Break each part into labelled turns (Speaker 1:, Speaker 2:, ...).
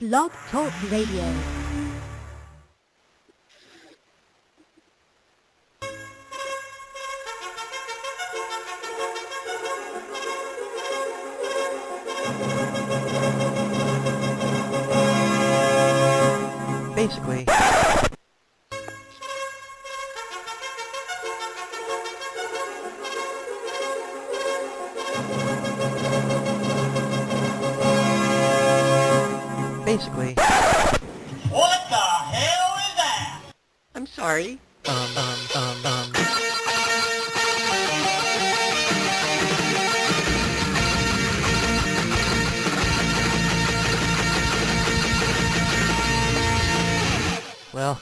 Speaker 1: Blog Talk Radio.
Speaker 2: Basically. Basically.
Speaker 3: What the hell is that?
Speaker 2: I'm sorry. Well.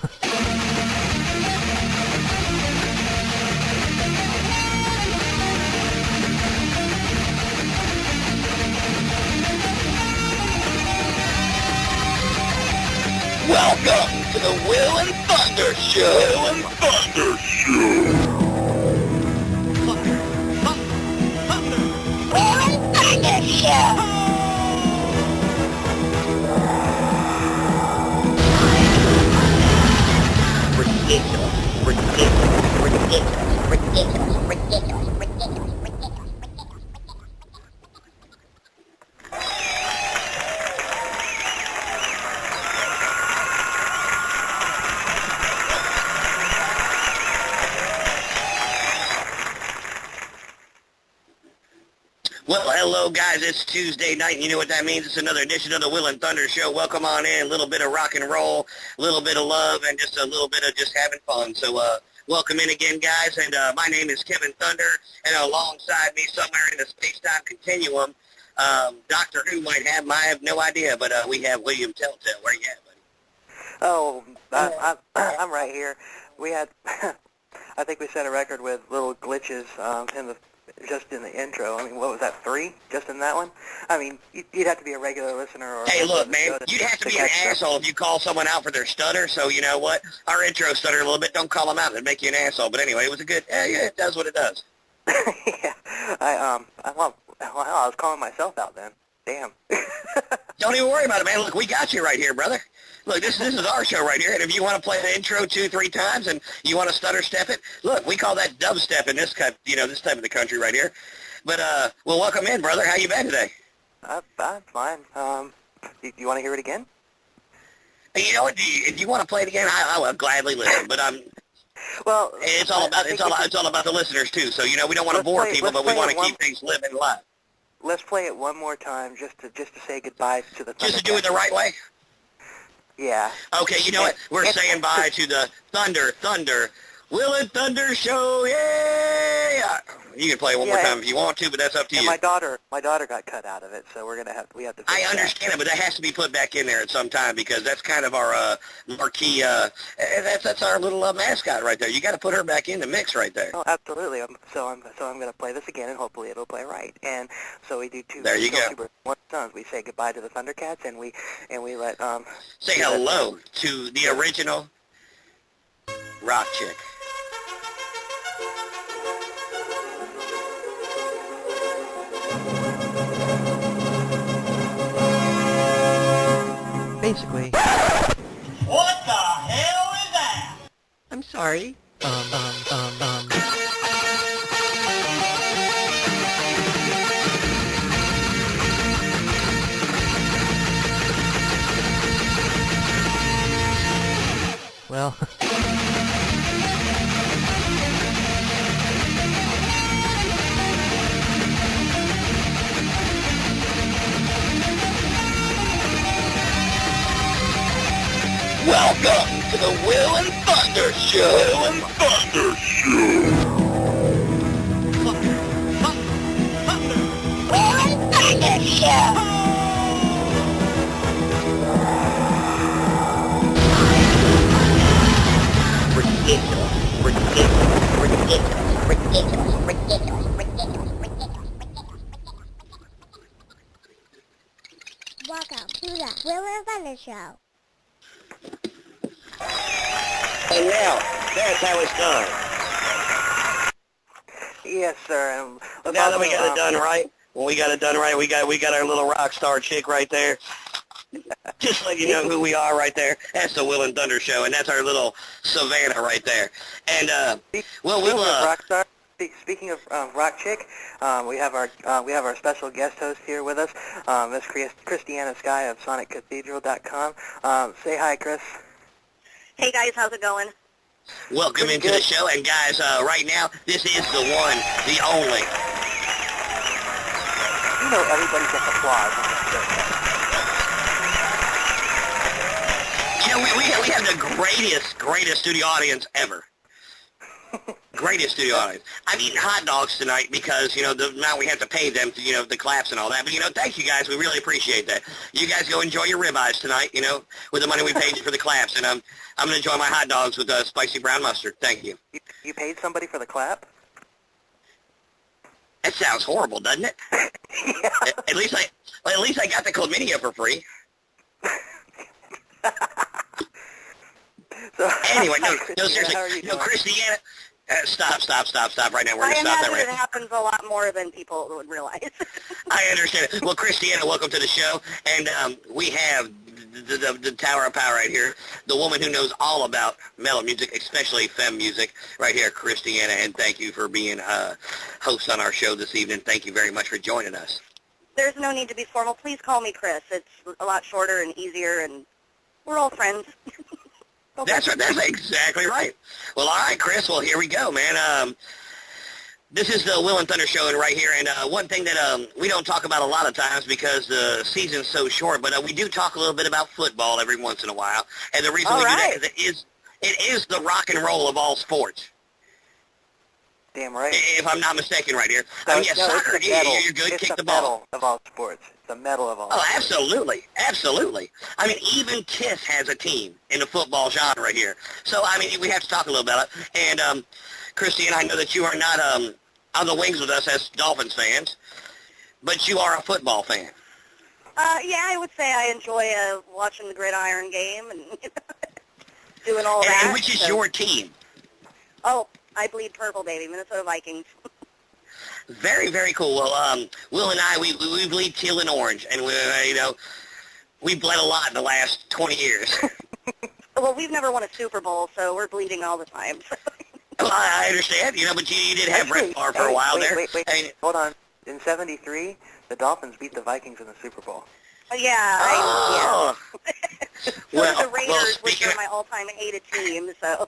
Speaker 3: Welcome to the Will and Thunder Show. Will and Thunder Show. Thunder. Will and Thunder Show. Ridiculous. Well, hello guys, it's Tuesday night, and you know what that means. It's another edition of the Will and Thunder Show. Welcome on in, a little bit of rock and roll, a little bit of love, and just a little bit of just having fun. So, welcome in again, guys, and my name is Kevin Thunder, and alongside me somewhere in the space-time continuum, Doctor Who might have, I have no idea, but we have William Telltale. Where you at, buddy?
Speaker 2: Oh, I'm right here. We had, I think we set a record with little glitches just in the intro. I mean, what was that, 3? Just in that one? I mean, you'd have to be a regular listener. Or
Speaker 3: hey, look, man, you'd have to be an asshole if you call someone out for their stutter, so you know what? Our intro stuttered a little bit. Don't call them out. It'd make you an asshole. But anyway, it was a good, yeah, it does what it does.
Speaker 2: Yeah, I was calling myself out then. Damn.
Speaker 3: Don't even worry about it, man. Look, we got you right here, brother. Look, this is our show right here, and if you want to play the intro 2-3 times and you want to stutter step it, look, we call that dubstep in this type, this type of the country right here. But well, welcome in, brother. How you been today?
Speaker 2: I'm fine. You want to hear it again?
Speaker 3: Hey, you know what? If you want to play it again, I will gladly listen. But
Speaker 2: well,
Speaker 3: it's all about the listeners too. So we don't want to bore people, but we want to keep things living live.
Speaker 2: Let's play it one more time, just to say goodbye to the.
Speaker 3: Just to do it the right way.
Speaker 2: Yeah.
Speaker 3: Okay, you know what? We're saying bye to the Thunder, Will and Thunder Show. Yeah. You can play it one more time if you want to, but that's up to you.
Speaker 2: My daughter got cut out of it, so we have to.
Speaker 3: I understand it, but that has to be put back in there at some time because that's kind of our marquee. That's our little mascot right there. You got to put her back in the mix right there.
Speaker 2: Oh, absolutely. So I'm going to play this again, and hopefully it'll play right. And so we do two.
Speaker 3: There you go.
Speaker 2: One songs. We say goodbye to the Thundercats, and we let
Speaker 3: say hello to the original rock chick.
Speaker 2: Basically.
Speaker 3: What the hell is that?
Speaker 2: I'm sorry. Well.
Speaker 3: Welcome to the Will and Thunder Show. Will and Thunder Show. Thunder. Will and Thunder Show.
Speaker 4: Welcome to the Will and Thunder Show.
Speaker 3: And now, that's how it's done.
Speaker 2: Yes, sir.
Speaker 3: Now that we got it done right, we got our little rock star chick right there. Just let you know who we are right there. That's the Will and Thunder Show, and that's our little Savannah right there. And, well, we'll,
Speaker 2: Rockstar. Speaking of rock chick, we have our special guest host here with us, Miss Christiana Skye of SonicCathedral.com. Say hi, Chris.
Speaker 1: Hey guys, how's it going?
Speaker 3: welcome
Speaker 2: Pretty
Speaker 3: into
Speaker 2: good.
Speaker 3: the show. And, guys, right now, this is the one, the only.
Speaker 2: You know everybody gets applause on this show.
Speaker 3: You know, we have the greatest studio audience ever. Greatest studio audience. I'm eating hot dogs tonight because, you know, now we have to pay them, to, you know, the claps and all that. But, you know, thank you guys. We really appreciate that. You guys go enjoy your ribeyes tonight, you know, with the money we paid you for the claps. And I'm going to enjoy my hot dogs with spicy brown mustard. Thank you.
Speaker 2: You paid somebody for the clap?
Speaker 3: That sounds horrible, doesn't it?
Speaker 2: Yeah.
Speaker 3: At least I got the chlamydia for free.
Speaker 2: So,
Speaker 3: Anyway, no,
Speaker 2: Christiana,
Speaker 3: seriously.
Speaker 2: how are you
Speaker 3: No,
Speaker 2: doing?
Speaker 3: Christiana, stop right now. We're
Speaker 1: I
Speaker 3: going to stop that
Speaker 1: imagine
Speaker 3: right
Speaker 1: it
Speaker 3: now.
Speaker 1: happens a lot more than people would realize.
Speaker 3: I understand it. Well, Christiana, welcome to the show. And we have the Tower of Power right here, the woman who knows all about metal music, especially femme music, right here, Christiana. And thank you for being host on our show this evening. Thank you very much for joining us.
Speaker 1: There's no need to be formal. Please call me Chris. It's a lot shorter and easier, and we're all friends.
Speaker 3: That's right. That's exactly right. Well, all right, Chris. Well, here we go, man. This is the Will and Thunder Show right here, and one thing that we don't talk about a lot of times because the season's so short, but we do talk a little bit about football every once in a while. And the reason
Speaker 1: All
Speaker 3: we
Speaker 1: right.
Speaker 3: do that is it is the rock and roll of all sports,
Speaker 2: Damn right.
Speaker 3: if I'm not mistaken right here. I mean, yeah,
Speaker 2: No,
Speaker 3: soccer,
Speaker 2: it's the metal.
Speaker 3: you're good,
Speaker 2: It's
Speaker 3: kick the
Speaker 2: metal
Speaker 3: ball.
Speaker 2: of all sports. It's the metal of all
Speaker 3: Oh,
Speaker 2: sports.
Speaker 3: absolutely, absolutely. I mean, even Kiss has a team in the football genre here. So, I mean, we have to talk a little about it. And, Christian, I know that you are not on the wings with us as Dolphins fans, but you are a football fan.
Speaker 1: Yeah, I would say I enjoy watching the gridiron game and doing all that.
Speaker 3: And which is your team?
Speaker 1: Oh, I bleed purple, baby. Minnesota Vikings.
Speaker 3: Very, very cool. Well, Will and I, we bleed teal and orange, and we bled a lot in the last 20 years.
Speaker 1: Well, we've never won a Super Bowl, so we're bleeding all the time.
Speaker 3: Well, I understand, but you did have Brett Favre for a while there.
Speaker 2: Wait.
Speaker 3: And,
Speaker 2: Hold on. In '73, the Dolphins beat the Vikings in the Super Bowl.
Speaker 1: Yeah.
Speaker 3: oh!
Speaker 1: So
Speaker 3: Well,
Speaker 1: the Raiders, which
Speaker 3: speaking
Speaker 1: are my all-time hated team, so...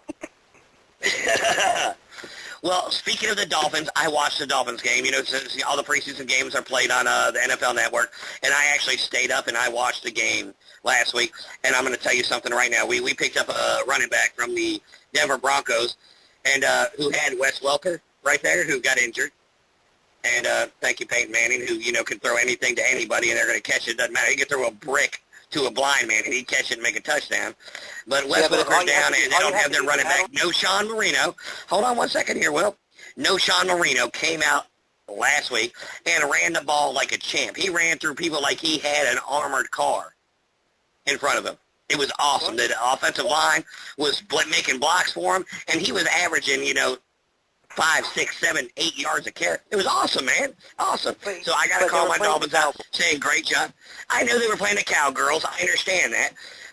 Speaker 3: Well, speaking of the Dolphins, I watched the Dolphins game. Since all the preseason games are played on the NFL Network, and I actually stayed up and I watched the game last week. And I'm going to tell you something right now. We picked up a running back from the Denver Broncos, and who had Wes Welker right there, who got injured. And thank you, Peyton Manning, who can throw anything to anybody, and they're going to catch it. Doesn't matter. He can throw a brick to a blind man, and he'd catch it and make a touchdown. But Wes
Speaker 2: but
Speaker 3: Welker's
Speaker 2: all you have
Speaker 3: down,
Speaker 2: to do-
Speaker 3: and they
Speaker 2: all you
Speaker 3: don't
Speaker 2: have
Speaker 3: have
Speaker 2: to
Speaker 3: their
Speaker 2: do,
Speaker 3: running back.
Speaker 2: Adam.
Speaker 3: No Sean Marino. Hold on one second here, Will. No Sean Marino came out last week and ran the ball like a champ. He ran through people like he had an armored car in front of him. It was awesome. The offensive line was making blocks for him, and he was averaging, 5, 6, 7, 8 yards a carry. It was awesome, man. Awesome.
Speaker 2: Wait,
Speaker 3: So I got to
Speaker 2: but
Speaker 3: call
Speaker 2: they were
Speaker 3: my
Speaker 2: playing
Speaker 3: Dolphins
Speaker 2: the
Speaker 3: out
Speaker 2: Cowboys.
Speaker 3: saying great job. I know they were playing the Cowgirls. I understand that.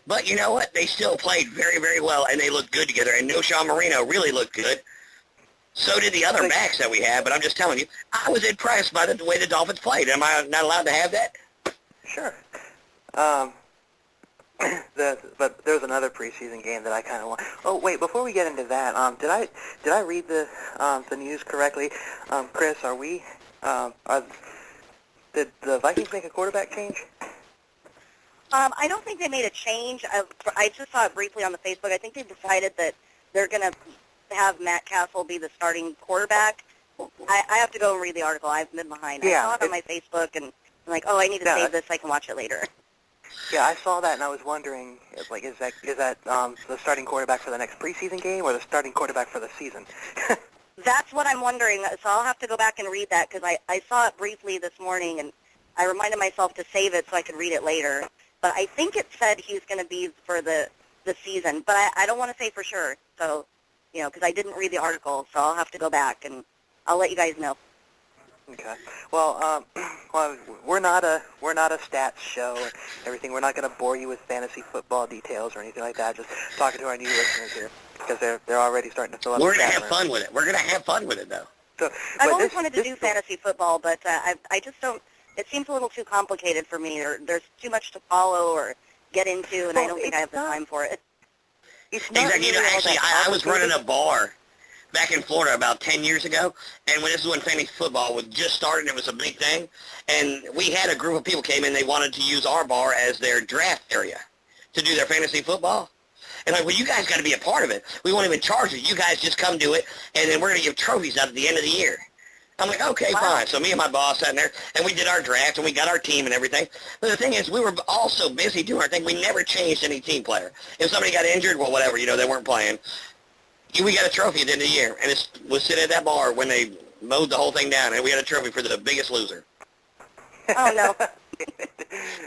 Speaker 3: But you know what? They still played very, very well, and they looked good together. And no Sean Marino really looked good. So did the other backs that we had. But I'm just telling you, I was impressed by the way the Dolphins played. Am I not allowed to have that?
Speaker 2: Sure. But there was another preseason game that I kind of want. Oh wait, before we get into that, did I read the news correctly? Chris, did the Vikings make a quarterback change?
Speaker 1: I don't think they made a change. I just saw it briefly on the Facebook. I think they decided that they're going to have Matt Castle be the starting quarterback. I have to go and read the article. I've been behind.
Speaker 2: Yeah,
Speaker 1: I saw it on my Facebook, and I'm like, oh, I need to save this so I can watch it later.
Speaker 2: Yeah, I saw that, and I was wondering, like, is that the starting quarterback for the next preseason game or the starting quarterback for the season?
Speaker 1: That's what I'm wondering. So I'll have to go back and read that because I saw it briefly this morning, and I reminded myself to save it so I could read it later. But I think it said he's going to be for the season, but I don't want to say for sure. So, because I didn't read the article, so I'll have to go back, and I'll let you guys know.
Speaker 2: Okay. Well, well, we're not a stats show and everything. We're not going to bore you with fantasy football details or anything like that. Just talking to our new listeners here because they're already starting to fill up.
Speaker 3: We're
Speaker 2: the
Speaker 3: gonna
Speaker 2: chat
Speaker 3: have
Speaker 2: room.
Speaker 3: fun with it. We're gonna have fun with it, though.
Speaker 2: So,
Speaker 1: I've always wanted to do fantasy football, but I just don't. It seems a little too complicated for me, or there's too much to follow or get into, and I don't think I have the time for it.
Speaker 2: It's not
Speaker 3: Exactly. You know,
Speaker 2: really all
Speaker 3: actually,
Speaker 2: that
Speaker 3: I was running
Speaker 2: complicated.
Speaker 3: a bar back in Florida about 10 years ago, and when this is when fantasy football was just starting, it was a big thing, and we had a group of people came in, they wanted to use our bar as their draft area to do their fantasy football. And like, well, you guys got to be a part of it. We won't even charge you. You guys just come do it, and then we're going to give trophies out at the end of the year. I'm like, okay, fine. So me and my boss sat in there, and we did our draft, and we got our team and everything. But the thing is, we were all so busy doing our thing, we never changed any team player. If somebody got injured, well, whatever, you know, they weren't playing. We got a trophy at the end of the year, and it was sitting at that bar when they mowed the whole thing down, and we had a trophy for the biggest loser.
Speaker 1: Oh, no.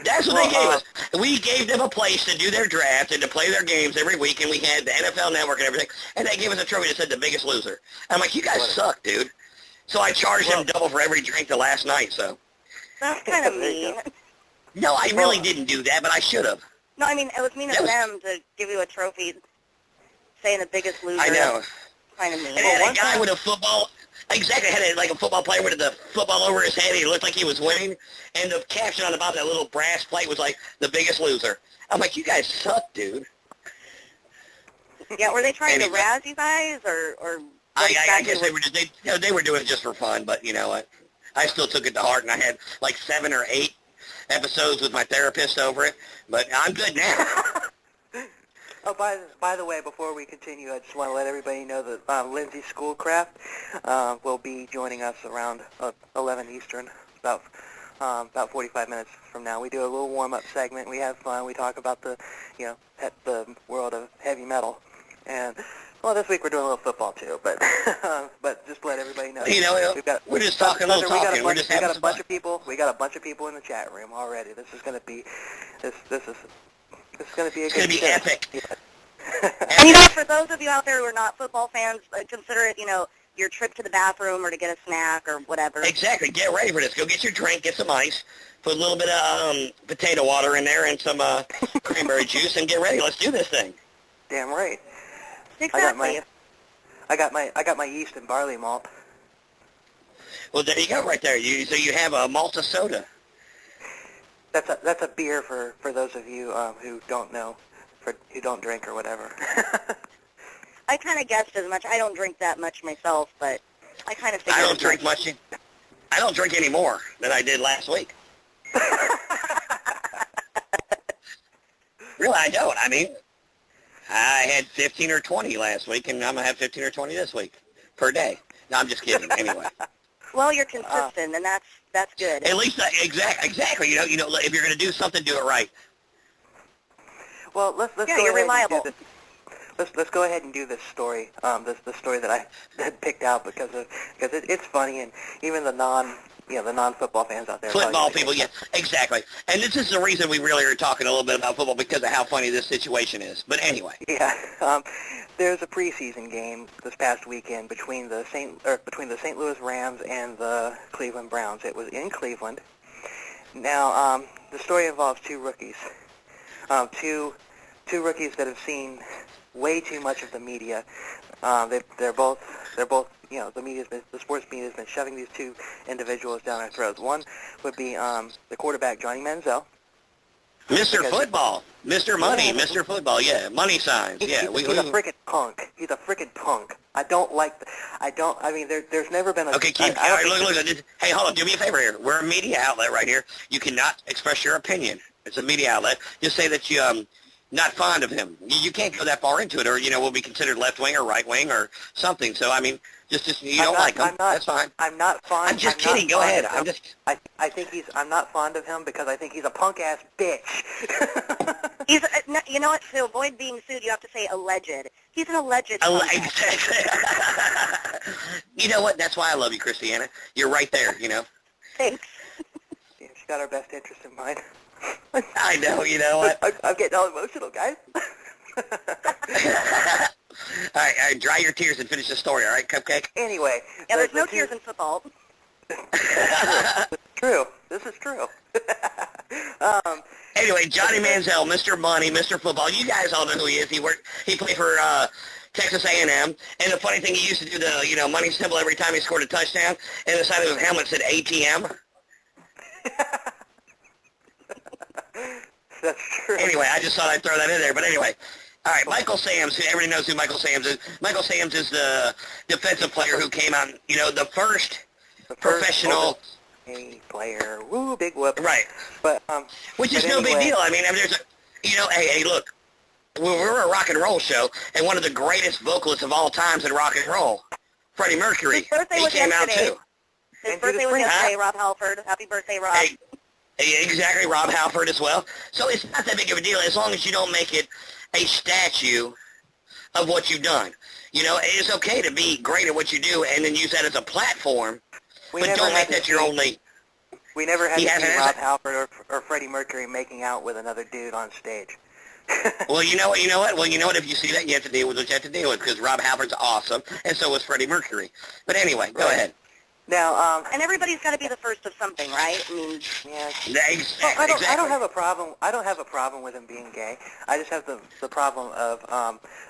Speaker 3: That's what they gave us. We gave them a place to do their draft and to play their games every week, and we had the NFL Network and everything, and they gave us a trophy that said the biggest loser. I'm like, you guys suck, dude. So I charged them double for every drink the last night, so.
Speaker 1: That's kind of mean.
Speaker 3: No, I really didn't do that, but I should have.
Speaker 1: No, I mean, it was mean of them to give you a trophy saying the biggest loser.
Speaker 3: I know.
Speaker 1: Kind of mean.
Speaker 3: And it had a guy with a football, exactly, had like a football player with the football over his head. He looked like he was winning. And the caption on the bottom of that little brass plate was like, the biggest loser. I'm like, you guys suck, dude.
Speaker 1: Yeah, were they trying
Speaker 3: Anyway.
Speaker 1: to razz you guys, or
Speaker 3: I guess they were just, they were doing it just for fun, but you know what? I still took it to heart, and I had like 7 or 8 episodes with my therapist over it, but I'm good now.
Speaker 2: Oh, by the way, before we continue, I just want to let everybody know that Lindsay Schoolcraft will be joining us around 11 Eastern, about 45 minutes from now. We do a little warm-up segment. We have fun. We talk about the world of heavy metal, and well, this week we're doing a little football too. But but just to let everybody know,
Speaker 3: You know, we're just talking a little talking. We're just having some fun.
Speaker 2: We got a bunch of people in the chat room already. This is going to be this is going to be a
Speaker 3: It's
Speaker 2: good
Speaker 3: going to be
Speaker 2: show.
Speaker 3: epic.
Speaker 2: Yeah.
Speaker 1: And, for those of you out there who are not football fans, consider it, your trip to the bathroom or to get a snack or whatever.
Speaker 3: Exactly. Get ready for this. Go get your drink, get some ice, put a little bit of potato water in there and some cranberry juice, and get ready. Let's do this thing.
Speaker 2: Damn right.
Speaker 1: Exactly.
Speaker 2: I got my yeast and barley malt.
Speaker 3: Well, there you go, right there. So you have a Malta soda.
Speaker 2: That's a beer for those of you who don't know, who don't drink or whatever.
Speaker 1: I kind of guessed as much. I don't drink that much myself, but I kind of figured
Speaker 3: I don't
Speaker 1: as
Speaker 3: drink much. I don't drink any more than I did last week. Really, I don't. I mean, I had 15 or 20 last week, and I'm going to have 15 or 20 this week per day. No, I'm just kidding. Anyway.
Speaker 1: Well, you're consistent, and that's good.
Speaker 3: At least, exactly. You know, if you're going to do something, do it right.
Speaker 2: Well, let's
Speaker 1: Yeah,
Speaker 2: go
Speaker 1: you're
Speaker 2: ahead
Speaker 1: reliable.
Speaker 2: and do this. Let's go ahead and do this story. The story that I had picked out because it's funny, and even the non-football fans out there.
Speaker 3: Football people, yeah, exactly. And this is the reason we really are talking a little bit about football, because of how funny this situation is. But anyway.
Speaker 2: Yeah, there's a preseason game this past weekend between the St. Louis Rams and the Cleveland Browns. It was in Cleveland. Now, the story involves 2 rookies, two rookies that have seen way too much of the media. They're both. The sports media has been shoving these 2 individuals down our throats. One would be the quarterback, Johnny Manziel.
Speaker 3: Mr. Football, Mr. Money, Mr. Football, yeah, money signs, yeah.
Speaker 2: He's a freaking punk. He's a freaking punk. I don't like. I mean, there's never been a.
Speaker 3: Okay, keep. All right, look. Hey, hold on. Do me a favor here. We're a media outlet right here. You cannot express your opinion. It's a media outlet. Just say that you not fond of him. You can't go that far into it, or we'll be considered left wing or right wing or something. So I mean, just you don't like him. That's fine.
Speaker 2: I'm not fond.
Speaker 3: I'm just kidding. Go ahead. I'm just.
Speaker 2: I think I'm not fond of him because I think he's a punk ass bitch.
Speaker 1: He's, you know what? To avoid being sued, you have to say alleged. He's an alleged.
Speaker 3: You know what? That's why I love you, Christiana. You're right there.
Speaker 1: Thanks.
Speaker 2: Yeah, she got our best interest in mind.
Speaker 3: I know. You know what?
Speaker 2: I'm getting all emotional, guys.
Speaker 3: All right, dry your tears and finish the story, all right, Cupcake?
Speaker 2: Anyway.
Speaker 1: Yeah, there's no tears in football.
Speaker 2: True. This is true.
Speaker 3: Anyway, Johnny Manziel, Mr. Money, Mr. Football. You guys all know who he is. He played for Texas A&M. And the funny thing, he used to do the money symbol every time he scored a touchdown, and the side of his helmet said ATM.
Speaker 2: That's true.
Speaker 3: Anyway, I just thought I'd throw that in there. But anyway, all right, Michael Sams. Everybody knows who Michael Sams is. Michael Sams is the defensive player who came out, the first professional
Speaker 2: A player. Woo, big whoop.
Speaker 3: Right.
Speaker 2: But
Speaker 3: which is
Speaker 2: but
Speaker 3: no
Speaker 2: anyway,
Speaker 3: big deal. I mean, there's hey, look, we're a rock and roll show, and one of the greatest vocalists of all times in rock and roll, Freddie Mercury,
Speaker 1: His birthday
Speaker 3: he
Speaker 1: was
Speaker 3: came out
Speaker 1: yesterday.
Speaker 3: too.
Speaker 1: His birthday was yesterday, Rob Halford. Happy birthday, Rob.
Speaker 3: Hey, exactly, Rob Halford as well. So it's not that big of a deal as long as you don't make it a statue of what you've done. It's okay to be great at what you do and then use that as a platform, but don't make that your only...
Speaker 2: We never had to
Speaker 3: hasn't,
Speaker 2: see
Speaker 3: has
Speaker 2: Rob
Speaker 3: it?
Speaker 2: Halford or Freddie Mercury making out with another dude on stage.
Speaker 3: Well, you know what? Well, you know what? If you see that, you have to deal with what you have to deal with, because Rob Halford's awesome, and so was Freddie Mercury. But anyway, go ahead.
Speaker 2: Now,
Speaker 1: And everybody's got to be the first of something, right? I mean,
Speaker 2: yeah.
Speaker 3: Exactly.
Speaker 2: Well, I don't have a problem. I don't have a problem with him being gay. I just have the problem of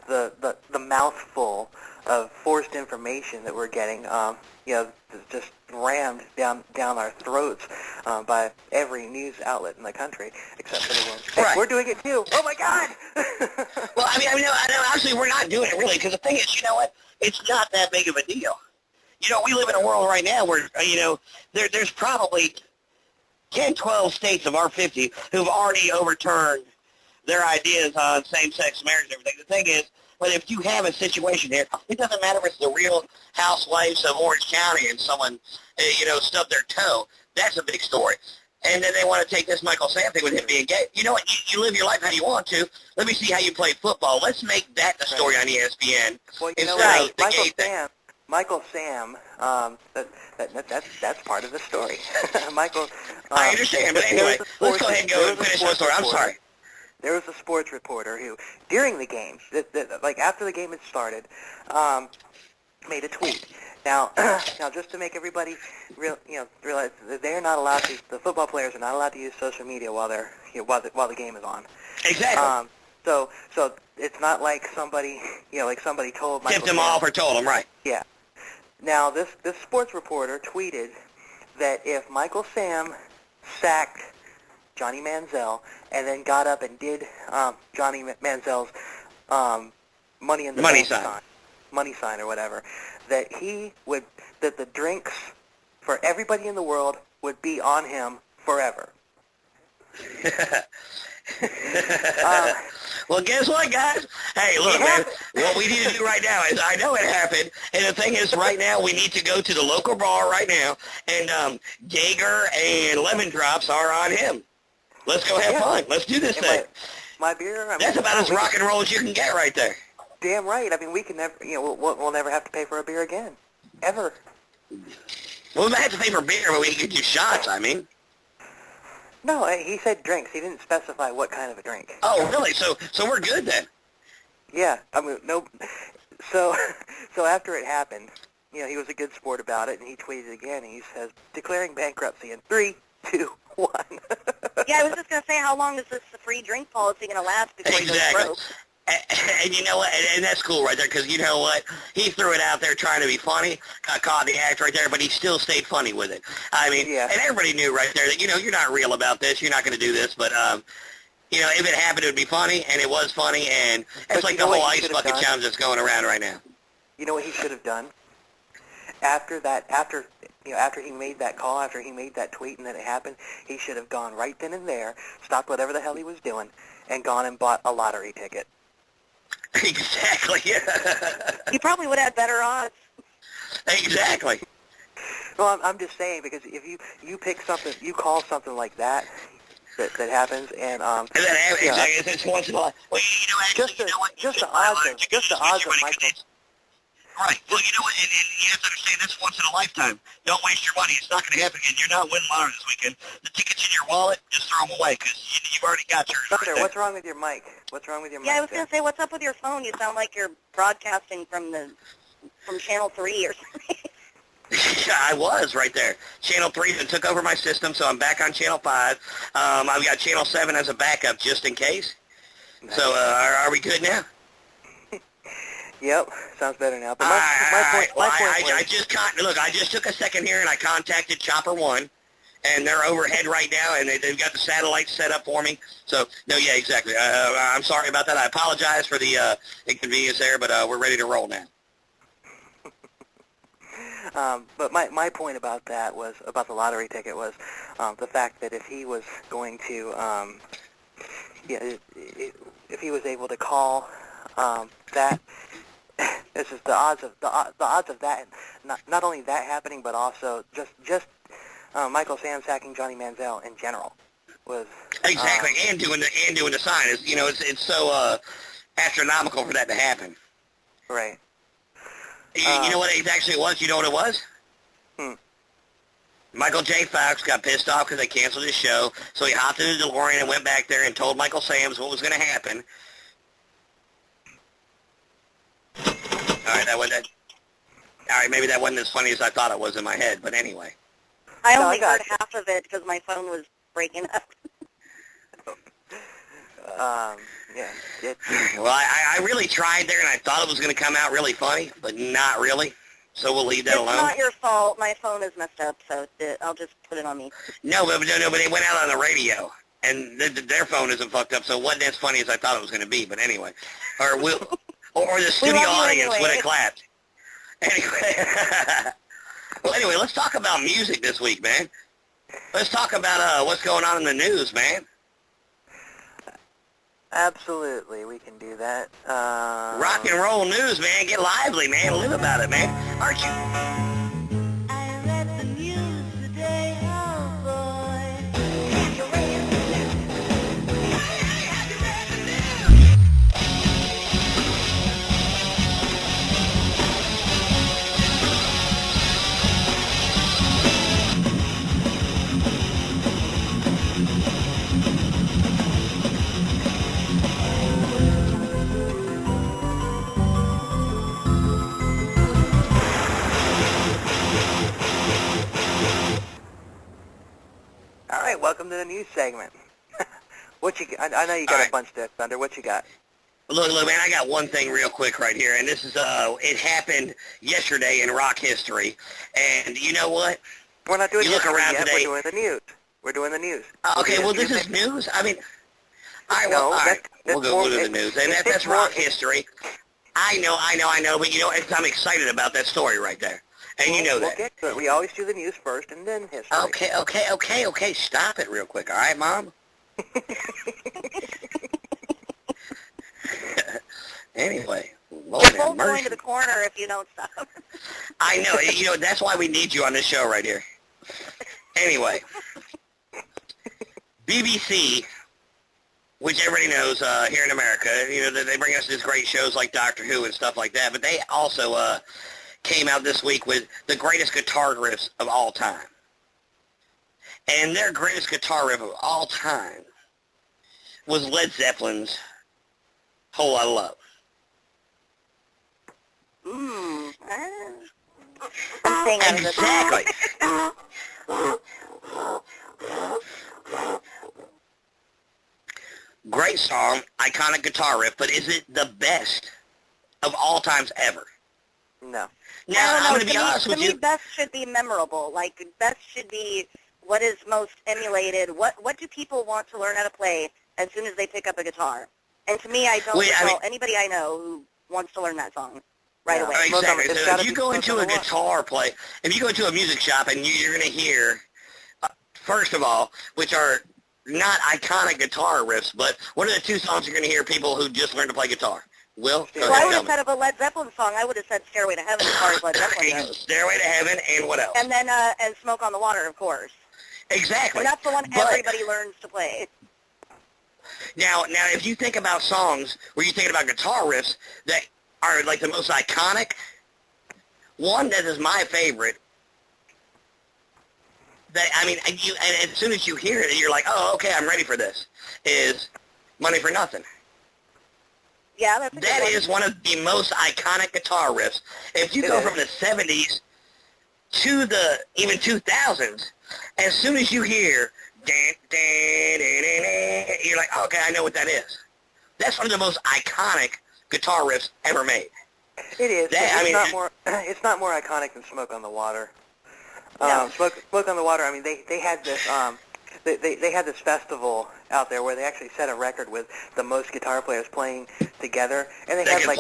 Speaker 2: the mouthful of forced information that we're getting. Just rammed down our throats by every news outlet in the country, except for the one. Hey,
Speaker 3: Right.
Speaker 2: we're doing it too. Oh my God!
Speaker 3: Well, I mean, actually, we're not doing it really, because the thing is, you know what? It's not that big of a deal. We live in a world right now where, there's probably 10, 12 states of our 50 who've already overturned their ideas on same-sex marriage and everything. The thing is, but if you have a situation here, it doesn't matter if it's the Real Housewives of Orange County and someone, stubbed their toe. That's a big story. And then they want to take this Michael Sam thing with him being gay. You know what? You live your life how you want to. Let me see how you play football. Let's make that the story on ESPN
Speaker 2: Well, you know
Speaker 3: instead
Speaker 2: what?
Speaker 3: of the gay thing.
Speaker 2: Michael Sam, that's part of the story. Michael.
Speaker 3: I understand, but anyway, let's go ahead and go and finish the story. I'm sorry.
Speaker 2: There was a sports reporter who, during the games, like after the game had started, made a tweet. Now, just to make everybody realize that they are not allowed to. The football players are not allowed to use social media while while the game is on.
Speaker 3: Exactly.
Speaker 2: So it's not like somebody told Michael
Speaker 3: Tipped him
Speaker 2: Sam,
Speaker 3: off or told him, right.
Speaker 2: Yeah. Now, this sports reporter tweeted that if Michael Sam sacked Johnny Manziel and then got up and did Johnny Manziel's money in the
Speaker 3: Money
Speaker 2: bank
Speaker 3: sign.
Speaker 2: money sign or whatever, that the drinks for everybody in the world would be on him forever.
Speaker 3: Well, guess what, guys? Hey, look, man, what we need to do right now is, I know it happened, and the thing is, right now, we need to go to the local bar right now, and Jaeger and lemon drops are on him. Let's go have fun. Let's do this thing.
Speaker 2: My beer,
Speaker 3: That's about as rock and roll as you can get right there.
Speaker 2: Damn right. I mean, we can never, we'll never have to pay for a beer again, ever.
Speaker 3: Well, we might have to pay for beer, but we can get you shots, I mean.
Speaker 2: No, he said drinks. He didn't specify what kind of a drink.
Speaker 3: Oh, really? So we're good then.
Speaker 2: Yeah, I mean, no. So after it happened, he was a good sport about it, and he tweeted again. He says, "Declaring bankruptcy in 3, 2, 1."
Speaker 1: yeah, I was just going to say, how long is this free drink policy going to last before it goes broke?
Speaker 3: And you know what? And that's cool right there, because you know what? He threw it out there trying to be funny, got caught in the act right there, but he still stayed funny with it. I mean, and everybody knew right there that, you're not real about this. You're not going to do this. But, if it happened, it would be funny, and it was funny. And it's like the whole ice bucket challenge that's going around right now.
Speaker 2: You know what he should have done? After he made that call, after he made that tweet and then it happened, he should have gone right then and there, stopped whatever the hell he was doing, and gone and bought a lottery ticket.
Speaker 3: Exactly.
Speaker 1: You probably would have better odds.
Speaker 3: Exactly.
Speaker 2: Well, I'm just saying, because if you pick something, you call something like that happens, and
Speaker 3: it's once in a while. Well, actually,
Speaker 2: just the odds of Michael.
Speaker 3: Right. Well, you know what? And you have to understand that's once in a lifetime. Don't waste your money. It's not going to happen again. You're not winning lottery this weekend. The tickets in your wallet, just throw them away, because you've already got yours.
Speaker 2: Doctor, what's wrong with your mic? What's wrong with your mic?
Speaker 1: Yeah, I was going to say, what's up with your phone? You sound like you're broadcasting from Channel 3 or something.
Speaker 3: I was right there. Channel 3 that took over my system, so I'm back on Channel 5. I've got Channel 7 as a backup just in case. Nice. So are we good now?
Speaker 2: Yep, sounds better now. But my point was...
Speaker 3: I just took a second here and I contacted Chopper 1, and they're overhead right now, and they've got the satellite set up for me. So, no, yeah, exactly. I'm sorry about that. I apologize for the inconvenience there, but we're ready to roll now.
Speaker 2: But my point about that was, about the lottery ticket, was the fact that if he was going to, if he was able to call that, this is the odds of that, not only that happening, but also just Michael Sam sacking Johnny Manziel in general was
Speaker 3: exactly, and doing the sign is, it's so astronomical for that to happen.
Speaker 2: Right.
Speaker 3: You know what it actually was? You know what it was? Michael J. Fox got pissed off because they canceled his show, so he hopped in the DeLorean and went back there and told Michael Sams what was going to happen. All right, maybe that wasn't as funny as I thought it was in my head, but anyway.
Speaker 1: I only heard half of it because my phone was breaking up.
Speaker 2: Yeah.
Speaker 3: Well, I really tried there, and I thought it was going to come out really funny, but not really. So we'll leave that alone.
Speaker 1: It's not your fault. My phone is messed up, so I'll just put it on me.
Speaker 3: No, but it went out on the radio, and their phone isn't fucked up, so it wasn't as funny as I thought it was going to be. But anyway, or the studio audience would have clapped. Anyway, well, anyway, let's talk about music this week, man. Let's talk about what's going on in the news, man.
Speaker 2: Absolutely, we can do that.
Speaker 3: Rock and roll news, man. Get lively, man. Live about it, man. Aren't you?
Speaker 5: I read the news today, oh boy.
Speaker 2: Welcome to the news segment. I know you got a bunch there, Thunder. What you got?
Speaker 3: Look, man, I got one thing real quick right here, and this is, it happened yesterday in rock history, and you know what?
Speaker 2: We're not doing
Speaker 3: history yet.
Speaker 2: Today. We're doing the news. We're doing the news.
Speaker 3: Okay, well, this is news? I mean, all right, we'll go to the news, and that's rock history. I know, but you know, I'm excited about that story right there. And you know that.
Speaker 2: We'll get to it. We always do the news first and then history.
Speaker 3: Okay. Stop it real quick, all right, Mom? Anyway, Lord have
Speaker 1: both
Speaker 3: mercy.
Speaker 1: going to the corner if you don't stop.
Speaker 3: I know. That's why we need you on this show right here. Anyway, BBC, which everybody knows here in America, they bring us these great shows like Doctor Who and stuff like that, but they also came out this week with the greatest guitar riffs of all time. And their greatest guitar riff of all time was Led Zeppelin's Whole Lotta Love.
Speaker 1: I'm singing
Speaker 3: exactly. Great song, iconic guitar riff, but is it the best of all times ever?
Speaker 2: No.
Speaker 3: Now, I'm going to be honest with you.
Speaker 1: To me, best should be memorable. Like, best should be what is most emulated. What do people want to learn how to play as soon as they pick up a guitar? And to me, I don't recall anybody I know who wants to learn that song right away.
Speaker 3: Exactly. So if you go into a guitar play, if you go into a music shop and you're going to hear, first of all, which are not iconic guitar riffs, but what are the two songs you're going to hear people who just learned to play guitar? Will?
Speaker 1: Well, I would have said of a Led Zeppelin song, I would have said Stairway to Heaven as far as Led Zeppelin goes.
Speaker 3: Stairway to Heaven, and what else?
Speaker 1: And then, and Smoke on the Water, of course.
Speaker 3: Exactly.
Speaker 1: And that's the one everybody learns to play.
Speaker 3: Now, if you think about songs where you're thinking about guitar riffs that are like the most iconic, one that is my favorite, that, I mean, and as soon as you hear it, you're like, oh, okay, I'm ready for this, is Money for Nothing.
Speaker 1: Yeah, that's a good one.
Speaker 3: That is one of the most iconic guitar riffs. If you go from the 70s to the even 2000s, as soon as you hear, dan, dan, dan, dan, dan, you're like, okay, I know what that is. That's one of the most iconic guitar riffs ever made.
Speaker 2: It is.
Speaker 3: That,
Speaker 2: It's not more iconic than Smoke on the Water.
Speaker 1: No.
Speaker 2: Smoke on the Water. I mean, they had this they had this festival out there where they actually set a record with the most guitar players playing together, and they had like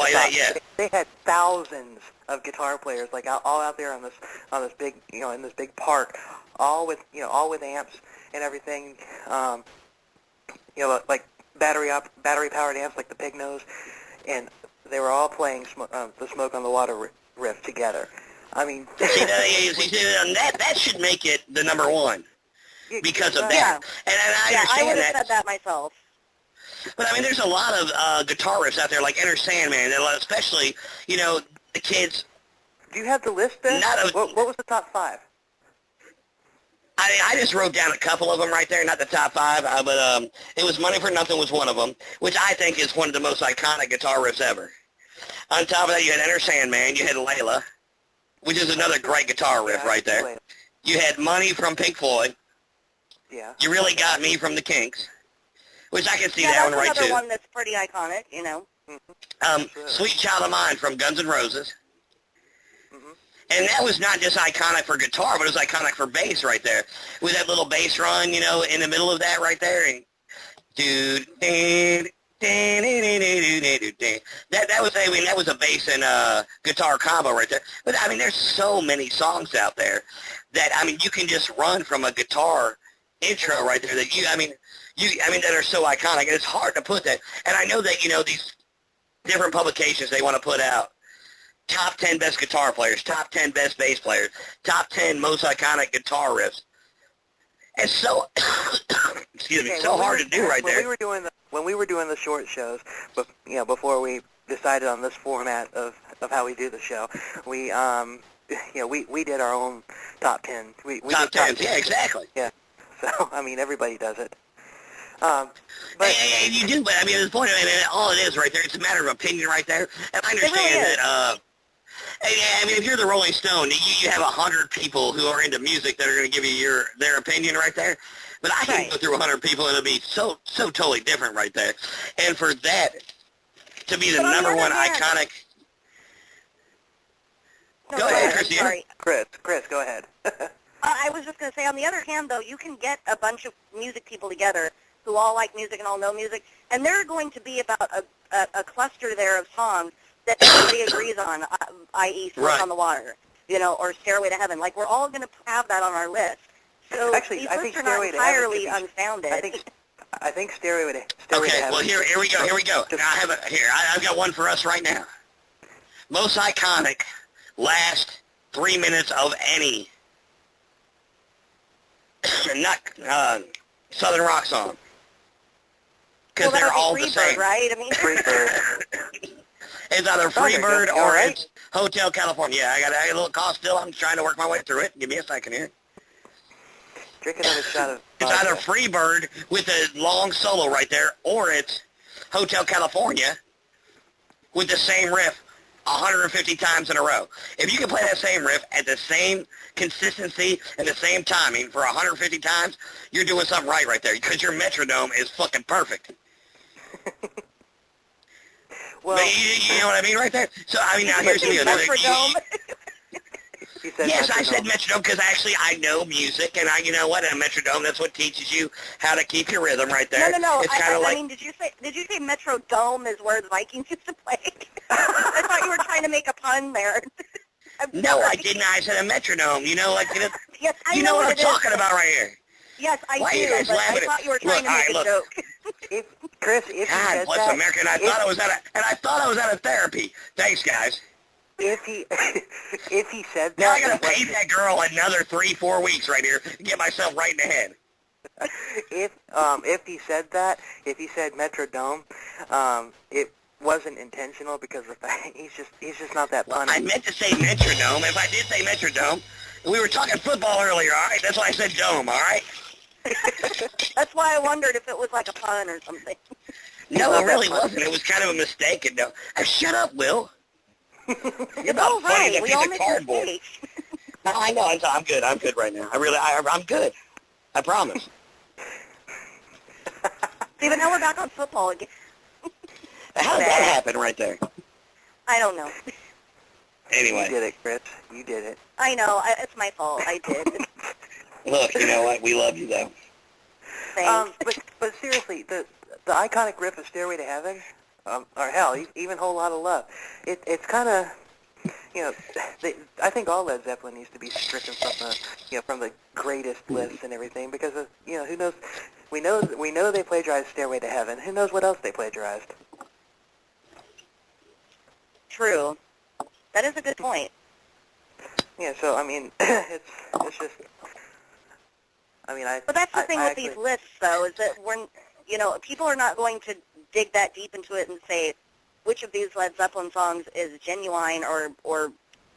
Speaker 2: they had thousands of guitar players like all out there on this big in this big park, all with amps and everything, like battery powered amps like the Pig Nose, and they were all playing the Smoke on the Water riff together. I mean,
Speaker 3: that should make it the number one because of that.
Speaker 1: Yeah.
Speaker 3: And I
Speaker 1: Yeah, I
Speaker 3: understand
Speaker 1: would have
Speaker 3: that.
Speaker 1: said that myself.
Speaker 3: But I mean, there's a lot of guitar riffs out there, like Enter Sandman, especially the kids.
Speaker 2: do you have the list there? What was the top 5?
Speaker 3: I just wrote down a couple of them right there, not the top 5, but it was Money for Nothing was one of them, which I think is one of the most iconic guitar riffs ever. On top of that, you had Enter Sandman, you had Layla, which is another great guitar riff right there.
Speaker 2: Layla.
Speaker 3: You had Money from Pink Floyd.
Speaker 2: Yeah.
Speaker 3: You Really Got Me from the Kinks, which I can see that one right
Speaker 1: that's
Speaker 3: too.
Speaker 1: another one that's pretty iconic,
Speaker 3: Sweet Child of Mine from Guns N' Roses. And that was not just iconic for guitar, but it was iconic for bass right there. With that little bass run, in the middle of that right there. And that was a bass and guitar combo right there. But I mean, there's so many songs out there that you can just run from a guitar intro right there that that are so iconic, and it's hard to put that. And I know that these different publications, they want to put out top 10 best guitar players, top 10 best bass players, top 10 most iconic guitar riffs. And so, excuse me, so hard to do right there.
Speaker 2: When we were doing the short shows, but before we decided on this format of how we do the show, we we did our own top 10. We
Speaker 3: top
Speaker 2: did
Speaker 3: 10, yeah, exactly.
Speaker 2: Yeah. So everybody does it.
Speaker 3: But you do, but at this point, all it is right there, it's a matter of opinion right there. And I understand that. If you're the Rolling Stone, you have 100 people who are into music that are going to give you their opinion right there. But I can go through 100 people and it'll be so totally different right there. And for that to be the number one iconic. Go ahead, Christiana.
Speaker 1: Sorry.
Speaker 2: Chris, go ahead.
Speaker 1: I was just going to say, on the other hand, though, you can get a bunch of music people together who all like music and all know music, and there are going to be about a cluster there of songs that everybody agrees on, i.e. Smoke on the Water, or Stairway to Heaven. Like, we're all going to have that on our list. So
Speaker 2: Actually,
Speaker 1: these
Speaker 2: I
Speaker 1: lists
Speaker 2: think
Speaker 1: are not
Speaker 2: Stairway to Heaven
Speaker 1: entirely unfounded.
Speaker 2: I think Stairway to Heaven.
Speaker 3: Okay, well, here we go. Now, I've got one for us right now. Most iconic last 3 minutes of any Southern rock song. Because they're all the same.
Speaker 1: Right?
Speaker 2: Freebird.
Speaker 3: It's either Freebird or it's Hotel California. Yeah, I got a little cough still. I'm trying to work my way through it. Give me a second here.
Speaker 2: Drink another shot of
Speaker 3: It's either Freebird with a long solo right there, or it's Hotel California with the same riff 150 times in a row. If you can play that same riff at the same consistency and the same timing for 150 times, you're doing something right there, because your metronome is fucking perfect.
Speaker 2: Well,
Speaker 3: but you know what I mean right there? So, now here's me another... Yes, I said metronome because actually I know music, and you know what? A metronome, that's what teaches you how to keep your rhythm right there.
Speaker 1: No.
Speaker 3: It's kind of like...
Speaker 1: did you say Metrodome is where the Vikings used to play? I thought you were trying to make a pun there.
Speaker 3: No, I didn't. I said a metronome.
Speaker 1: Yes,
Speaker 3: you know what I'm talking about right here.
Speaker 1: Yes, I
Speaker 3: Why
Speaker 1: do,
Speaker 3: are you guys
Speaker 1: but
Speaker 3: laughing
Speaker 1: I thought you were trying to make a joke.
Speaker 2: Chris, if
Speaker 3: God
Speaker 2: you
Speaker 3: bless
Speaker 2: said
Speaker 3: America, and I thought I was out of therapy. Thanks, guys.
Speaker 2: if he said that,
Speaker 3: Now I gotta pay that girl another 3-4 weeks right here to get myself right in the head.
Speaker 2: If he said that, if he said Metrodome, it wasn't intentional because he's just not that funny.
Speaker 3: I meant to say metronome. If I did say metrodome, we were talking football earlier, all right? That's why I said dome, all right?
Speaker 1: That's why I wondered if it was like a pun or something.
Speaker 3: No, it really wasn't. It was kind of a mistake. Shut up, Will. You're about funny
Speaker 1: right.
Speaker 3: as a
Speaker 1: We
Speaker 3: piece
Speaker 1: all
Speaker 3: of
Speaker 1: make
Speaker 3: cardboard.
Speaker 1: mistakes.
Speaker 3: No, I know. I'm good. I'm good right now. I'm good. I promise.
Speaker 1: See, but now we're back on football again.
Speaker 3: How did that happen right there?
Speaker 1: I don't know.
Speaker 3: Anyway.
Speaker 2: You did it, Chris. You did it.
Speaker 1: I know. It's my fault. I did.
Speaker 3: Look, you know what? We love you, though.
Speaker 1: Thanks.
Speaker 2: But seriously, the iconic riff of Stairway to Heaven, or hell, even Whole Lot of Love, it's kind of, you know, I think all Led Zeppelin needs to be stricken from the greatest lists and everything, because of, you know, who knows, we know they plagiarized Stairway to Heaven. Who knows what else they plagiarized?
Speaker 1: True. That is a good point.
Speaker 2: Yeah, so I mean, it's just, I mean,
Speaker 1: But that's the thing
Speaker 2: I
Speaker 1: with these lists, though, is that people are not going to dig that deep into it and say which of these Led Zeppelin songs is genuine or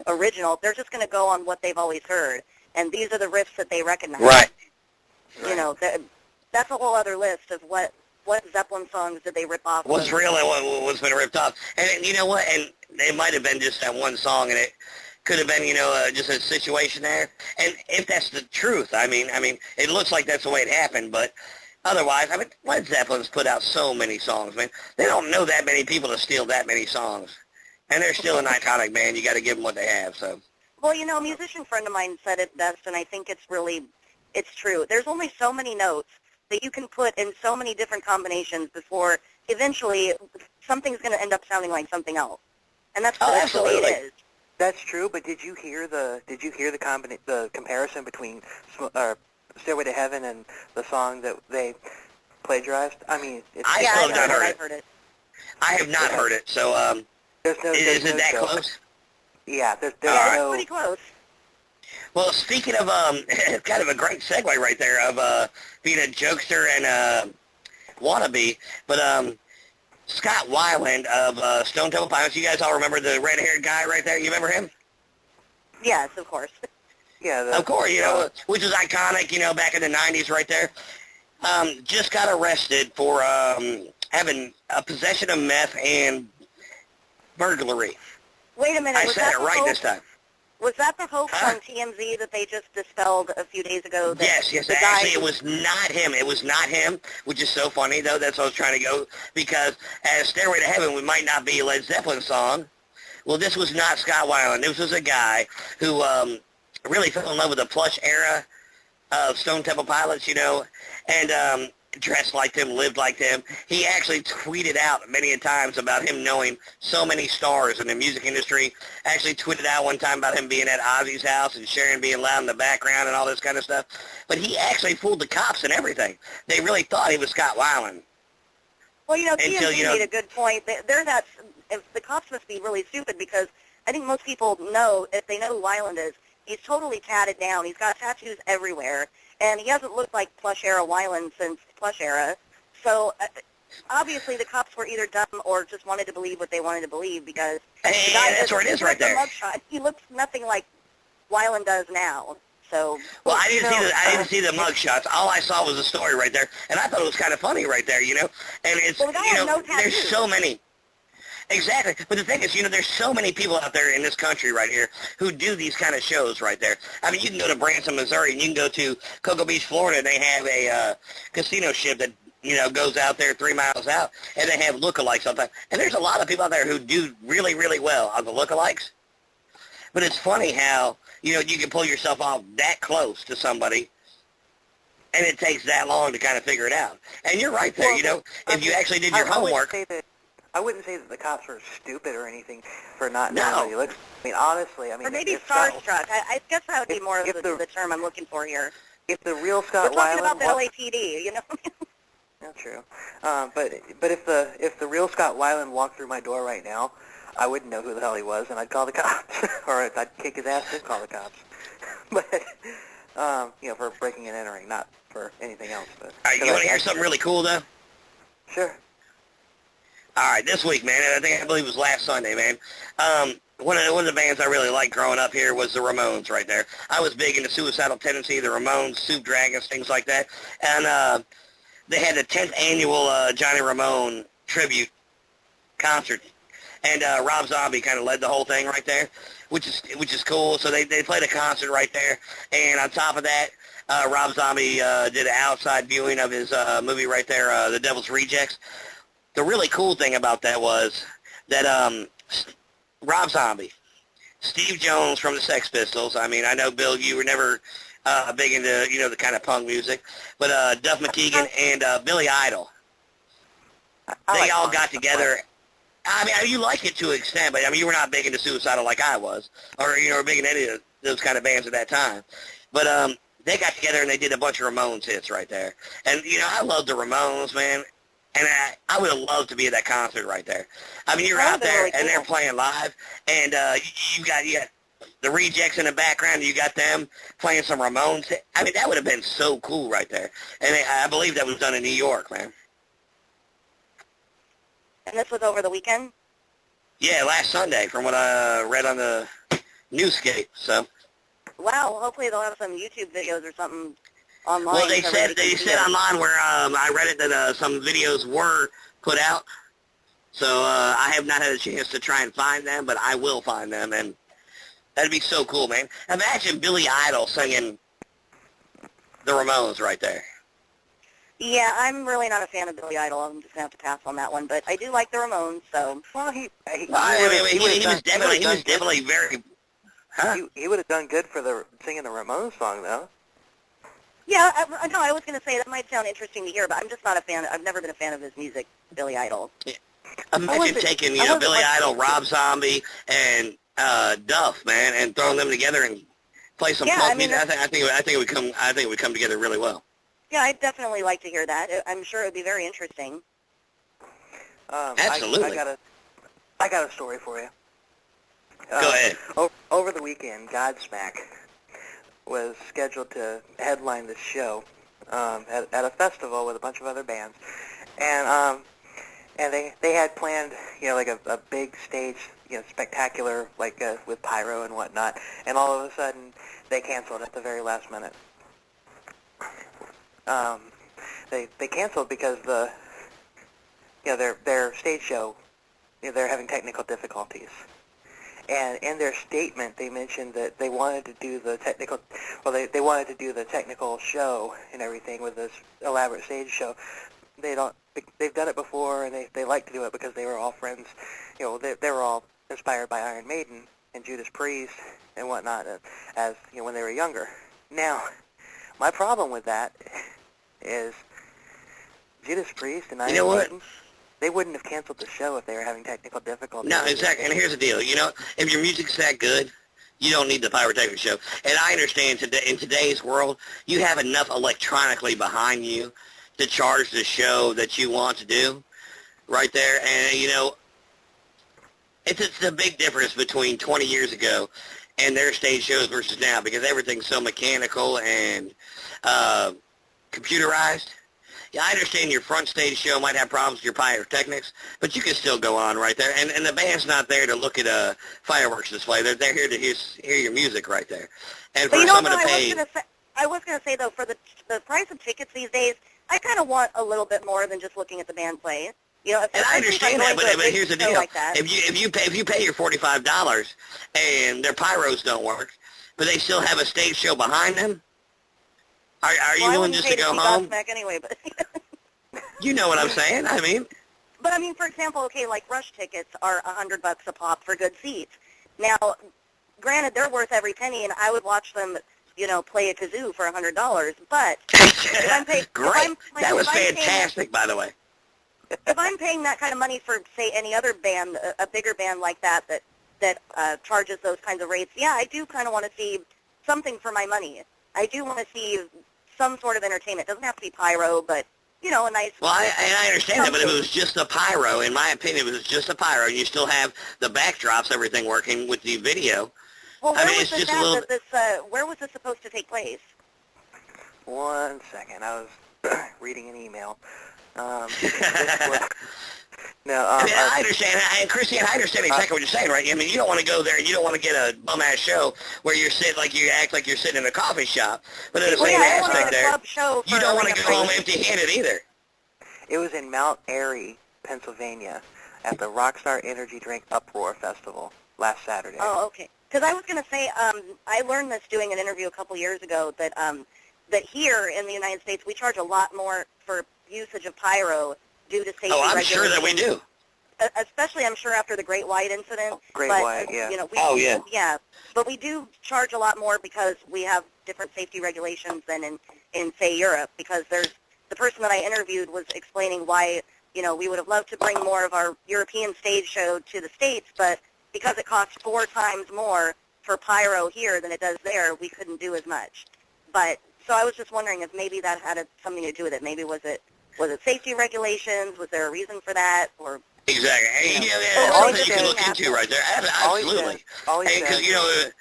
Speaker 1: original. They're just going to go on what they've always heard, and these are the riffs that they recognize.
Speaker 3: Right.
Speaker 1: You know, that's a whole other list of what Zeppelin songs did they rip off.
Speaker 3: What's real and what's been ripped off. And you know what? And it might have been just that one song, and it could have been, just a situation there. And if that's the truth, I mean, it looks like that's the way it happened, but otherwise, I mean, Led Zeppelin's put out so many songs, man. They don't know that many people to steal that many songs. And they're still an iconic band. You got to give them what they have, so.
Speaker 1: Well, a musician friend of mine said it best, and I think it's true. There's only so many notes that you can put in so many different combinations before eventually something's going to end up sounding like something else. And that's the way it is.
Speaker 2: That's true, but did you hear the comparison between Stairway to Heaven and the song that they plagiarized? I mean,
Speaker 3: I still have not heard it.
Speaker 1: it.
Speaker 3: I have not heard it, so
Speaker 2: is
Speaker 3: it that close?
Speaker 2: Yeah, there's
Speaker 1: Yeah,
Speaker 2: no...
Speaker 1: it's pretty close.
Speaker 3: Well, speaking of, kind of a great segue right there of being a jokester and a wannabe, but Scott Weiland of Stone Temple Pilots, you guys all remember the red-haired guy right there? You remember him?
Speaker 1: Yes, of course.
Speaker 2: Yeah,
Speaker 3: of course, which was iconic, back in the 90s right there. Just got arrested for having a possession of meth and burglary.
Speaker 1: Wait a minute.
Speaker 3: I said it right this time.
Speaker 1: Was that the hoax on TMZ that they just dispelled a few days ago?
Speaker 3: Yes. Actually, it was not him. It was not him, which is so funny, though. That's what I was trying to go, because as Stairway to Heaven, we might not be a Led Zeppelin song. Well, this was not Scott Weiland. This was a guy who really fell in love with the plush era of Stone Temple Pilots, and dressed like them, lived like them. He actually tweeted out many a times about him knowing so many stars in the music industry. Actually tweeted out one time about him being at Ozzy's house and Sharon being loud in the background and all this kind of stuff. But he actually fooled the cops and everything. They really thought he was Scott Weiland.
Speaker 1: Well, TMZ made a good point. The cops must be really stupid, because I think most people know, if they know who Weiland is, he's totally tatted down. He's got tattoos everywhere. And he hasn't looked like Plush Era Weiland since Plush Era. So obviously the cops were either dumb or just wanted to believe what they wanted to believe, because
Speaker 3: that's where it is right there.
Speaker 1: Mugshot, he looks nothing like Weiland does now. So
Speaker 3: well, I didn't see the mugshots. All I saw was the story right there, and I thought it was kind of funny right there, And it's there's so many. Exactly. But the thing is, there's so many people out there in this country right here who do these kind of shows right there. I mean, you can go to Branson, Missouri, and you can go to Cocoa Beach, Florida, and they have a casino ship that, goes out there 3 miles out, and they have lookalikes sometimes. And there's a lot of people out there who do really, really well on the lookalikes. But it's funny how, you can pull yourself off that close to somebody, and it takes that long to kind of figure it out. And you're right there, if you actually did your homework.
Speaker 2: I wouldn't say that the cops were stupid or anything for not knowing how he looks. I mean, honestly,
Speaker 1: or maybe starstruck. I guess that would be more of the term I'm looking for here.
Speaker 2: If the real Scott Weiland...
Speaker 1: We're talking about the LAPD,
Speaker 2: That's true. But if the real Scott Weiland walked through my door right now, I wouldn't know who the hell he was, and I'd call the cops. Or I'd kick his ass and call the cops. But, for breaking and entering, not for anything else. But,
Speaker 3: all right, you want to hear something really cool, though?
Speaker 2: Sure.
Speaker 3: All right, this week, man, and I believe it was last Sunday, man. One of the bands I really liked growing up here was the Ramones right there. I was big into Suicidal Tendency, the Ramones, Soup Dragons, things like that. And they had the 10th annual Johnny Ramone tribute concert. and Rob Zombie kind of led the whole thing right there, which is cool. So they played a concert right there, and on top of that, Rob Zombie did an outside viewing of his movie right there, The Devil's Rejects. The really cool thing about that was that Rob Zombie, Steve Jones from the Sex Pistols. I mean, I know, Bill, you were never big into, the kind of punk music, but Duff McKagan and Billy Idol, they all got together. I mean, you like it to an extent, but I mean, you were not big into Suicidal like I was, or, or big into any of those kind of bands at that time. But they got together and they did a bunch of Ramones hits right there. And, I love the Ramones, man. And I would have loved to be at that concert right there. I mean, you're out there, really cool. And they're playing live, and you got the Rejects in the background, and you got them playing some Ramones. I mean, that would have been so cool right there. And I believe that was done in New York, man.
Speaker 1: And this was over the weekend?
Speaker 3: Yeah, last Sunday, from what I read on the newscape, so.
Speaker 1: Wow, hopefully they'll have some YouTube videos or something online.
Speaker 3: Well, they said online where I read it that some videos were put out. So I have not had a chance to try and find them, but I will find them, and that'd be so cool, man. Imagine Billy Idol singing the Ramones right there.
Speaker 1: Yeah, I'm really not a fan of Billy Idol. I'm just gonna have to pass on that one, but I do like the Ramones. So
Speaker 2: Well, he
Speaker 3: was definitely very. Huh?
Speaker 2: He would have done good for singing the Ramones song, though.
Speaker 1: Yeah, I was going to say that might sound interesting to hear, but I'm just not a fan. I've never been a fan of his music, Billy Idol.
Speaker 3: Yeah. Imagine taking, Billy Idol, Rob Zombie, and Duff, man, and throwing them together and play some punk music. I think it would come together really well.
Speaker 1: Yeah, I'd definitely like to hear that. I'm sure it would be very interesting.
Speaker 3: Absolutely.
Speaker 2: I got a story for you.
Speaker 3: Go ahead.
Speaker 2: Over the weekend, Godsmack was scheduled to headline this show at a festival with a bunch of other bands, and they had planned like a big stage spectacular like with pyro and whatnot, and all of a sudden they canceled at the very last minute. They canceled because their stage show, they're having technical difficulties. And in their statement, they mentioned that they wanted to do the technical, they wanted to do the technical show and everything with this elaborate stage show. They've done it before, and they like to do it because they were all friends. They were all inspired by Iron Maiden and Judas Priest and whatnot, as when they were younger. Now, my problem with that is Judas Priest and Iron Maiden. They wouldn't have canceled the show if they were having technical difficulties.
Speaker 3: No, exactly. And here's the deal. If your music's that good, you don't need the pyrotechnic show. And I understand in today's world, you have enough electronically behind you to charge the show that you want to do right there. And, it's a big difference between 20 years ago and their stage shows versus now, because everything's so mechanical and computerized. Yeah, I understand your front stage show might have problems with your pyrotechnics, but you can still go on right there. And the band's not there to look at a fireworks display. They're here to hear your music right there. And for someone to pay...
Speaker 1: I was going to say, though, for the price of tickets these days, I kind of want a little bit more than just looking at the band play. And
Speaker 3: I understand that, but here's the deal.
Speaker 1: Like
Speaker 3: if you pay your $45 and their pyros don't work, but they still have a stage show behind them, are you willing just to go home?
Speaker 1: Anyway, but
Speaker 3: you know what I'm saying. I mean.
Speaker 1: But I mean, for example, okay, like Rush tickets are $100 a pop for good seats. Now, granted, they're worth every penny, and I would watch them, play a kazoo for $100. But if I'm paying,
Speaker 3: great, that was fantastic, by the way.
Speaker 1: If I'm paying that kind of money for, say, any other band, a bigger band like that charges those kinds of rates, yeah, I do kind of want to see something for my money. I do want to see some sort of entertainment. It doesn't have to be pyro, but, a nice...
Speaker 3: Well, I understand that, but if it was just a pyro, in my opinion, if it was just a pyro, and you still have the backdrops, everything working with the video.
Speaker 1: Well, where was this supposed to take place?
Speaker 2: 1 second. I was reading an email.
Speaker 3: I understand, and Christiana, I understand exactly what you're saying, right? I mean, you don't want to go there, and you don't want to get a bum-ass show where you act like you're sitting in a coffee shop, but in the same aspect there, you don't want to go home empty-handed either.
Speaker 2: It was in Mount Airy, Pennsylvania, at the Rockstar Energy Drink Uproar Festival last Saturday.
Speaker 1: Oh, okay. Because I was going to say, I learned this doing an interview a couple years ago that that here in the United States we charge a lot more for usage of pyro due to safety
Speaker 3: Oh, I'm
Speaker 1: regulations.
Speaker 3: sure that we do.
Speaker 1: Especially, I'm sure after the Great White incident.
Speaker 2: Great
Speaker 1: but,
Speaker 2: White, yeah.
Speaker 1: You know,
Speaker 3: Yeah.
Speaker 1: But we do charge a lot more because we have different safety regulations than in say Europe. Because the person that I interviewed was explaining why we would have loved to bring more of our European stage show to the States, but because it costs 4 times more for pyro here than it does there, we couldn't do as much. But so I was just wondering if maybe that had something to do with it. Maybe was it safety regulations? Was there a reason for that? Or
Speaker 3: Exactly. Hey,
Speaker 1: Or
Speaker 3: that's
Speaker 1: they
Speaker 3: something
Speaker 1: just
Speaker 3: you can look
Speaker 1: didn't
Speaker 3: into
Speaker 1: have
Speaker 3: right there. Absolutely. Because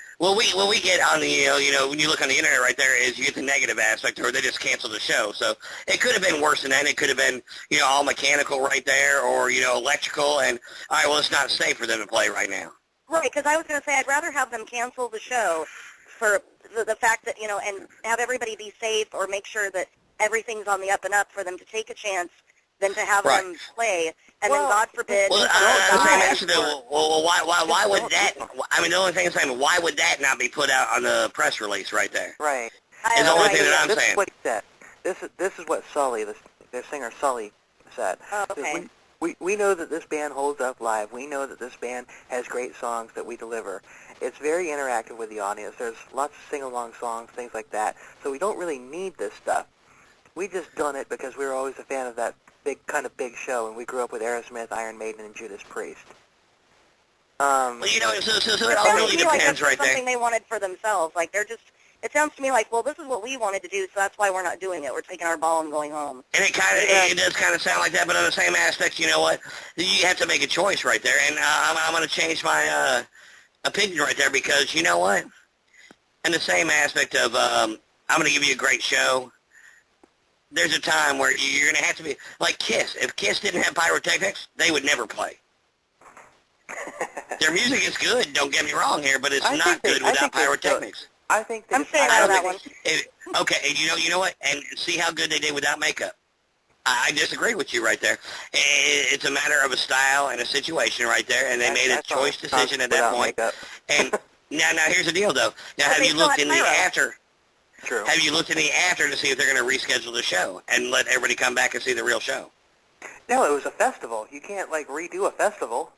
Speaker 3: when we get on the when you look on the internet right there is you get the negative aspect, or they just cancel the show. So it could have been worse than that. It could have been all mechanical right there, or electrical. And all right, well, it's not safe for them to play right now.
Speaker 1: right? Because I was going to say I'd rather have them cancel the show for the fact that and have everybody be safe, or make sure that everything's on the up and up for them to take a chance than to have
Speaker 3: Right.
Speaker 1: them play, and then God forbid.
Speaker 3: Well, why would that? I mean, the only thing I'm saying, why would that not be put out on the press release right there?
Speaker 2: Right.
Speaker 3: Is the only thing that I'm
Speaker 2: This
Speaker 3: saying.
Speaker 2: is what he said. This is what Sully, the singer Sully, said.
Speaker 1: Oh, okay.
Speaker 2: We know that this band holds up live. We know that this band has great songs that we deliver. It's very interactive with the audience. There's lots of sing-along songs, things like that. So we don't really need this stuff. We just done it because we were always a fan of that big show, and we grew up with Aerosmith, Iron Maiden, and Judas Priest.
Speaker 3: Well, so it all
Speaker 1: sounds
Speaker 3: really
Speaker 1: to me like
Speaker 3: depends
Speaker 1: that's
Speaker 3: right there.
Speaker 1: something they wanted for themselves. Like it sounds to me like, well, this is what we wanted to do, so that's why we're not doing it. We're taking our ball and going home.
Speaker 3: And it does kind of sound like that, but on the same aspect, you know what? You have to make a choice right there, and I'm going to change my opinion right there because you know what? In the same aspect of I'm going to give you a great show. There's a time where you're going to have to be like Kiss. If Kiss didn't have pyrotechnics, they would never play. Their music is good, don't get me wrong here, but it's not good without pyrotechnics.
Speaker 2: I think
Speaker 1: I'm staying out of that one.
Speaker 3: Okay, and you know what? And see how good they did without makeup. I disagree with you right there. It's a matter of a style and a situation right there, and they made a choice decision at that point. And now here's the deal, though. Now, have you looked in the after?
Speaker 2: True.
Speaker 3: Have you looked in the after to see if they're going to reschedule the show and let everybody come back and see the real show?
Speaker 2: No, it was a festival. You can't redo a festival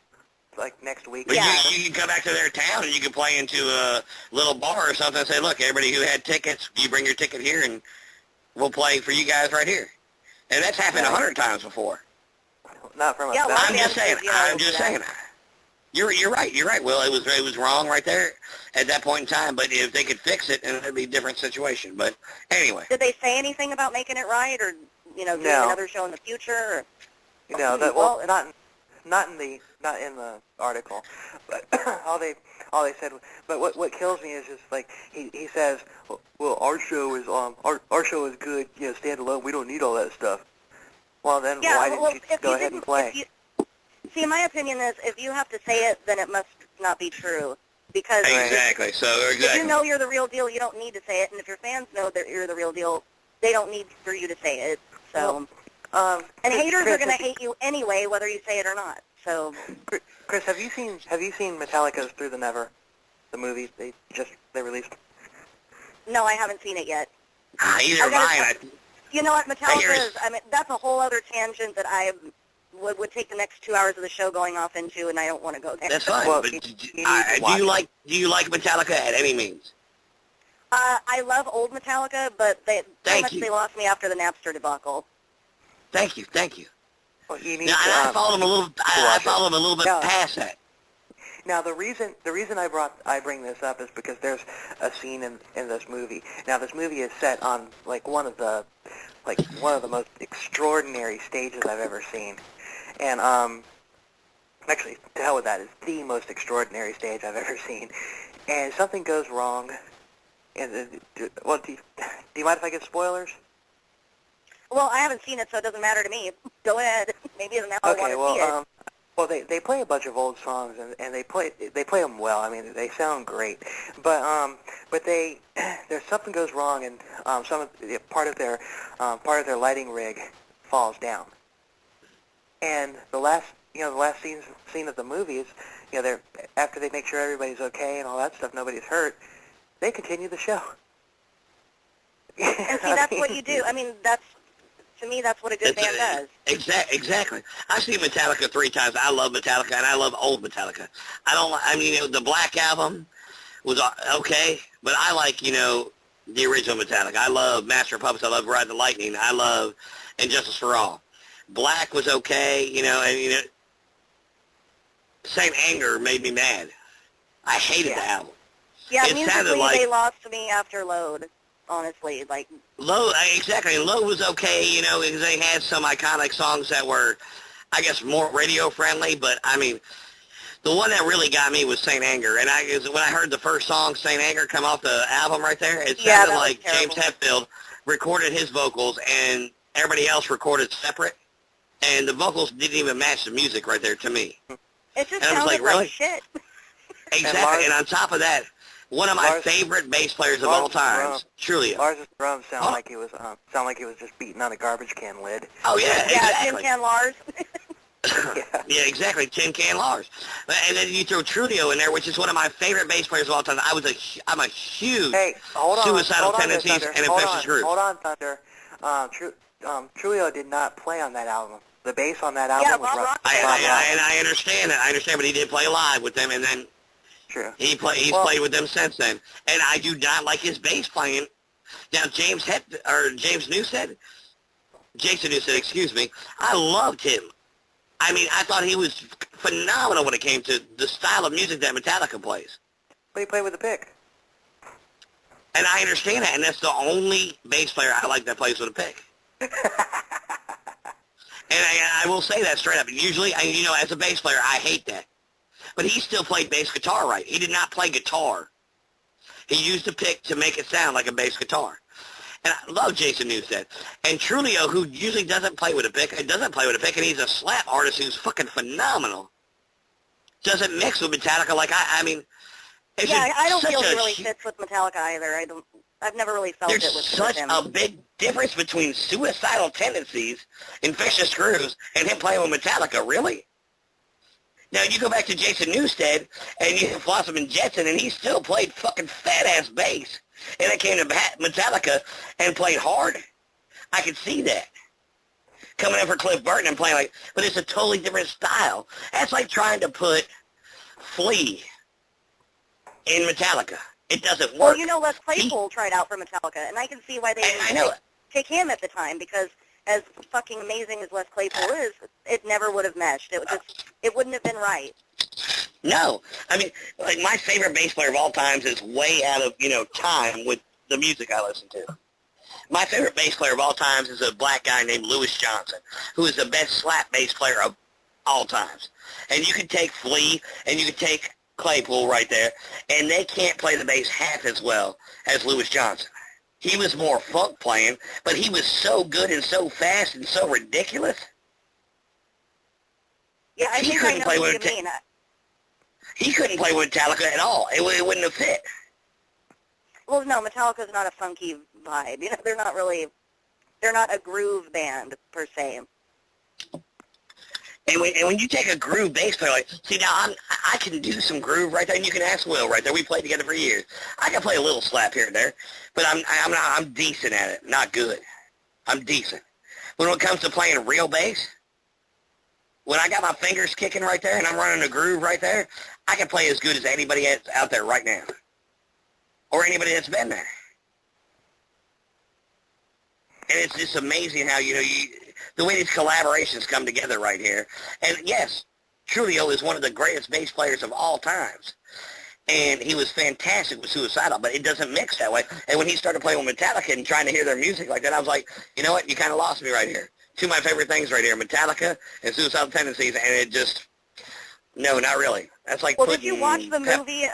Speaker 2: next week.
Speaker 3: But you can come back to their town and you can play into a little bar or something and say, look, everybody who had tickets, you bring your ticket here and we'll play for you guys right here. And that's happened 100 times before.
Speaker 2: Not from a
Speaker 1: Yeah,
Speaker 2: festival.
Speaker 3: I'm just saying. You're right. Well, it was wrong right there at that point in time. But if they could fix it, then it'd be a different situation. But anyway,
Speaker 1: Did they say anything about making it right, or doing another show in the future? Or?
Speaker 2: Not in the article. But all they said. But what kills me is just he says, well, our show is good. Stand alone. We don't need all that stuff. Well, then why didn't you go ahead and play?
Speaker 1: See, my opinion is if you have to say it, then it must not be true. Because
Speaker 3: exactly.
Speaker 1: If you know you're the real deal, you don't need to say it. And if your fans know that you're the real deal, they don't need for you to say it. So, and haters are going to hate you anyway, whether you say it or not. So,
Speaker 2: Chris, have you seen Metallica's Through the Never, the movie they released?
Speaker 1: no, I haven't seen it yet.
Speaker 3: Either mine.
Speaker 1: You know what, Metallica is, that's a whole other tangent that I would take the next 2 hours of the show going off into, and I don't want to go there.
Speaker 3: That's fine.
Speaker 2: Well,
Speaker 3: but
Speaker 2: you
Speaker 3: do you like Metallica at any means?
Speaker 1: I love old Metallica, but they lost me after the Napster debacle.
Speaker 3: Thank you.
Speaker 2: Well, you need
Speaker 3: I followed them a little. I followed them a little bit
Speaker 2: No.
Speaker 3: past that.
Speaker 2: Now the reason I bring this up is because there's a scene in this movie. Now this movie is set on one of the most extraordinary stages I've ever seen, and actually to hell with that, it's the most extraordinary stage I've ever seen. And something goes wrong. And do you mind if I give spoilers?
Speaker 1: Well, I haven't seen it, so it doesn't matter to me. Go ahead. Maybe now I want to see it.
Speaker 2: Well, they play a bunch of old songs, and they play them well. I mean, they sound great, but there's something goes wrong, and part of their lighting rig falls down, and the last the last scene of the movie is, they're after they make sure everybody's okay and all that stuff, nobody's hurt. They continue the show.
Speaker 1: And see, that's what you do. I mean, to me, that's what a good band does.
Speaker 3: Exactly. I've seen Metallica 3 times. I love Metallica, and I love old Metallica. The Black Album was okay, but I like, the original Metallica. I love Master of Puppets. I love Ride the Lightning. I love And Justice for All. Black was okay, and, Saint Anger made me mad. I hated the album.
Speaker 1: Yeah,
Speaker 3: it
Speaker 1: musically,
Speaker 3: like,
Speaker 1: they lost me after Load, honestly. Like
Speaker 3: Load, exactly. And Load was okay, because they had some iconic songs that were, I guess, more radio-friendly, but, the one that really got me was Saint Anger. And when I heard the first song, Saint Anger, come off the album right there, it sounded like James Hetfield recorded his vocals and everybody else recorded separate. And the vocals didn't even match the music right there to me.
Speaker 1: It just
Speaker 3: and I was
Speaker 1: sounded
Speaker 3: like
Speaker 1: shit.
Speaker 3: Exactly. And on top of that, one of my favorite bass players of all time, Trulio.
Speaker 2: Lars' drums sound like he was just beating on a garbage can lid.
Speaker 3: Oh yeah, exactly.
Speaker 1: Tin Can Lars.
Speaker 3: Yeah, exactly, Tin Can Lars. And then you throw Trulio in there, which is one of my favorite bass players of all time. I'm a huge Suicidal Tendencies and Infectious Grooves.
Speaker 2: Hold on, Thunder. Trulio did not play on that album. The bass on that album was Rock.
Speaker 3: And I understand that. I understand, but he did play live with them, and then
Speaker 2: True.
Speaker 3: He's played with them since then. And I do not like his bass playing. Now, Jason Newsted, excuse me, I loved him. I thought he was phenomenal when it came to the style of music that Metallica plays.
Speaker 2: But he played with a pick.
Speaker 3: And I understand that, and that's the only bass player I like that plays with a pick. And I will say that straight up. Usually, as a bass player, I hate that. But he still played bass guitar right. He did not play guitar. He used a pick to make it sound like a bass guitar. And I love Jason Newsted. And Trulio, who usually doesn't play with a pick, and he's a slap artist who's fucking phenomenal, doesn't mix with Metallica like I
Speaker 1: don't feel he really fits with Metallica either. I've never really felt it with him.
Speaker 3: There's such a big difference between Suicidal Tendencies, Infectious Grooves, and him playing with Metallica, really? Now, you go back to Jason Newsted, and you have Blossom and Jetson, and he still played fucking fat-ass bass. And it came to Metallica and played hard. I could see that. Coming in for Cliff Burton and playing but it's a totally different style. That's like trying to put Flea in Metallica. It doesn't work.
Speaker 1: Well, Les Claypool tried out for Metallica, and I can see why they
Speaker 3: didn't
Speaker 1: take him at the time, because as fucking amazing as Les Claypool is, it never would have meshed. It wouldn't have been right.
Speaker 3: No. My favorite bass player of all times is way out of, time with the music I listen to. My favorite bass player of all times is a black guy named Louis Johnson, who is the best slap bass player of all times. And you can take Flea, and you can take Claypool right there, and they can't play the bass half as well as Louis Johnson. He was more funk playing, but he was so good and so fast and so ridiculous.
Speaker 1: Yeah, I think I know what you mean.
Speaker 3: He couldn't play with Metallica at all. It wouldn't have fit.
Speaker 1: Well, no, Metallica's not a funky vibe. They're not a groove band, per se.
Speaker 3: And when you take a groove bass player, I can do some groove right there, and you can ask Will right there. We played together for years. I can play a little slap here and there, but I'm decent at it, not good. I'm decent. But when it comes to playing real bass, when I got my fingers kicking right there and I'm running a groove right there, I can play as good as anybody out there right now, or anybody that's been there. And it's just amazing how, the way these collaborations come together right here. And yes, Trulio is one of the greatest bass players of all times. And he was fantastic with Suicidal, but it doesn't mix that way. And when he started playing with Metallica and trying to hear their music like that, I was like, you know what, you kind of lost me right here. Two of my favorite things right here, Metallica and Suicidal Tendencies, and it just, no, not really. That's like
Speaker 1: did you watch the movie,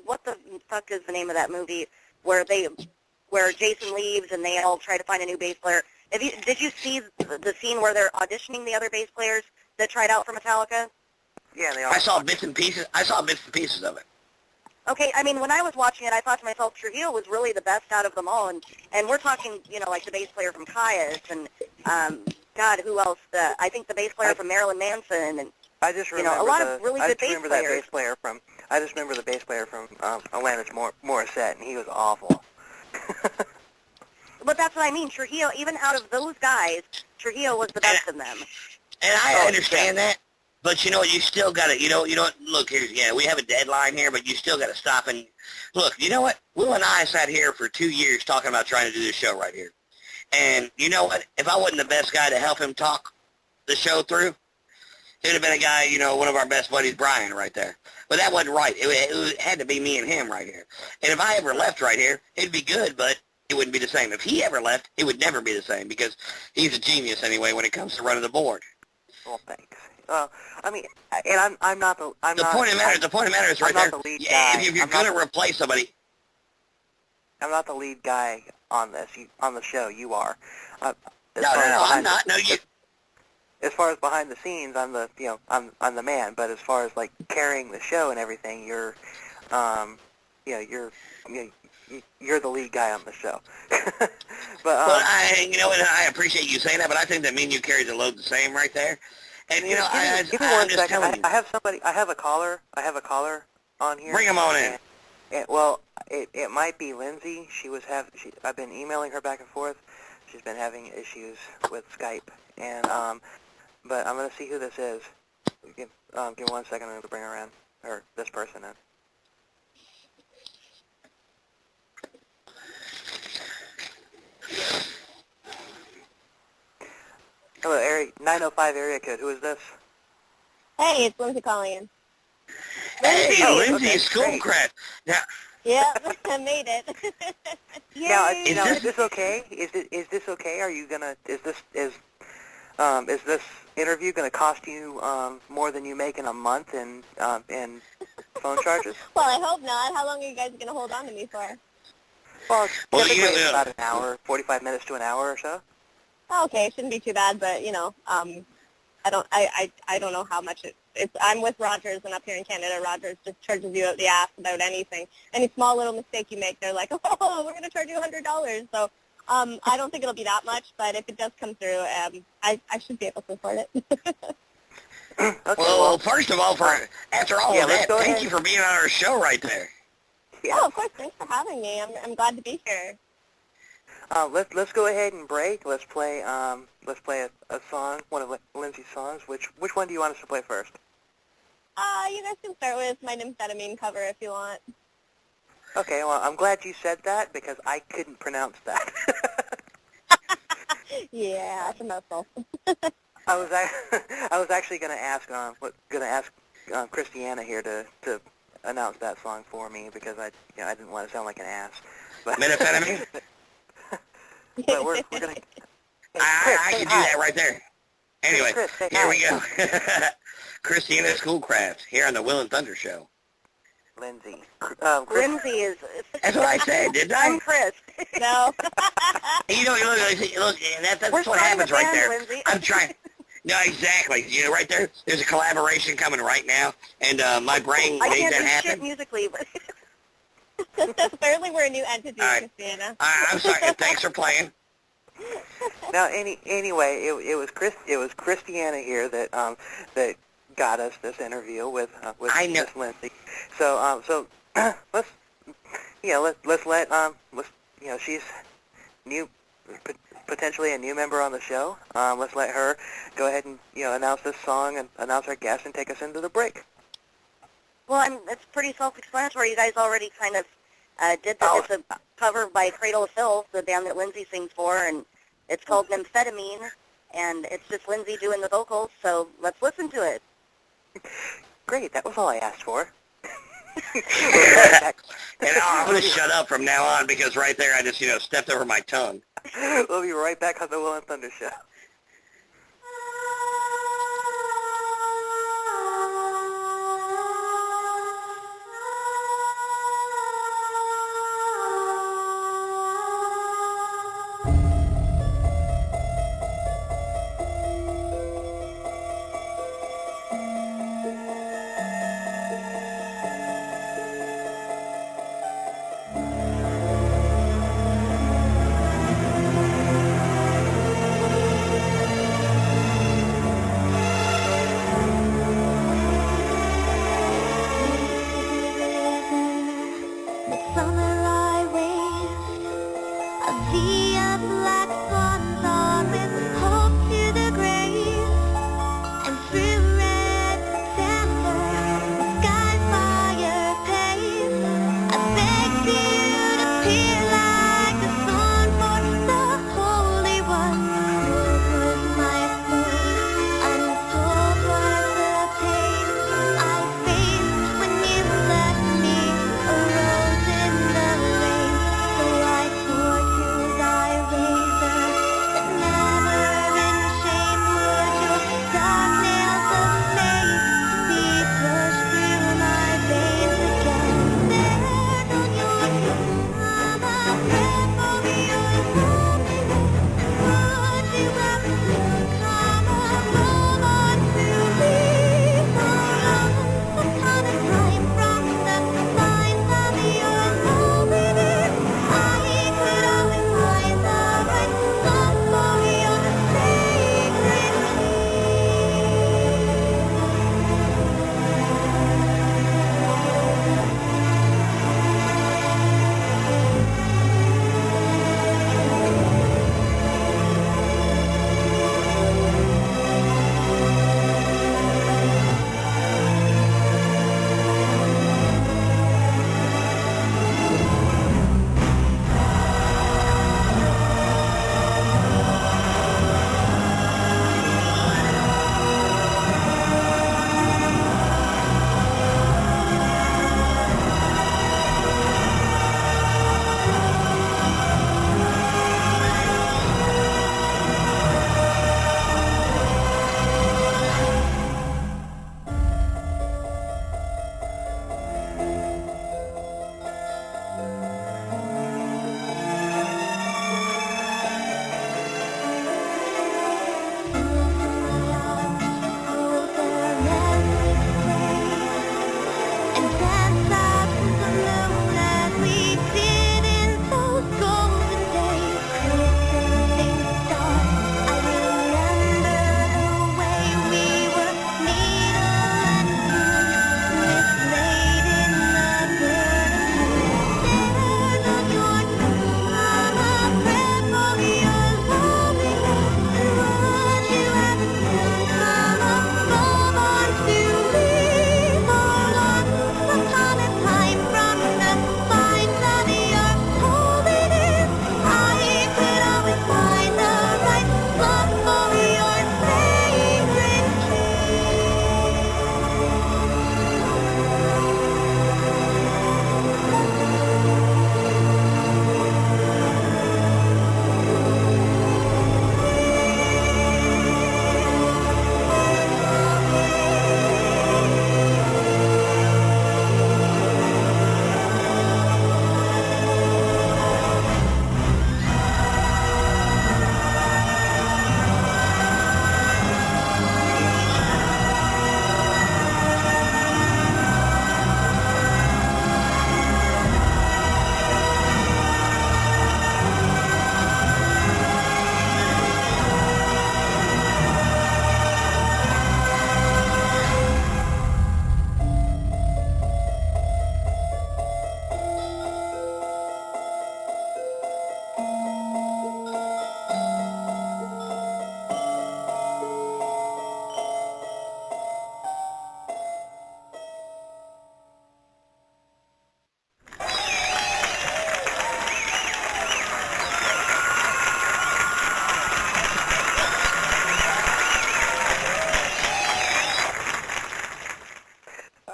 Speaker 1: what the fuck is the name of that movie, where Jason leaves and they all try to find a new bass player? Did you see the scene where they're auditioning the other bass players that tried out for Metallica?
Speaker 2: Yeah, they are.
Speaker 3: I saw bits and pieces of it.
Speaker 1: Okay, when I was watching it, I thought to myself, Trujillo was really the best out of them all, and we're talking, like the bass player from Caius, and God, who else? I think the bass player from Marilyn Manson, and
Speaker 2: I just
Speaker 1: You
Speaker 2: remember
Speaker 1: know, a lot of really good bass
Speaker 2: that
Speaker 1: players.
Speaker 2: bass player from. I just remember the bass player from Alanis Morissette, and he was awful.
Speaker 1: But that's what I mean. Trujillo, even out of those guys, Trujillo was the best of them.
Speaker 3: And I understand that, but you know what? You still got to, you know what? Look here, yeah, we have a deadline here, but you still got to stop and look. You know what? Will and I sat here for 2 years talking about trying to do this show right here, and you know what? If I wasn't the best guy to help him talk the show through, it would have been a guy, you know, one of our best buddies, Brian, right there. But that wasn't right. It had to be me and him right here. And if I ever left right here, it'd be good, but it wouldn't be the same. If he ever left, it would never be the same because he's a genius anyway when it comes to running the board.
Speaker 2: Well, thanks. I mean, and I'm not the.
Speaker 3: The point of the matter is right
Speaker 2: I'm
Speaker 3: there.
Speaker 2: not the lead guy.
Speaker 3: If you're going to replace somebody,
Speaker 2: I'm not the lead guy on this. On the show, you are.
Speaker 3: no, I'm not. No, you.
Speaker 2: As far as behind the scenes, I'm the I'm the man. But as far as like carrying the show and everything, you're you're the lead guy on the show. But
Speaker 3: well, I appreciate you saying that, but I think that me and you carry the load the same right there. And you know,
Speaker 2: give me
Speaker 3: I'm
Speaker 2: one
Speaker 3: just
Speaker 2: second.
Speaker 3: telling you.
Speaker 2: I have somebody. I have a caller on here.
Speaker 3: Bring him on in.
Speaker 2: Well, it might be Lindsay. I've been emailing her back and forth. She's been having issues with Skype, and but I'm gonna see who this is. Give me 1 second. I'm gonna bring her in, or this person in. Hello, 905 area code. Who is this?
Speaker 6: Hey, it's Lindsay calling in.
Speaker 3: Hey,
Speaker 2: Oh,
Speaker 3: Lindsay,
Speaker 2: okay,
Speaker 3: Schoolcraft. Now,
Speaker 6: Yep, I made it.
Speaker 2: Now,
Speaker 3: Is
Speaker 2: is this okay? Is this okay? Are you gonna? Is this interview gonna cost you more than you make in a month in phone charges?
Speaker 6: Well, I hope not. How long are you guys going to hold on to me for?
Speaker 2: Well,
Speaker 3: Well,
Speaker 2: typically it's
Speaker 3: yeah.
Speaker 2: about an hour, 45 minutes to an hour or so.
Speaker 6: Oh, okay, shouldn't be too bad, but, you know, I don't know how much it's. I'm with Rogers, and up here in Canada, Rogers just charges you out the ass about anything. Any small little mistake you make, they're like, oh, we're going to charge you $100. So I don't think it'll be that much, but if it does come through, I should be able to afford it.
Speaker 2: Okay,
Speaker 3: well, first of all, after all of
Speaker 2: let's
Speaker 3: that,
Speaker 2: go
Speaker 3: thank
Speaker 2: ahead.
Speaker 3: you for being on our show right there.
Speaker 2: yeah.
Speaker 6: Oh, of course, thanks for having me. I'm glad to be here.
Speaker 2: Let's go ahead and break. Let's play a song, one of Lindsay's songs. Which one do you want us to play first?
Speaker 6: You guys can start with my nymphetamine cover if you want.
Speaker 2: Okay, well, I'm glad you said that because I couldn't pronounce that.
Speaker 6: Yeah, it's a mouthful.
Speaker 2: I was actually going to ask Christiana here to announce that song for me because I didn't want to sound like an ass. But
Speaker 3: Methamphetamine?
Speaker 2: but we're going to.
Speaker 3: I can do that right there. Anyway,
Speaker 2: Chris, say
Speaker 3: here we
Speaker 2: hi.
Speaker 3: go. Christiana Schoolcraft here on the Will and Thunder Show.
Speaker 2: Lindsay.
Speaker 1: Lindsay is.
Speaker 3: That's what I said, didn't I?
Speaker 1: I'm Chris.
Speaker 6: No.
Speaker 3: You know, look, and that's
Speaker 1: We're
Speaker 3: what
Speaker 1: trying
Speaker 3: happens
Speaker 1: to
Speaker 3: right
Speaker 1: band,
Speaker 3: there.
Speaker 1: Lindsay.
Speaker 3: I'm trying. No, exactly. You know, right there, there's a collaboration coming right now, and my brain
Speaker 1: I
Speaker 3: made
Speaker 1: can't
Speaker 3: that
Speaker 1: do shit
Speaker 3: happen.
Speaker 1: musically, but
Speaker 6: Apparently we're a new entity,
Speaker 3: All right.
Speaker 6: Christiana.
Speaker 3: I'm sorry. Thanks for playing.
Speaker 2: Now, anyway, it was Christiana here that got us this interview with
Speaker 3: I know.
Speaker 2: Miss Lindsay. So let's she's new, potentially a new member on the show. Let's let her go ahead and announce this song and announce our guest and take us into the break.
Speaker 1: well, it's pretty self-explanatory. You guys already kind of did that. It's a cover by Cradle of Filth, the band that Lindsay sings for, and it's called Nymphetamine, and it's just Lindsay doing the vocals. So let's listen to it.
Speaker 2: Great, that was all I asked for.
Speaker 3: And I'm going to shut up from now on because right there I just, stepped over my tongue.
Speaker 2: We'll be right back on the Will and Thunder Show.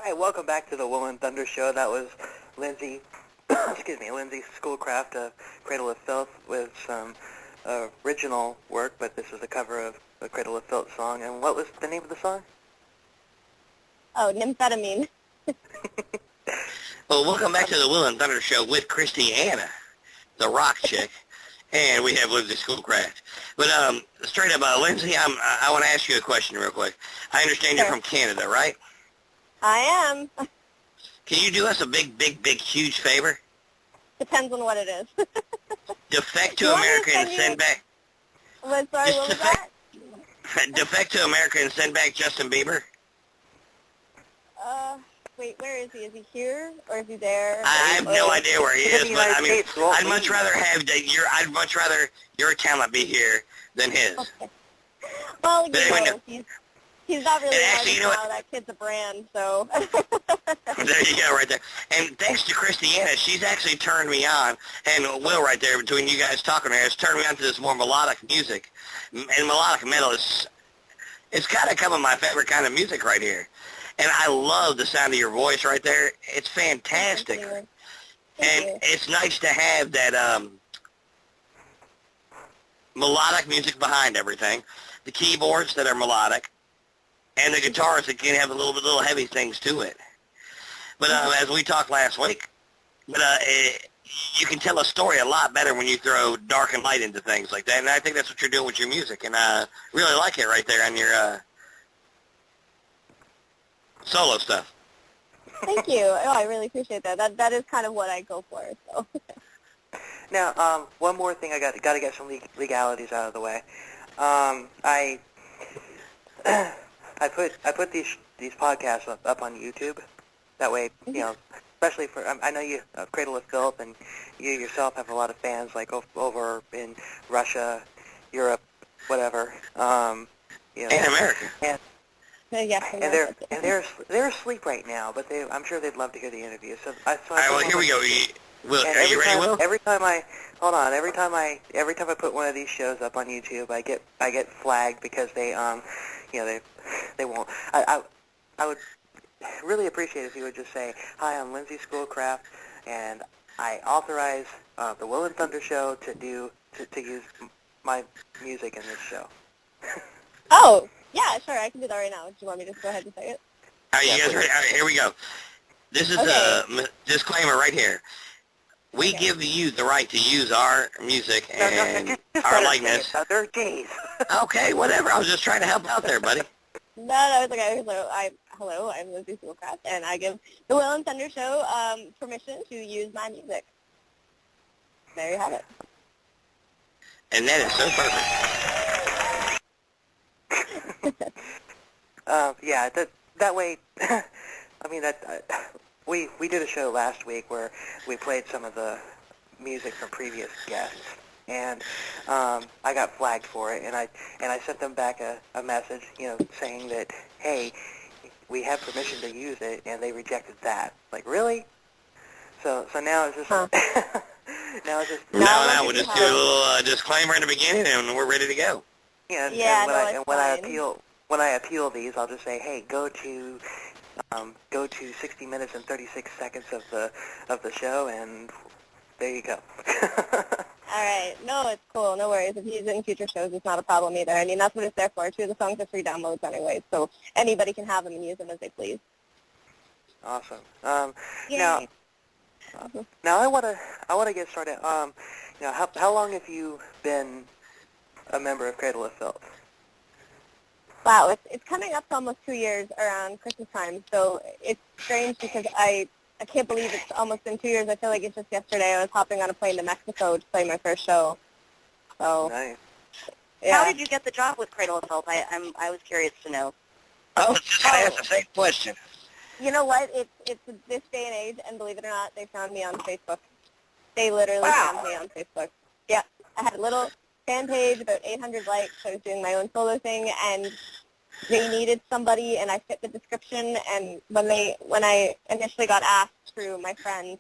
Speaker 2: Hey, welcome back to the Will and Thunder Show. That was Lindsay, Lindsay Schoolcraft of Cradle of Filth with some original work, but this is a cover of the Cradle of Filth song. And what was the name of the song?
Speaker 6: Oh, nymphetamine.
Speaker 3: Well, welcome back to the Will and Thunder Show with Christiana, the rock chick, and we have Lindsay Schoolcraft. But straight up, Lindsay, I want to ask you a question real quick. I understand you're from Canada, right?
Speaker 6: I am.
Speaker 3: Can you do us a big, huge favor?
Speaker 6: Depends on what it is.
Speaker 3: Defect to
Speaker 6: You want me to
Speaker 3: America and
Speaker 6: send
Speaker 3: send
Speaker 6: you-
Speaker 3: back...
Speaker 6: What, sorry, what was that?
Speaker 3: Defect to America and send back Justin Bieber?
Speaker 6: Wait, where is he? Is he here or is he there?
Speaker 3: I have no idea where he
Speaker 2: He's in
Speaker 3: is,
Speaker 2: the
Speaker 3: but
Speaker 2: United
Speaker 3: I mean,
Speaker 2: States, won't
Speaker 3: I'd much
Speaker 2: leave.
Speaker 3: rather have I'd much rather your talent be here than his.
Speaker 6: Okay. Well, you
Speaker 3: But anyway,
Speaker 6: know, he's not really
Speaker 3: And actually, you know
Speaker 6: now.
Speaker 3: what?
Speaker 6: That kid's a brand, so.
Speaker 3: There you go, right there. And thanks to Christiana, she's actually turned me on, and Will right there between you guys talking there has turned me on to this more melodic music. And melodic metal it's kind of becoming my favorite kind of music right here. And I love the sound of your voice right there. It's fantastic.
Speaker 6: Thank
Speaker 3: And
Speaker 6: you.
Speaker 3: it's nice to have that melodic music behind everything. The keyboards that are melodic, and the guitars that can have little heavy things to it. But as we talked last week, you can tell a story a lot better when you throw dark and light into things like that. And I think that's what you're doing with your music, and I really like it right there on your solo stuff.
Speaker 6: Thank you. Oh, I really appreciate that. That is kind of what I go for. So.
Speaker 2: Now, one more thing, I got to get some legalities out of the way. I put these podcasts up on YouTube. That way, you know, especially for I know you Cradle of Filth, and you yourself have a lot of fans like over in Russia, Europe, whatever. You know,
Speaker 3: And America.
Speaker 6: Yes,
Speaker 2: they're asleep right now, but I'm sure they'd love to hear the interview. So
Speaker 3: All right, well, here we go. Will,
Speaker 2: And
Speaker 3: are you ready, Will?
Speaker 2: Every time I put one of these shows up on YouTube, I get flagged because they won't. I would really appreciate if you would just say, "Hi, I'm Lindsay Schoolcraft, and I authorize the Will and Thunder Show to use my music in this show."
Speaker 6: Oh, yeah, sure. I can do that right now. Do you want me to just go ahead and say it?
Speaker 3: Are you guys ready? All right, here we go. This is a disclaimer right here. We give you the right to use our music and
Speaker 2: just
Speaker 3: our
Speaker 2: let us
Speaker 3: likeness.
Speaker 2: say it. They're gays.
Speaker 3: Okay, whatever. I was just trying to help out there, buddy.
Speaker 6: No, I was like, hello, I'm Lindsay Schoolcraft, and I give the Will and Thunder Show permission to use my music. There you have it.
Speaker 3: And that is so perfect.
Speaker 2: Yeah, that way. I mean, we did a show last week where we played some of the music from previous guests, and I got flagged for it, and I sent them back a message, saying that, hey, we have permission to use it, and they rejected that. Like, really? So now it's just now it's just
Speaker 3: Now we'll just do a little disclaimer in the beginning, and we're ready to go.
Speaker 2: yeah.
Speaker 6: Yeah,
Speaker 2: When I appeal these, I'll just say, hey, go to 60 minutes and 36 seconds of the show, and there you go.
Speaker 6: All right. No, it's cool. No worries. If he's in future shows, it's not a problem either. I mean, that's what it's there for. 2 of the songs are free downloads anyway, so anybody can have them and use them as they please.
Speaker 2: Awesome.
Speaker 6: Yay.
Speaker 2: Now I wanna get started. How long have you been a member of Cradle of Filth?
Speaker 6: Wow, it's coming up to almost 2 years around Christmas time, so it's strange because I can't believe it's almost been 2 years. I feel like it's just yesterday I was hopping on a plane to Mexico to play my first show. So,
Speaker 2: Nice.
Speaker 6: yeah.
Speaker 1: How did you get the job with Cradle of Filth? I was curious to know.
Speaker 3: I was just going to ask the same question.
Speaker 6: You know what? It's this day and age, and believe it or not, they found me on Facebook. They literally found me on Facebook. Yeah, I had a little fan page, about 800 likes. I was doing my own solo thing, and they needed somebody, and I fit the description. And when I initially got asked through my friends,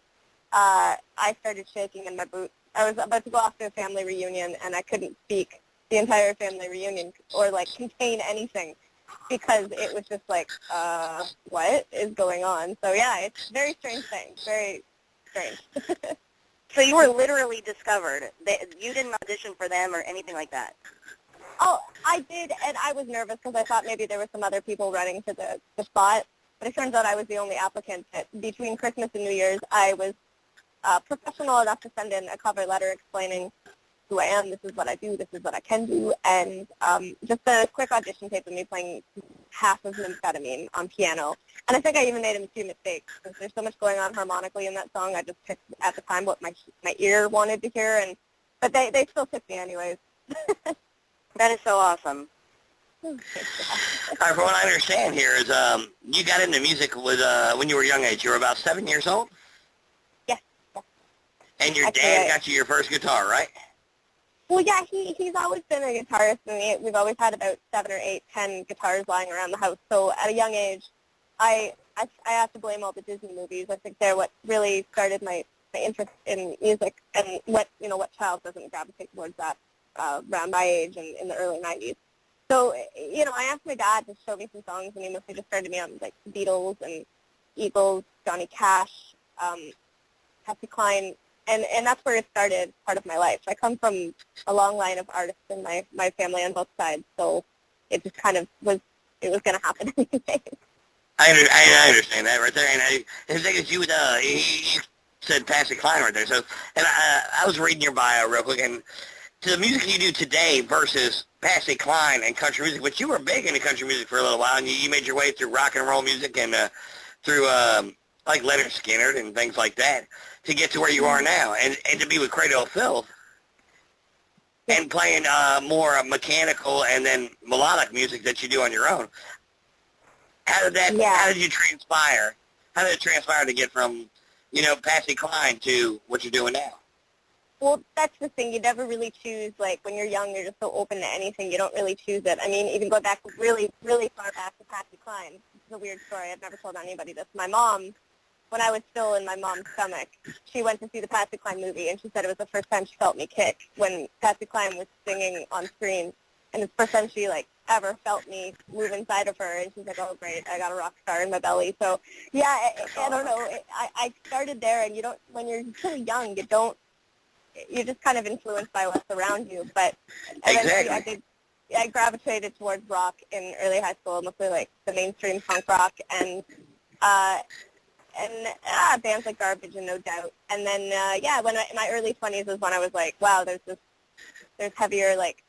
Speaker 6: I started shaking in my boots. I was about to go off to a family reunion, and I couldn't speak the entire family reunion or contain anything. because it was just like, what is going on? So yeah, it's a very strange thing, very strange.
Speaker 1: So you were literally discovered. You didn't audition for them or anything like that?
Speaker 6: Oh, I did, and I was nervous because I thought maybe there were some other people running to the spot, but it turns out I was the only applicant. Between Christmas and New Year's, I was professional enough to send in a cover letter explaining who I am, this is what I do, this is what I can do, and just a quick audition tape of me playing half of Nymphetamine on piano. And I think I even made a few mistakes because there's so much going on harmonically in that song. I just picked at the time what my ear wanted to hear, but they still took me anyways.
Speaker 1: That is so awesome.
Speaker 3: All right, from what I understand here is you got into music with when you were a young age. You were about 7 years old?
Speaker 6: Yes.
Speaker 3: And your dad got you your first guitar, right?
Speaker 6: Well, yeah, he's always been a guitarist, and we've always had about 7 or 8, 10 guitars lying around the house. So at a young age, I have to blame all the Disney movies. I think they're what really started my interest in music, and what child doesn't gravitate towards that around my age and in the early 90s. So, I asked my dad to show me some songs, and he mostly just started me on, like, Beatles and Eagles, Johnny Cash, Patsy Cline, and that's where it started, part of my life. I come from a long line of artists in my family on both sides, so it just kind of was going to happen anyway.
Speaker 3: I understand that right there, and the thing is, you said Patsy Cline right there, so, and I was reading your bio real quick, and to the music you do today versus Patsy Cline and country music, which you were big into country music for a little while, and you made your way through rock and roll music and through like Leonard Skinner and things like that to get to where you are now, and to be with Cradle of Filth and playing more mechanical and then melodic music that you do on your own. How did that?
Speaker 6: Yeah.
Speaker 3: How did you transpire? How did it transpire to get from Patsy Cline to what you're doing now?
Speaker 6: Well, that's the thing. You never really choose, like, when you're young, you're just so open to anything. You don't really choose it. I mean, even going back really, really far back to Patsy Cline, it's a weird story. I've never told anybody this. My mom, when I was still in my mom's stomach, she went to see the Patsy Cline movie, and she said it was the first time she felt me kick when Patsy Cline was singing on screen. And it's the first time she, like, ever felt me move inside of her. And she's like, oh, great, I got a rock star in my belly. So, yeah, I don't know. I started there, and when you're so young, you're just kind of influenced by what's around you. But eventually I gravitated towards rock in early high school, mostly like the mainstream punk rock and bands like Garbage and No Doubt. And then, when in my early 20s is when I was like, wow, there's heavier, like,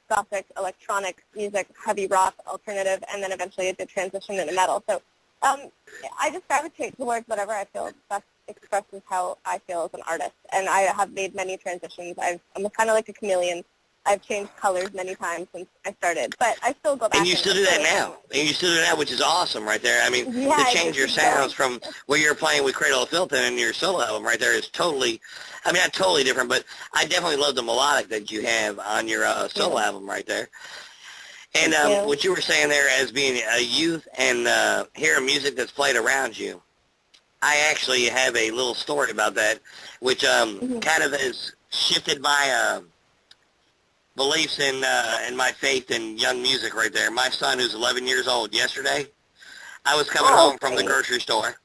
Speaker 6: gothic, electronic music, heavy rock, alternative, and then eventually it did transition into metal. So I just gravitate towards whatever I feel best expresses how I feel as an artist. And I have made many transitions. I'm kind of like a chameleon. I've changed colors many times since I started, but I still go back.
Speaker 3: And you still do that now. And you still do that, which is awesome right there. I mean, to change your sounds from where you're playing with Cradle of Filth and your solo album right there is totally, I mean, not totally different, but I definitely love the melodic that you have on your solo album right there. And what you were saying there as being a youth and hearing music that's played around you, I actually have a little story about that, which kind of has shifted my beliefs in my faith in young music right there. My son, who's 11 years old, yesterday, I was coming home from the grocery store,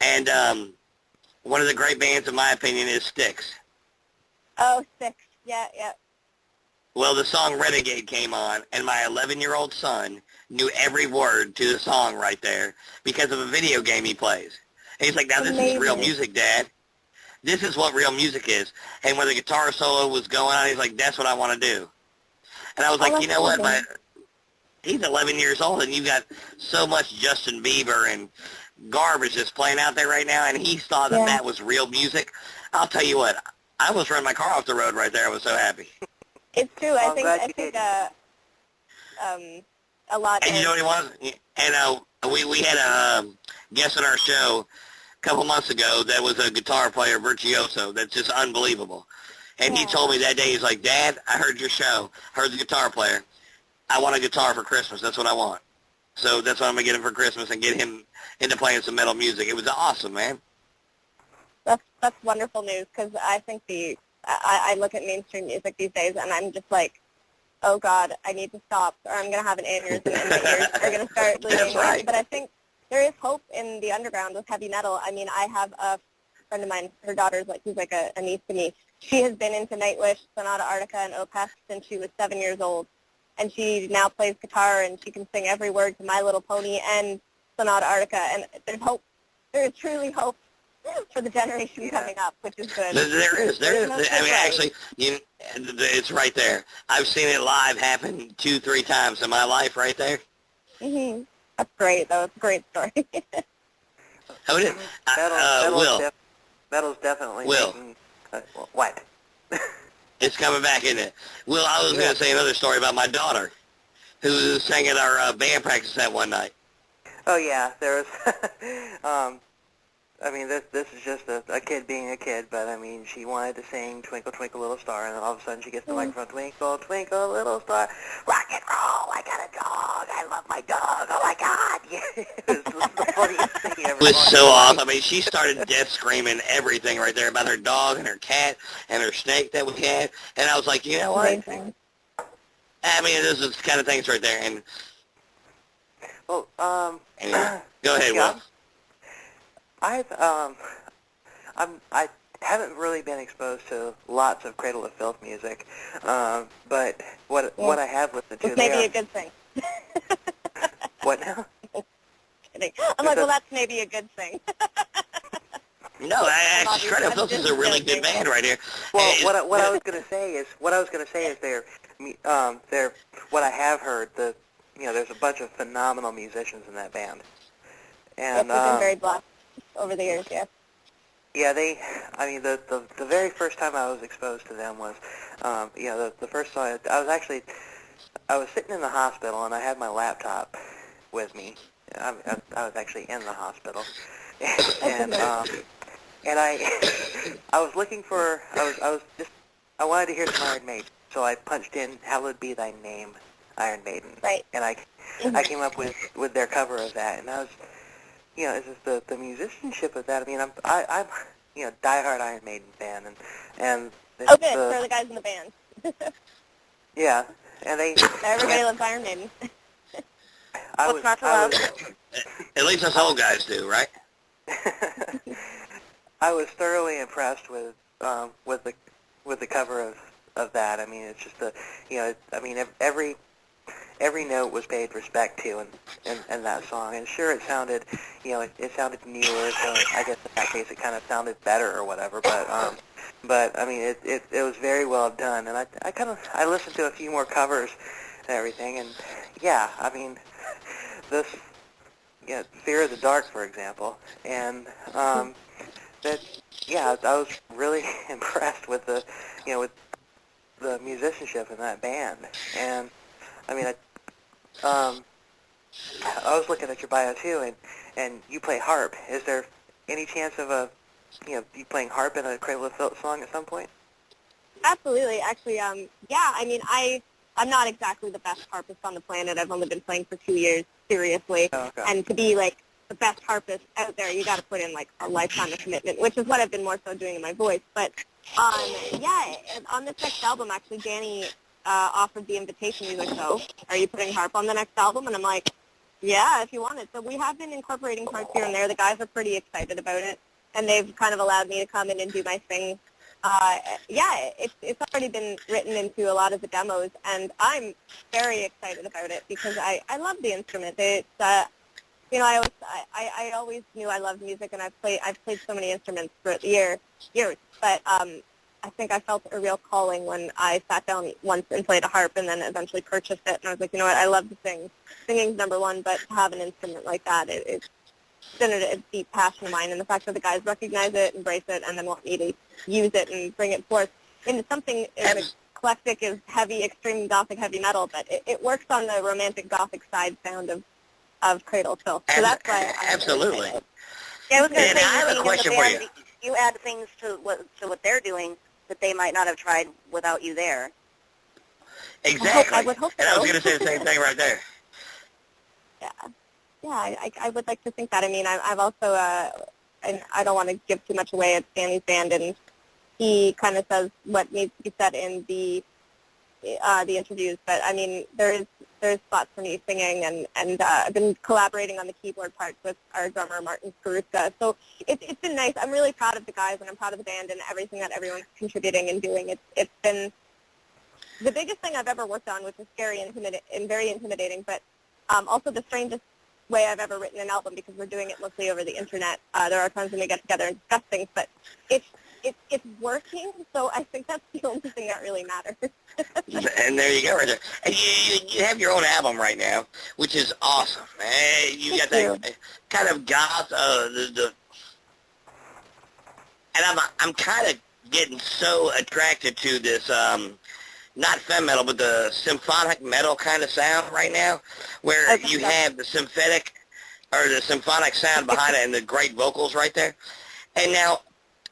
Speaker 3: and one of the great bands, in my opinion, is Styx.
Speaker 6: Oh, Styx. Yeah.
Speaker 3: Well, the song Renegade came on, and my 11-year-old son knew every word to the song right there because of a video game he plays. And he's like, now this is real music, Dad. This is what real music is. And when the guitar solo was going on, he's like, that's what I want to do. And I was like, you know what? He's 11 years old, and you've got so much Justin Bieber and garbage that's playing out there right now, and he thought that was real music. I'll tell you what, I almost ran my car off the road right there. I was so happy.
Speaker 6: It's true. I think a lot.
Speaker 3: And you know what he was? And we had a guest on our show a couple months ago that was a guitar player, virtuoso, that's just unbelievable. And he told me that day, he's like, Dad, I heard your show, heard the guitar player. I want a guitar for Christmas. That's what I want. So that's what I'm going to get him for Christmas and get him into playing some metal music. It was awesome, man.
Speaker 6: That's wonderful news, because I think I look at mainstream music these days, and I'm just like, oh God, I need to stop, or I'm going to have an aneurysm and my ears are going to start bleeding.
Speaker 3: That's right.
Speaker 6: But I think there is hope in the underground with heavy metal. I mean, I have a friend of mine, her daughter's like, she's like a niece to me. She has been into Nightwish, Sonata Arctica, and Opeth since she was 7 years old. And she now plays guitar, and she can sing every word to My Little Pony and Sonata Arctica. And there's hope. There is truly hope for the generation coming up, which is good.
Speaker 3: There is. I mean, actually, it's right there. I've seen it live happen 2-3 times in my life right there.
Speaker 6: Mm-hmm. That's great, though. It's a great story.
Speaker 3: Oh, it is. Will.
Speaker 2: Metal's definitely
Speaker 3: Will.
Speaker 2: making, what?
Speaker 3: It's coming back, isn't it? Will, I was going to say another story about my daughter, who sang at our band practice that one night.
Speaker 2: Oh yeah, there was. I mean, this is just a kid being a kid, but I mean, she wanted to sing "Twinkle Twinkle Little Star," and then all of a sudden she gets the microphone, "Twinkle Twinkle Little Star, rock and roll. I got a dog. I love my dog. Oh my God!" Yeah, it was the funniest thing ever.
Speaker 3: It was so awesome. I mean, she started death screaming everything right there about her dog and her cat and her snake that we had, and I was like, you know what?
Speaker 6: Amazing.
Speaker 3: I mean, this is the kind of things right there. And
Speaker 2: Well,
Speaker 3: go ahead,
Speaker 2: yeah.
Speaker 3: Will.
Speaker 2: I haven't really been exposed to lots of Cradle of Filth music, but what I have listened to,
Speaker 6: Which may be a good thing.
Speaker 2: What now?
Speaker 6: Kidding. I'm like, well, that's maybe a good thing.
Speaker 3: No, actually, Cradle of Filth is a really good band right here.
Speaker 2: Well, what I was gonna say is they're what I have heard, there's a bunch of phenomenal musicians in that band, and
Speaker 6: Yes, we've been very blessed over the years, yes.
Speaker 2: yeah, the very first time I was exposed to them was, the first song, I was sitting in the hospital and I had my laptop with me. I was actually in the hospital, and I was looking for, I wanted to hear some Iron Maiden, so I punched in "Hallowed Be Thy Name," Iron Maiden,
Speaker 6: Right.
Speaker 2: and I came up with their cover of that, and I was, it's just the musicianship of that. I mean, I'm diehard Iron Maiden fan, and
Speaker 6: Oh, good. So are the guys in the band.
Speaker 2: yeah, and
Speaker 6: Everybody loves Iron Maiden.
Speaker 1: What's not to love?
Speaker 3: At least us old guys do, right?
Speaker 2: I was thoroughly impressed with the cover of that. I mean, it's just every note was paid respect to in that song. And sure, it sounded, it sounded newer, so I guess in that case it kind of sounded better or whatever. But I mean, it was very well done. And I listened to a few more covers and everything, and yeah, I mean, this, Fear of the Dark, for example, and I was really impressed with with the musicianship in that band. And I mean, I was looking at your bio too, and you play harp. Is there any chance of you playing harp in a Cradle of Filth song at some point?
Speaker 6: Absolutely. Actually, yeah, I mean, I'm not exactly the best harpist on the planet. I've only been playing for 2 years, seriously.
Speaker 2: Oh, okay.
Speaker 6: And to be, like, the best harpist out there, you got to put in, like, a lifetime of commitment, which is what I've been more so doing in my voice. But, yeah, on this next album, actually, Dani offered the invitation. He's like, so, are you putting harp on the next album? And I'm like, yeah, if you want it. So we have been incorporating harp here and there. The guys are pretty excited about it, and they've kind of allowed me to come in and do my thing. Yeah, it's already been written into a lot of the demos, and I'm very excited about it because I love the instrument. It's I always knew I loved music, and I've played so many instruments throughout the years. But I think I felt a real calling when I sat down once and played a harp, and then eventually purchased it. And I was like, you know what, I love to sing. Singing's number one, but to have an instrument like that, it's been a deep passion of mine, and the fact that the guys recognize it, embrace it, and then want me to use it and bring it forth into something as eclectic as heavy, extreme gothic heavy metal, but it works on the romantic gothic side sound of Cradle of Filth. So that's why
Speaker 3: Absolutely.
Speaker 1: Yeah, I was going to
Speaker 3: And
Speaker 1: say,
Speaker 3: I have a
Speaker 1: being in the
Speaker 3: question for
Speaker 1: band,
Speaker 3: you.
Speaker 1: you add things to what they're doing that they might not have tried without you there.
Speaker 3: Exactly.
Speaker 6: I would hope
Speaker 3: And I was
Speaker 6: so.
Speaker 3: going to say the same thing right there.
Speaker 6: Yeah, I would like to think that. I mean, I've also, and I don't want to give too much away at Dani's band, and he kind of says what needs to be said in the the interviews, but I mean, there's spots for me singing, and I've been collaborating on the keyboard parts with our drummer, Martin Skaruska. So it's been nice. I'm really proud of the guys, and I'm proud of the band and everything that everyone's contributing and doing. It's been the biggest thing I've ever worked on, which is scary and very intimidating, but also the strangest way I've ever written an album, because we're doing it mostly over the internet. There are times when we get together and discuss things, but it's working, so I think that's the only thing that really matters.
Speaker 3: And there you go, right there. And you have your own album right now, which is awesome. You got that kind of goth, and I'm kind of getting so attracted to this, not femme metal, but the symphonic metal kind of sound right now, where you have the symphonic sound behind it and the great vocals right there. And now,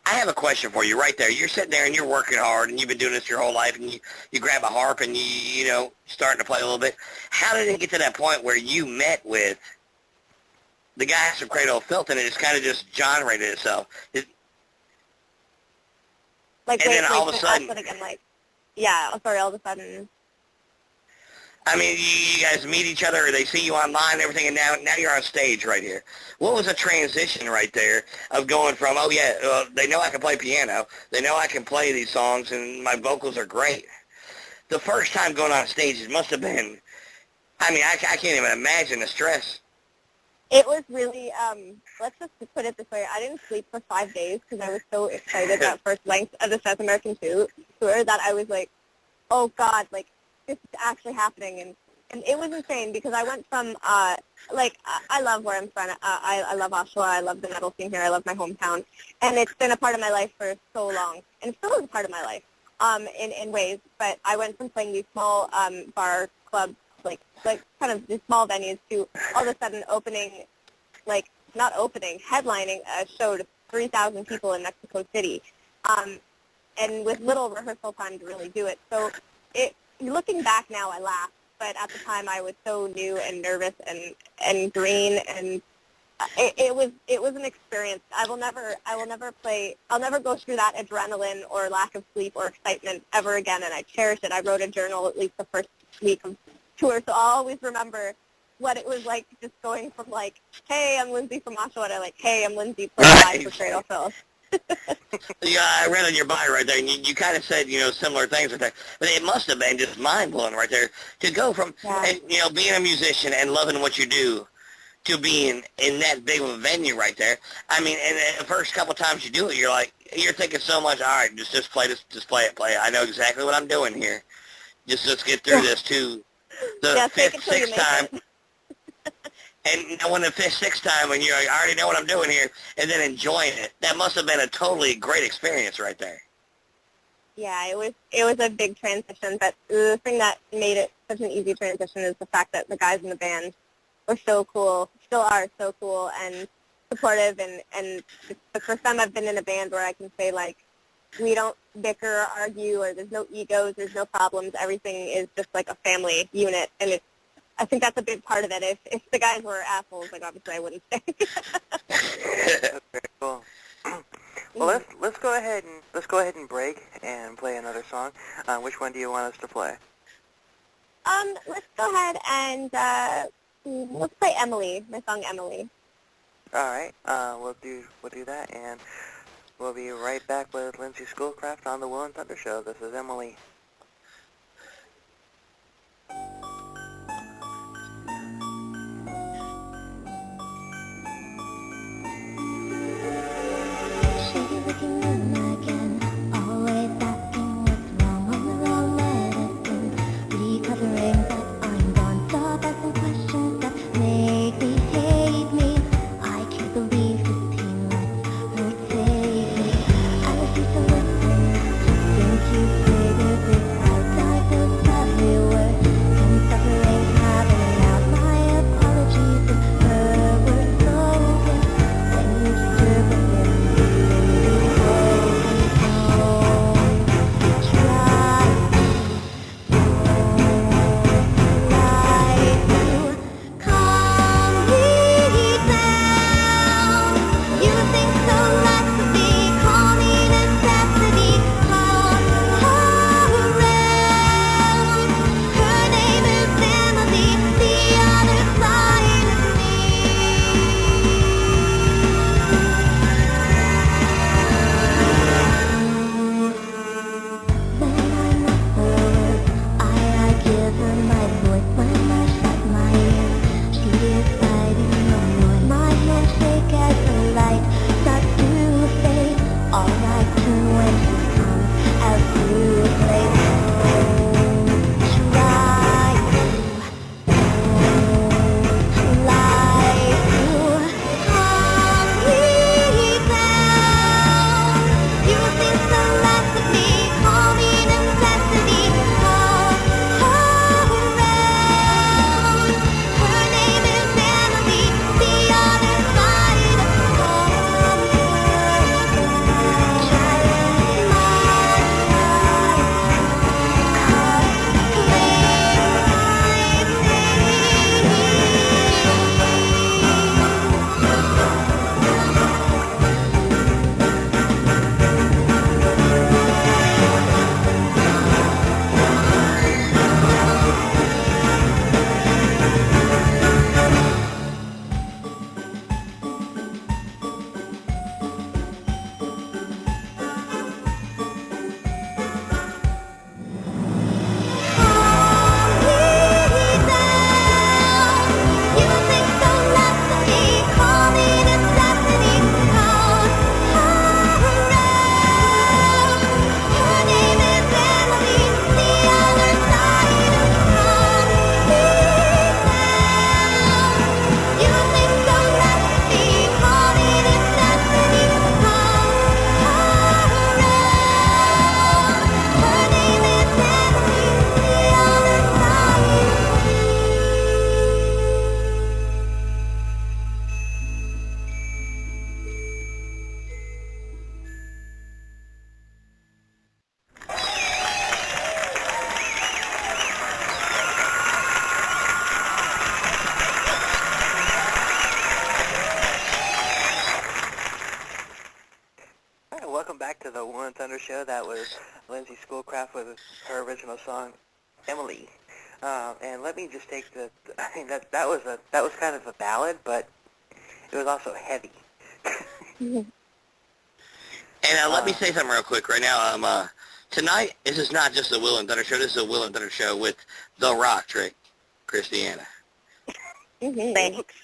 Speaker 3: I have a question for you right there. You're sitting there and you're working hard, and you've been doing this your whole life, and you grab a harp and you know, starting to play a little bit. How did it get to that point where you met with the guys from Cradle of Filth, and it just kind of just generated itself? All of a sudden,
Speaker 6: all of a sudden.
Speaker 3: I mean, you guys meet each other, or they see you online and everything, and now you're on stage right here. What was the transition right there of going from, they know I can play piano, they know I can play these songs, and my vocals are great. The first time going on stage, it must have been, I mean, I can't even imagine the stress.
Speaker 6: It was really, let's just put it this way, I didn't sleep for 5 days because I was so excited that first length of the South American tour that I was like, oh God, like, this is actually happening, and it was insane because I went from, I love where I'm from. I love Oshawa. I love the metal scene here. I love my hometown, and it's been a part of my life for so long, and it still is a part of my life in ways, but I went from playing these small bar clubs, like kind of these small venues, to all of a sudden headlining a show to 3,000 people in Mexico City, and with little rehearsal time to really do it. So looking back now, I laugh, but at the time I was so new and nervous and green, and it was an experience. I'll never go through that adrenaline or lack of sleep or excitement ever again, and I cherish it. I wrote a journal at least the first week of tour, so I'll always remember what it was like just going from like, hey, I'm Lindsay from Oshawa, to like, hey, I'm Lindsay playing live for Cradle of Filth.
Speaker 3: Yeah, I read on your bio right there, and you kind of said, similar things right there. But it must have been just mind-blowing right there to go from, being a musician and loving what you do to being in that big of a venue right there. I mean, and the first couple times you do it, you're thinking so much, all right, just play it. I know exactly what I'm doing here. Let's get through this to the fifth, sixth time. And when the fifth, sixth time, when I already know what I'm doing here, and then enjoying it, that must have been a totally great experience right there.
Speaker 6: Yeah, it was a big transition, but the thing that made it such an easy transition is the fact that the guys in the band were so cool, still are so cool and supportive, and it's the first time I've been in a band where I can say, like, we don't bicker or argue, or there's no egos, there's no problems, everything is just like a family unit, and I think that's a big part of it. If the guys were assholes, like, obviously I wouldn't stay.
Speaker 2: That's very cool. Well, let's go ahead and break and play another song. Which one do you want us to play?
Speaker 6: Let's go ahead and let's play Emily, my song Emily.
Speaker 2: All right. We'll do that, and we'll be right back with Lindsay Schoolcraft on the Will and Thunder Show. This is Emily.
Speaker 4: Think you figured
Speaker 2: Thunder Show. That was Lindsay Schoolcraft with her original song, Emily. And let me just take the. I mean, that was kind of a ballad, but it was also heavy.
Speaker 3: And let me say something real quick right now. Tonight, this is not just a Will and Thunder Show. This is a Will and Thunder Show with the Rock Trick, Christiana.
Speaker 1: Thanks.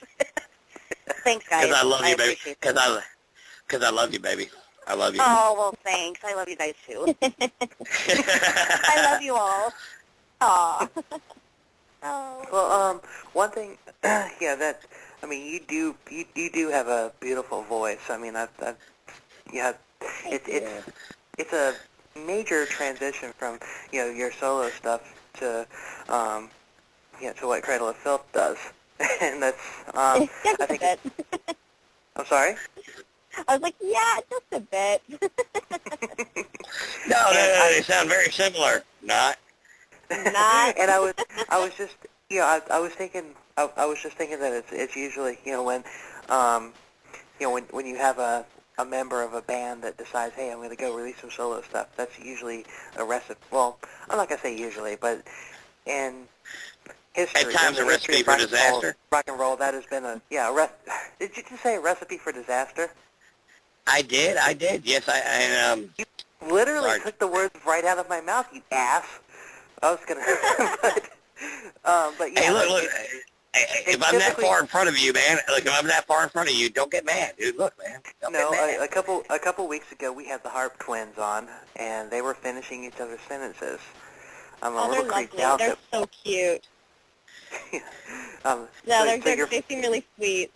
Speaker 1: Thanks, guys.
Speaker 3: Because I love you, baby.
Speaker 1: appreciate
Speaker 3: Because I love you, baby. I love you.
Speaker 1: Oh, well, thanks. I love you guys, too. I love you all. Aw. Oh.
Speaker 2: Well, one thing, yeah, that, I mean, you do have a beautiful voice. I mean, it's a major transition from, your solo stuff to, to what Cradle of Filth does. And that's,
Speaker 6: Yeah, just
Speaker 2: I think,
Speaker 6: a bit.
Speaker 2: I'm sorry?
Speaker 6: I was like, yeah, just a bit.
Speaker 3: No, they sound very similar. Not.
Speaker 6: Not.
Speaker 2: And I was just, I was just thinking that it's usually, when you have a member of a band that decides, hey, I'm going to go release some solo stuff, that's usually a recipe. Well, I'm not going to say usually, but in history,
Speaker 3: At times a recipe for disaster.
Speaker 2: Rock and roll, that has been did you just say a recipe for disaster?
Speaker 3: I did. Yes,
Speaker 2: You literally
Speaker 3: sorry.
Speaker 2: took the words right out of my mouth, you ass. I was going to, but yeah.
Speaker 3: Hey, look. Hey, if I'm that
Speaker 2: typically-
Speaker 3: far in front of you, man, like if I'm that far in front of you, don't get mad, dude. Look, man, don't
Speaker 2: No,
Speaker 3: get mad.
Speaker 2: a couple weeks ago we had the Harp Twins on, and they were finishing each other's sentences. I'm a
Speaker 6: Oh,
Speaker 2: little
Speaker 6: they're
Speaker 2: creeped
Speaker 6: lovely.
Speaker 2: out.
Speaker 6: They're so cute.
Speaker 2: No,
Speaker 6: No, they seem really sweet.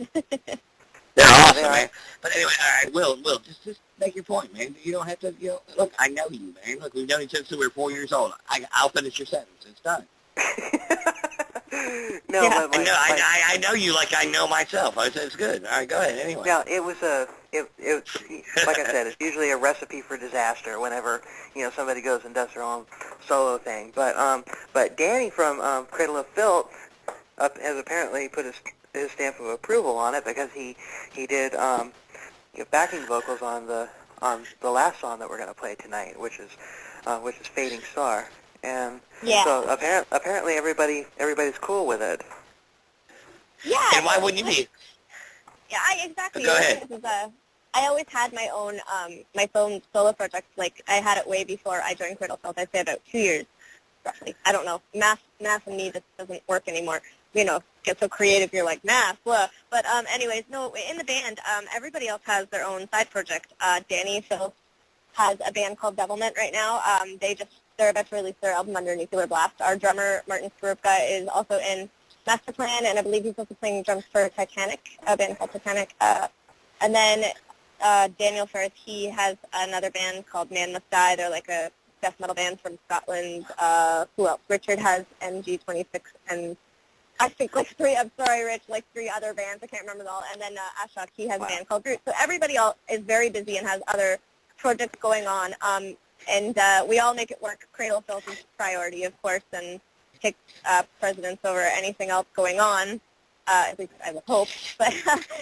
Speaker 3: They're awesome,
Speaker 2: they are.
Speaker 3: man. But anyway, all right, Will, just make your point, man. You don't have to, look, I know you, man. Look, we've known each other since we were 4 years old. I'll finish your sentence. It's done.
Speaker 2: No,
Speaker 6: Yeah.
Speaker 2: but
Speaker 3: I know you like I know myself. It's good. All right, go ahead. Anyway.
Speaker 2: no, it was like I said, it's usually a recipe for disaster whenever somebody goes and does their own solo thing. But Dani from Cradle of Filth has apparently put his stamp of approval on it because he did backing vocals on the last song that we're going to play tonight, which is Fading Star. And
Speaker 6: Yeah.
Speaker 2: so apparently everybody's cool with it.
Speaker 6: Yeah.
Speaker 3: And why wouldn't you be?
Speaker 6: Yeah, exactly.
Speaker 3: Go ahead.
Speaker 6: This is I always had my own my own solo project. Like I had it way before I joined Cradle of Filth. I'd say about 2 years, roughly. I don't know. Math and me just doesn't work anymore. Get so creative. You're like math, blah. But anyways, no. In the band, everybody else has their own side project. Dani Filth has a band called Devilment right now. They're about to release their album under Nuclear Blast. Our drummer, Martin Skorupka, is also in Master Plan, and I believe he's also playing drums for Titanic, a band called Titanic. And then Daniel Firth, he has another band called Man Must Die. They're like a death metal band from Scotland. Who else? Richard has MG26, and I think I'm sorry, Rich, three other bands. I can't remember them all. And then Ashok, he has a band called Groot. So everybody else is very busy and has other projects going on. And we all make it work. Cradle of Filth is priority, of course, and takes precedence over anything else going on. At least I would hope. But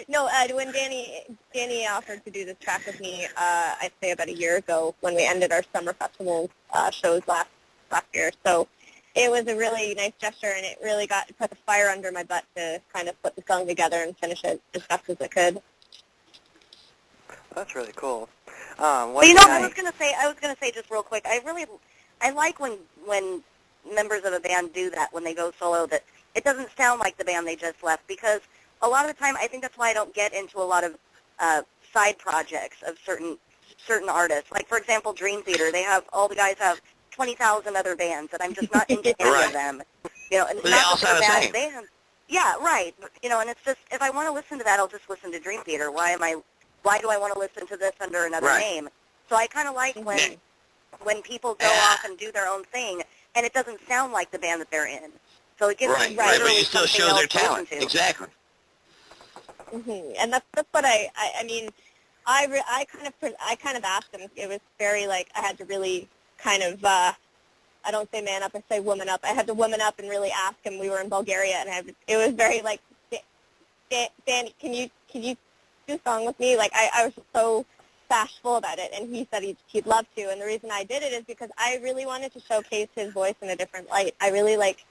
Speaker 6: no, when Dani offered to do this track with me, I'd say about a year ago when we ended our summer festival shows last year. So it was a really nice gesture, and it really put the fire under my butt to kind of put the song together and finish it as best as I could.
Speaker 2: That's really cool.
Speaker 1: But I was gonna say just real quick. I like when members of a band do that when they go solo. That it doesn't sound like the band they just left, because a lot of the time I think that's why I don't get into a lot of side projects of certain artists. Like for example, Dream Theater. All the guys have 20,000 other bands, and I'm just not into any
Speaker 3: Right.
Speaker 1: of them. And
Speaker 3: But they
Speaker 1: not
Speaker 3: all
Speaker 1: that
Speaker 3: sound
Speaker 1: they're
Speaker 3: the
Speaker 1: bad
Speaker 3: same.
Speaker 1: bands. Yeah, right. And it's just if I want to listen to that, I'll just listen to Dream Theater. Why do I want to listen to this under another
Speaker 3: Right.
Speaker 1: name? So I kind of like when people go off and do their own thing, and it doesn't sound like the band that they're in. So it gives me
Speaker 3: Right, but
Speaker 1: literally
Speaker 3: you still
Speaker 1: something
Speaker 3: show
Speaker 1: else
Speaker 3: their
Speaker 1: to listen
Speaker 3: talent.
Speaker 1: to.
Speaker 3: Exactly.
Speaker 6: And that's what I mean. I kind of asked him. It was very I had to really kind of I don't say man up, I say woman up. I had to woman up and really ask him. We were in Bulgaria, and it was very Danny, can you do a song with me? I was so bashful about it, and he said he'd love to. And the reason I did it is because I really wanted to showcase his voice in a different light. I really like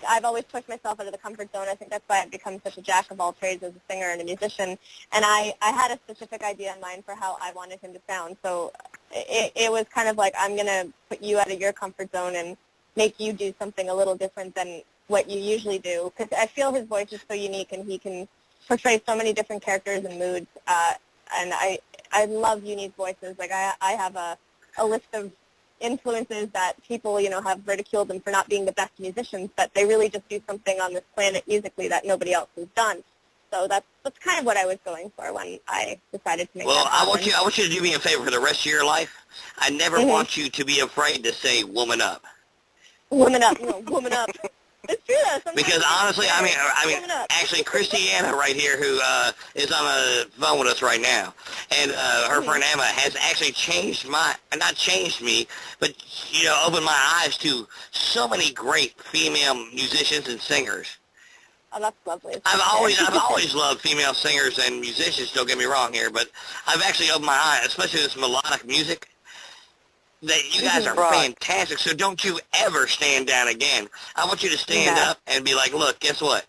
Speaker 6: I've always pushed myself out of the comfort zone. I think that's why I've become such a jack of all trades as a singer and a musician. And I had a specific idea in mind for how I wanted him to sound. So it was kind of like, I'm going to put you out of your comfort zone and make you do something a little different than what you usually do. Because I feel his voice is so unique, and he can portray so many different characters and moods. And I love unique voices. Like I have a list of influences that people, have ridiculed them for not being the best musicians, but they really just do something on this planet musically that nobody else has done. So that's kind of what I was going for when I decided to make that happen.
Speaker 3: I want you to do me a favor for the rest of your life. I never want you to be afraid to say "woman up."
Speaker 6: Woman up, woman up. It's true though. Sometimes
Speaker 3: because honestly, I mean, actually, Christiana right here, who is on the phone with us right now, and her friend Emma has actually not changed me, but opened my eyes to so many great female musicians and singers.
Speaker 6: Oh, that's lovely.
Speaker 3: I've always loved female singers and musicians. Don't get me wrong here, but I've actually opened my eyes, especially this melodic music. That you guys are fantastic, so don't you ever stand down again. I want you to stand up and be like, look, guess what?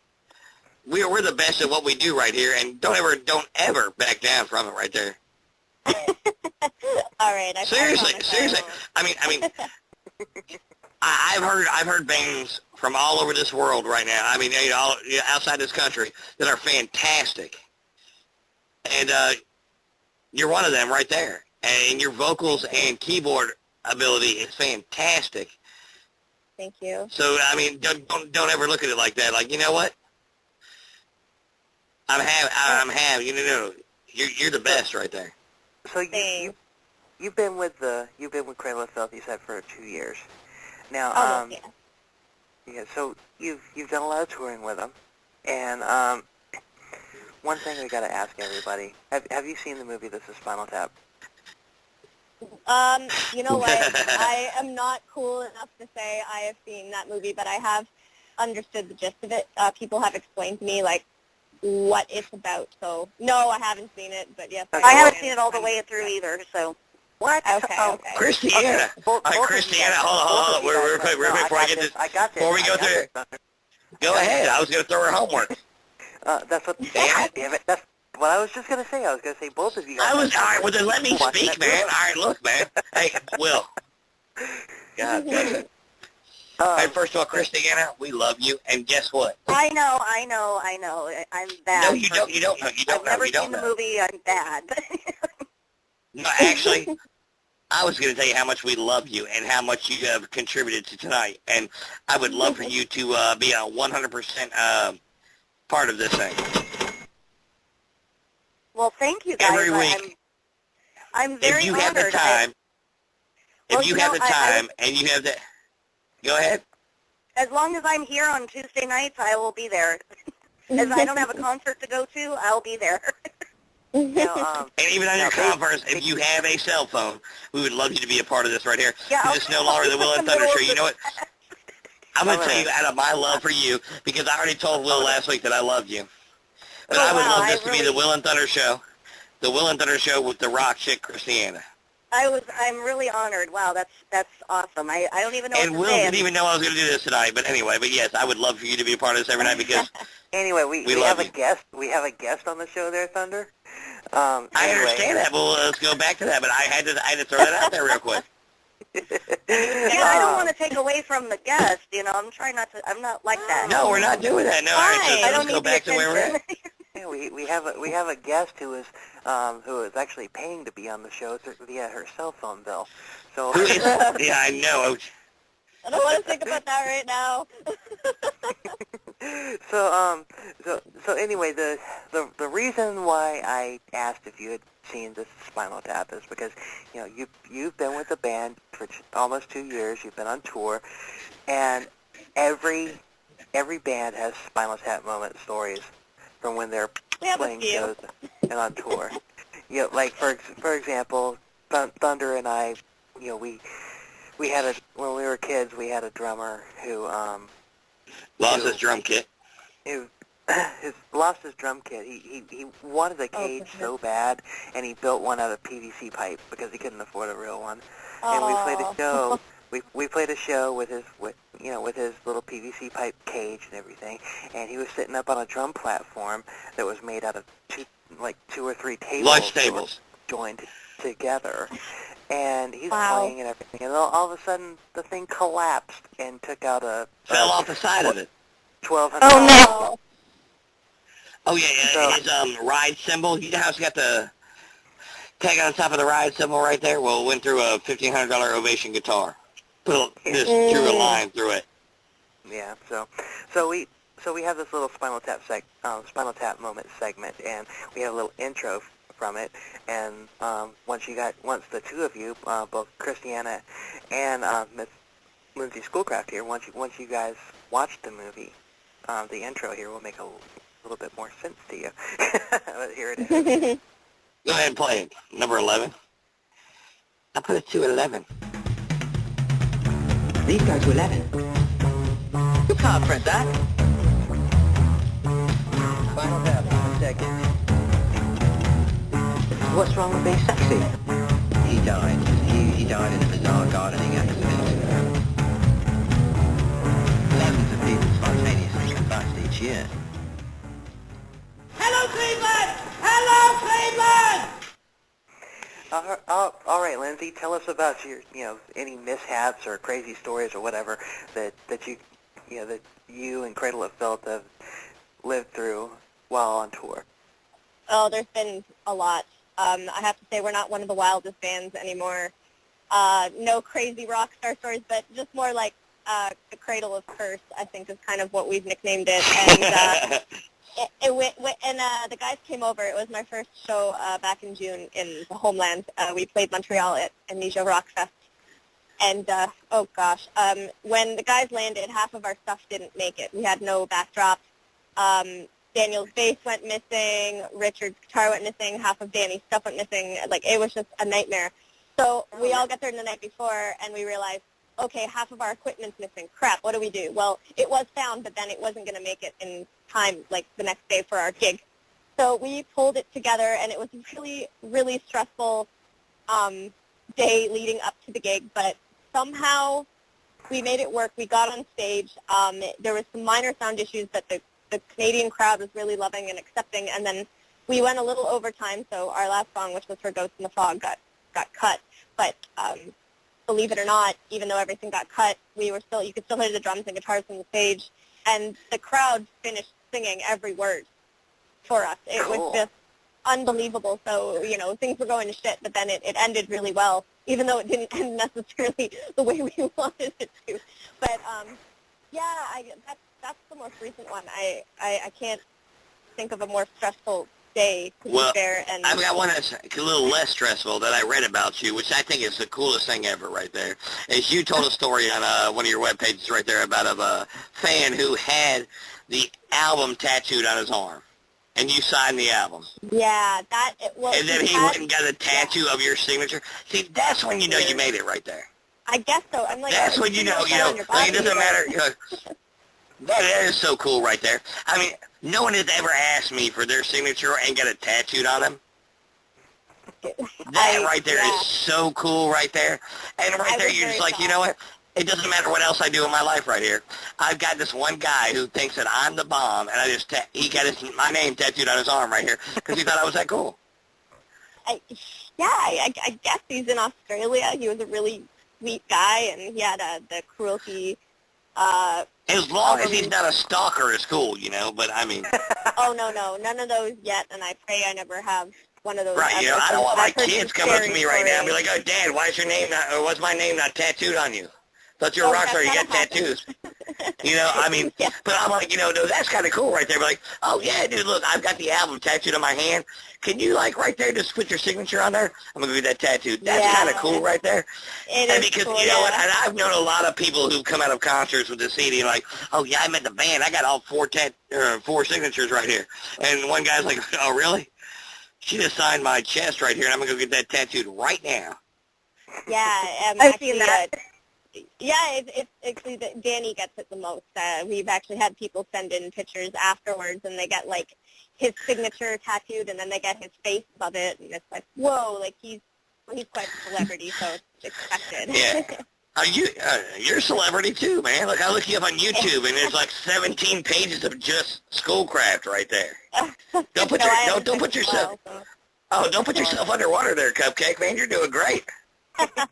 Speaker 3: We're the best at what we do right here, and don't ever back down from it right there.
Speaker 6: All right.
Speaker 3: Seriously. I mean, I've heard bands from all over this world right now. I mean, outside this country that are fantastic, and you're one of them right there. And your vocals and keyboard ability is fantastic.
Speaker 6: Thank you.
Speaker 3: So I mean, don't ever look at it like that. Like, you know what? I'm happy. You're the best right there.
Speaker 2: So you've been with Cradle of Filth, you said, for 2 years. Now, yeah. So you've done a lot of touring with them, and one thing we got to ask everybody: have you seen the movie This Is Spinal Tap?
Speaker 6: You know what? I am not cool enough to say I have seen that movie, but I have understood the gist of it. People have explained to me, what it's about. So, no, I haven't seen it, but yes.
Speaker 1: I haven't seen it all the way through either, so.
Speaker 2: What?
Speaker 6: Okay.
Speaker 3: Christiana. Christiana, hold on. Real quick, before I get this. Before we go through it. Go ahead. I was going to throw her homework.
Speaker 2: That's what. Damn it. That's what I was just going to say. I was going to say both of you.
Speaker 3: All right, well then let me speak, man. All right, look, man. Hey, Will. God damn it. Hey, first of all, Christiana, we love you, and guess what?
Speaker 1: I know. I'm bad.
Speaker 3: No, you don't know.
Speaker 1: I've never seen the movie. I'm bad.
Speaker 3: No, actually, I was going to tell you how much we love you and how much you have contributed to tonight, and I would love for you to be a 100% part of this thing.
Speaker 1: Well, thank you guys.
Speaker 3: Every week.
Speaker 1: I'm very
Speaker 3: if you
Speaker 1: honored.
Speaker 3: have the time, and you have the, go ahead.
Speaker 1: As long as I'm here on Tuesday nights, I will be there. As I don't have a concert to go to, I'll be there.
Speaker 3: And even on your conference, if you have a cell phone, we would love you to be a part of this right here.
Speaker 1: Yeah,
Speaker 3: it's no longer the Will and Thunder Show. You know what? I'm going to tell you out of my love for you, because I already told Will last week that I loved you. But I would love this to be the Will and Thunder Show. The Will and Thunder Show with the rock chick, Christiana.
Speaker 1: I'm really honored. Wow, that's awesome. I don't even know what to
Speaker 3: Will
Speaker 1: say.
Speaker 3: didn't even know I was going to do this tonight, but anyway, yes, I would love for you to be a part of this every night because
Speaker 2: anyway, we have a guest. We have a guest on the show there, Thunder.
Speaker 3: I understand that, but let's go back to that. But I had to throw that out there real quick.
Speaker 1: Yeah, I don't want to take away from the guest. I'm trying not to. I'm not like that.
Speaker 3: No, we're not doing that. No, all right, so let's go back to where we're at.
Speaker 2: Yeah, we have a guest who is actually paying to be on the show via her cell phone bill. So
Speaker 3: yeah, I know.
Speaker 6: I don't want to think about that right now.
Speaker 2: So anyway, the reason why I asked if you had seen This Spinal Tap is because you've been with the band for almost 2 years. You've been on tour, and every band has Spinal Tap moment stories from when they're playing shows and on tour. Like for example, Thunder and I, we had when we were kids, we had a drummer who
Speaker 3: lost his drum kit.
Speaker 2: Who lost his drum kit. He wanted a cage so bad, and he built one out of PVC pipe because he couldn't afford a real one. And we played a show. We played a show with his little PVC pipe cage and everything, and he was sitting up on a drum platform that was made out of two or three tables.
Speaker 3: Lunch tables.
Speaker 2: Joined together. And he's
Speaker 6: Wow.
Speaker 2: playing and everything, and all of a sudden the thing collapsed and took out
Speaker 3: Fell off the side of it.
Speaker 2: $1,200.
Speaker 1: Oh, no.
Speaker 3: Oh, yeah, his ride cymbal. You know how it's got the tag on top of the ride cymbal right there? Well, it went through a $1,500 Ovation guitar. Just drew a line through it.
Speaker 2: Yeah, so we have this little Spinal Tap moment segment, and we have a little intro from it. And once the two of you, both Christiana and Miss Lindsay Schoolcraft here, once you guys watch the movie, the intro here will make a little bit more sense to you. But here it is.
Speaker 3: Go ahead and play it. Number 11. I put it to 11.
Speaker 7: These go to 11. You can't press that.
Speaker 2: Spinal Tap segment.
Speaker 7: What's wrong with being sexy? He died. He died in a bizarre gardening accident. Thousands of people spontaneously combust each year.
Speaker 5: Hello, Cleveland! Hello, Cleveland!
Speaker 2: All right, Lindsay, tell us about your, any mishaps or crazy stories or whatever that you and Cradle of Filth have lived through while on tour.
Speaker 6: Oh, there's been a lot. I have to say we're not one of the wildest bands anymore. No crazy rock star stories, but just more like the Cradle of Curse, I think, is kind of what we've nicknamed it. And the guys came over. It was my first show back in June in the homeland. We played Montreal at Amnesia Rock Fest. And, oh gosh, when the guys landed, half of our stuff didn't make it. We had no backdrop. Daniel's bass went missing. Richard's guitar went missing. Half of Dani's stuff went missing. Like, it was just a nightmare. So we all got there the night before, and we realized, okay, half of our equipment's missing. Crap, what do we do? Well, it was found, but then it wasn't going to make it in time, like the next day for our gig. So we pulled it together, and it was a really, really stressful day leading up to the gig, but somehow we made it work. We got on stage. There was some minor sound issues that the Canadian crowd was really loving and accepting, and then we went a little over time, so our last song, which was for Ghosts in the Fog, got cut. But believe it or not, even though everything got cut, you could still hear the drums and guitars from the stage, and the crowd finished singing every word for us. It was just unbelievable. So, things were going to shit, but then it ended really well, even though it didn't end necessarily the way we wanted it to. But, that's the most recent one. I can't think of a more stressful day, to be fair. And
Speaker 3: I've got one that's a little less stressful that I read about you, which I think is the coolest thing ever right there. Is you told a story on one of your web pages right there about a fan who had the album tattooed on his arm, and you signed the album.
Speaker 6: Yeah,
Speaker 3: and then he went and got a tattoo of your signature. See, that's when you know you made it right there.
Speaker 6: I guess so. I'm like,
Speaker 3: that's when you know, like, it doesn't matter. That is so cool right there. I mean, no one has ever asked me for their signature and got it tattooed on them. That right there is so cool right there. And right there you're just like, you know what? It doesn't matter what else I do in my life right here. I've got this one guy who thinks that I'm the bomb, and he got my name tattooed on his arm right here because he thought I was that cool.
Speaker 6: I guess he's in Australia. He was a really sweet guy, and he had the cruelty.
Speaker 3: As long as he's not a stalker, it's cool, but I mean...
Speaker 6: Oh, no, none of those yet, and I pray I never have one of those.
Speaker 3: Right, I don't want my kids coming up to me right now and be like, oh, Dad, why's my name not tattooed on you? Thought you were a rock star, you got tattoos. I mean, but I'm like, no, that's kind of cool right there. But like, oh, yeah, dude, look, I've got the album tattooed on my hand. Can you, right there, just put your signature on there? I'm going to get that tattooed. That's kind of cool right there.
Speaker 6: And
Speaker 3: because,
Speaker 6: cool,
Speaker 3: what, and I've known a lot of people who come out of concerts with the CD like, oh, yeah, I'm in the band. I got all four signatures right here. And one guy's like, oh, really? She just signed my chest right here, and I'm going to go get that tattooed right now.
Speaker 6: Yeah,
Speaker 1: I've seen that.
Speaker 6: Yeah, Dani gets it the most. We've actually had people send in pictures afterwards, and they get like his signature tattooed, and then they get his face above it, and it's like, whoa, like he's quite a celebrity, so it's expected.
Speaker 3: Yeah. You're a celebrity too, man. Look, I look you up on YouTube, and there's like 17 pages of just Schoolcraft right there. Don't put don't put yourself.
Speaker 6: Well, so.
Speaker 3: Oh, don't put yourself underwater there, Cupcake, man. You're doing great.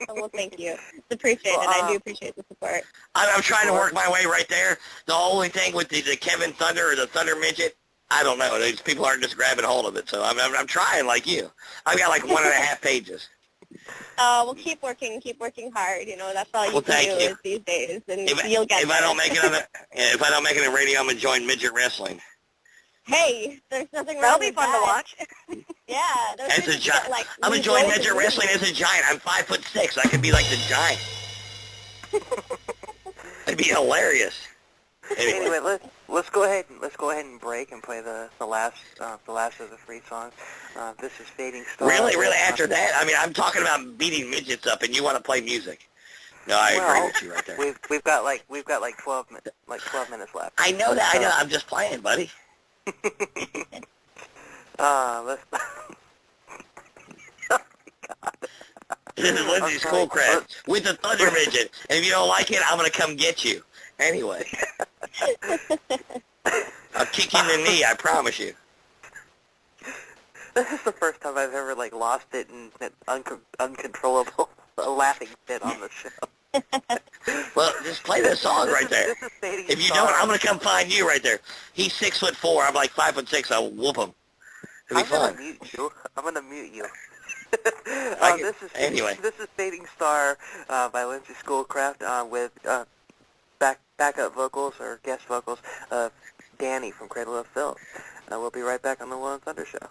Speaker 6: Well, thank you. It's appreciated. I do appreciate the support.
Speaker 3: I'm trying to work my way right there. The only thing with the Kevin Thunder or the Thunder Midget, I don't know. These people aren't just grabbing hold of it, so I'm trying like you. I've got like 1.5 pages.
Speaker 6: Well, keep working hard. You know, that's all you can do is these days, and you'll get
Speaker 3: if I don't make it on if I don't make it on radio, I'm gonna join midget wrestling.
Speaker 6: Hey, there's nothing wrong
Speaker 1: That'll be
Speaker 6: with
Speaker 1: fun
Speaker 6: that.
Speaker 1: to watch.
Speaker 6: Yeah, those
Speaker 3: As a
Speaker 6: people
Speaker 3: giant,
Speaker 6: get, like,
Speaker 3: I'm gonna
Speaker 6: lose
Speaker 3: join
Speaker 6: weight
Speaker 3: midget
Speaker 6: and
Speaker 3: wrestling as a giant. I'm 5'6". I could be like the giant. It'd be hilarious.
Speaker 2: Anyway, let's go ahead and break and play the last of the free songs. This is Fading Star.
Speaker 3: Really, after that, I mean, I'm talking about beating midgets up, and you want to play music. No, I agree with you right there.
Speaker 2: We've got like 12 minutes left.
Speaker 3: I know that. I know. I'm just playing, buddy.
Speaker 2: Let's.
Speaker 3: This is Lindsay's Schoolcraft with the Thunder Midget, and if you don't like it, I'm gonna come get you. Anyway, I'll kick you in the knee. I promise you.
Speaker 2: This is the first time I've ever like lost it in an uncontrollable laughing fit on the show.
Speaker 3: Well, just play this song right there.
Speaker 2: This is Fading
Speaker 3: If you
Speaker 2: Star.
Speaker 3: don't, I'm gonna come find you right there. He's 6'4". I'm like 5'6". I'll whoop him. It'll be fun.
Speaker 2: I'm gonna mute you.
Speaker 3: Anyway.
Speaker 2: This is Fading Star by Lindsay Schoolcraft with backup vocals or guest vocals of Dani from Cradle of Filth. We'll be right back on the Will and Thunder Show.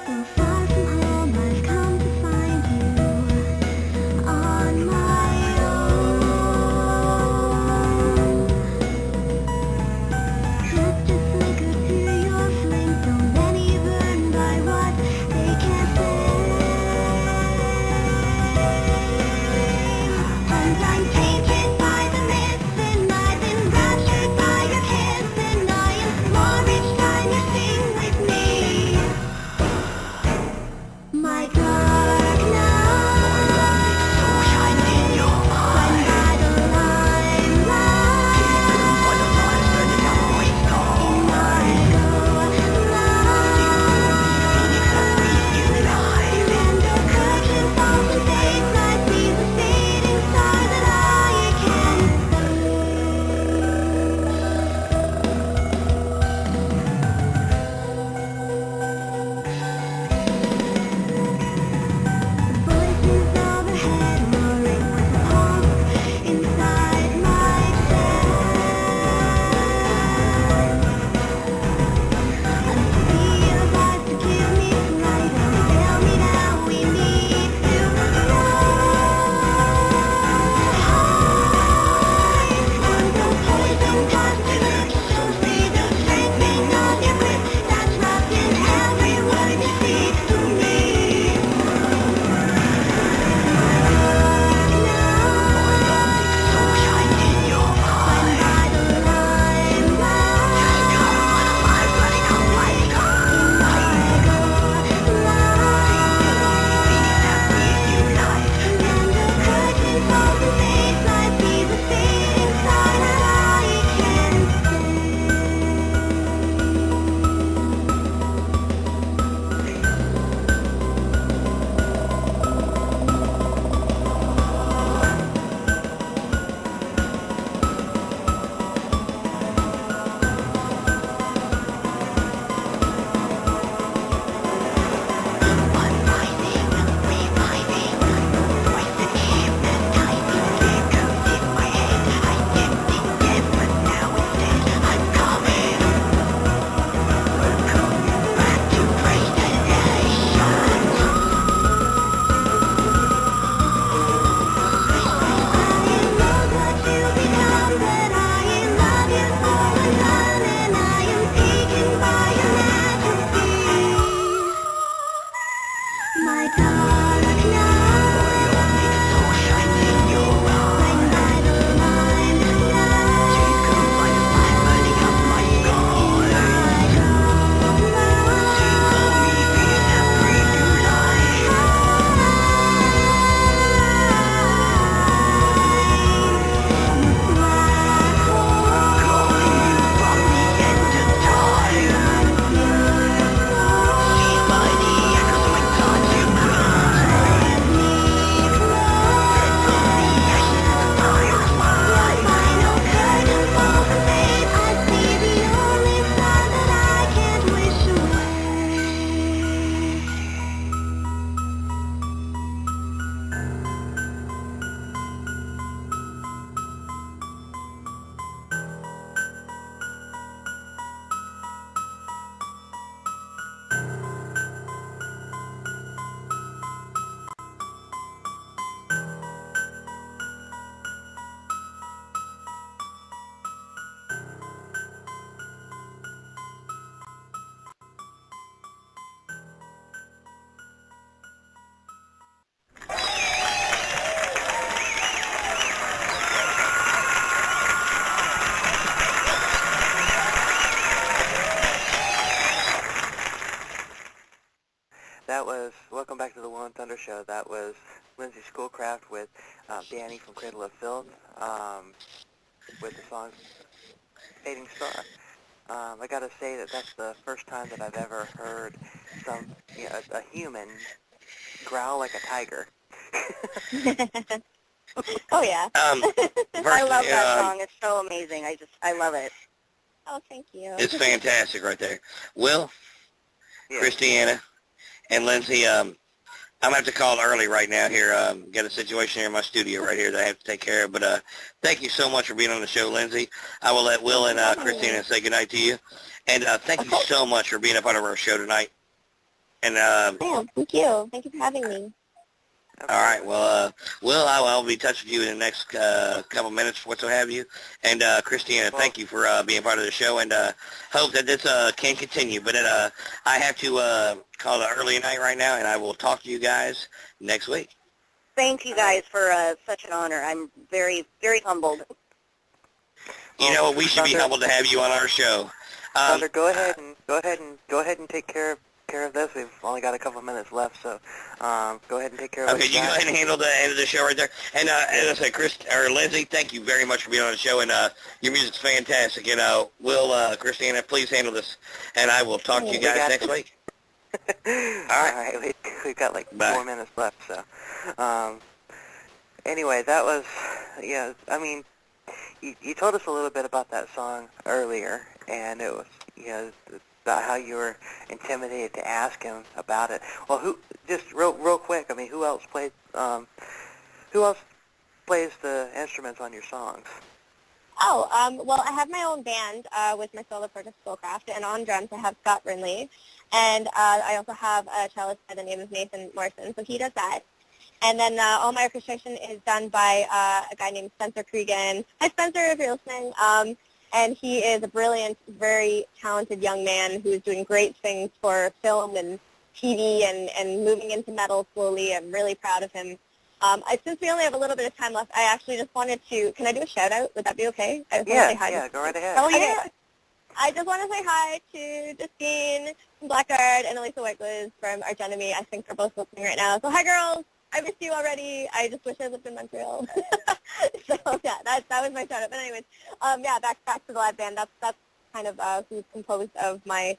Speaker 4: So far from home, I've come to find you on my own. Just a flicker through your flame, so many burned by what they can't say. And I'm tainted by the mist, and I've been raptured by your kiss, and I implore each time you sing with me. My dark night, shines in your eyes. By the limelight, by the lights turning up my sky. And the curtain falls and fades. I see the fading star that I
Speaker 2: that was Lindsay Schoolcraft with Dani from Cradle of Filth with the song Fading Star. I gotta say that that's the first time that I've ever heard a human growl like a tiger.
Speaker 6: Oh, yeah.
Speaker 1: I love that song. It's so amazing. I love it.
Speaker 6: Oh, thank you.
Speaker 3: It's fantastic right there. Will,
Speaker 2: Yeah.
Speaker 3: Christiana, and Lindsay, I'm going to have to call early right now here. Got a situation here in my studio right here that I have to take care of. But thank you so much for being on the show, Lindsay. I will let Will and Christiana say goodnight to you. And thank you so much for being a part of our show tonight. And
Speaker 6: Yeah, thank you. Thank you for having me.
Speaker 3: all right, well, Will, I'll be in touch with you in the next couple minutes, what so have you. And Christiana, thank you for being part of the show, and hope that this can continue. But I have to call it early night right now, and I will talk to you guys next week.
Speaker 1: Thank you guys for such an honor. I'm very, very humbled.
Speaker 3: You know what? We should be humbled to have you on our show.
Speaker 2: Thunder, go ahead and take care of this. We've only got a couple of minutes left, so go ahead and take care of it.
Speaker 3: Okay, you go ahead and handle the end of the show right there. And as I said, Lindsay, thank you very much for being on the show, and your music's fantastic. And Will, Christiana, please handle this, and I will talk to you guys next week.
Speaker 2: All right, we've got like 4 minutes left, so anyway, that was, yeah, I mean, you told us a little bit about that song earlier, and it was, about how you were intimidated to ask him about it. Well, just real quick, I mean, who else plays the instruments on your songs?
Speaker 6: Oh, well, I have my own band with my solo project Schoolcraft, and on drums I have Scott Brinley, and I also have a cellist by the name of Nathan Morrison, so he does that. And then all my orchestration is done by a guy named Spencer Cregan. Hi, Spencer, if you're listening. And he is a brilliant, very talented young man who's doing great things for film and TV and moving into metal slowly. I'm really proud of him. Since we only have a little bit of time left, I actually just wanted to, can I do a shout-out? Would that be okay? I just want to say hi.
Speaker 2: Yeah, go right ahead.
Speaker 6: Oh, yeah. I just want to say hi to Justine from Blackguard and Elisa Whiteglaze from Argenemy. I think they're both listening right now. So hi, girls. I missed you already. I just wish I lived in Montreal. So, yeah, that was my shout-out. But anyways, yeah, back to the live band. That's kind of who's composed of my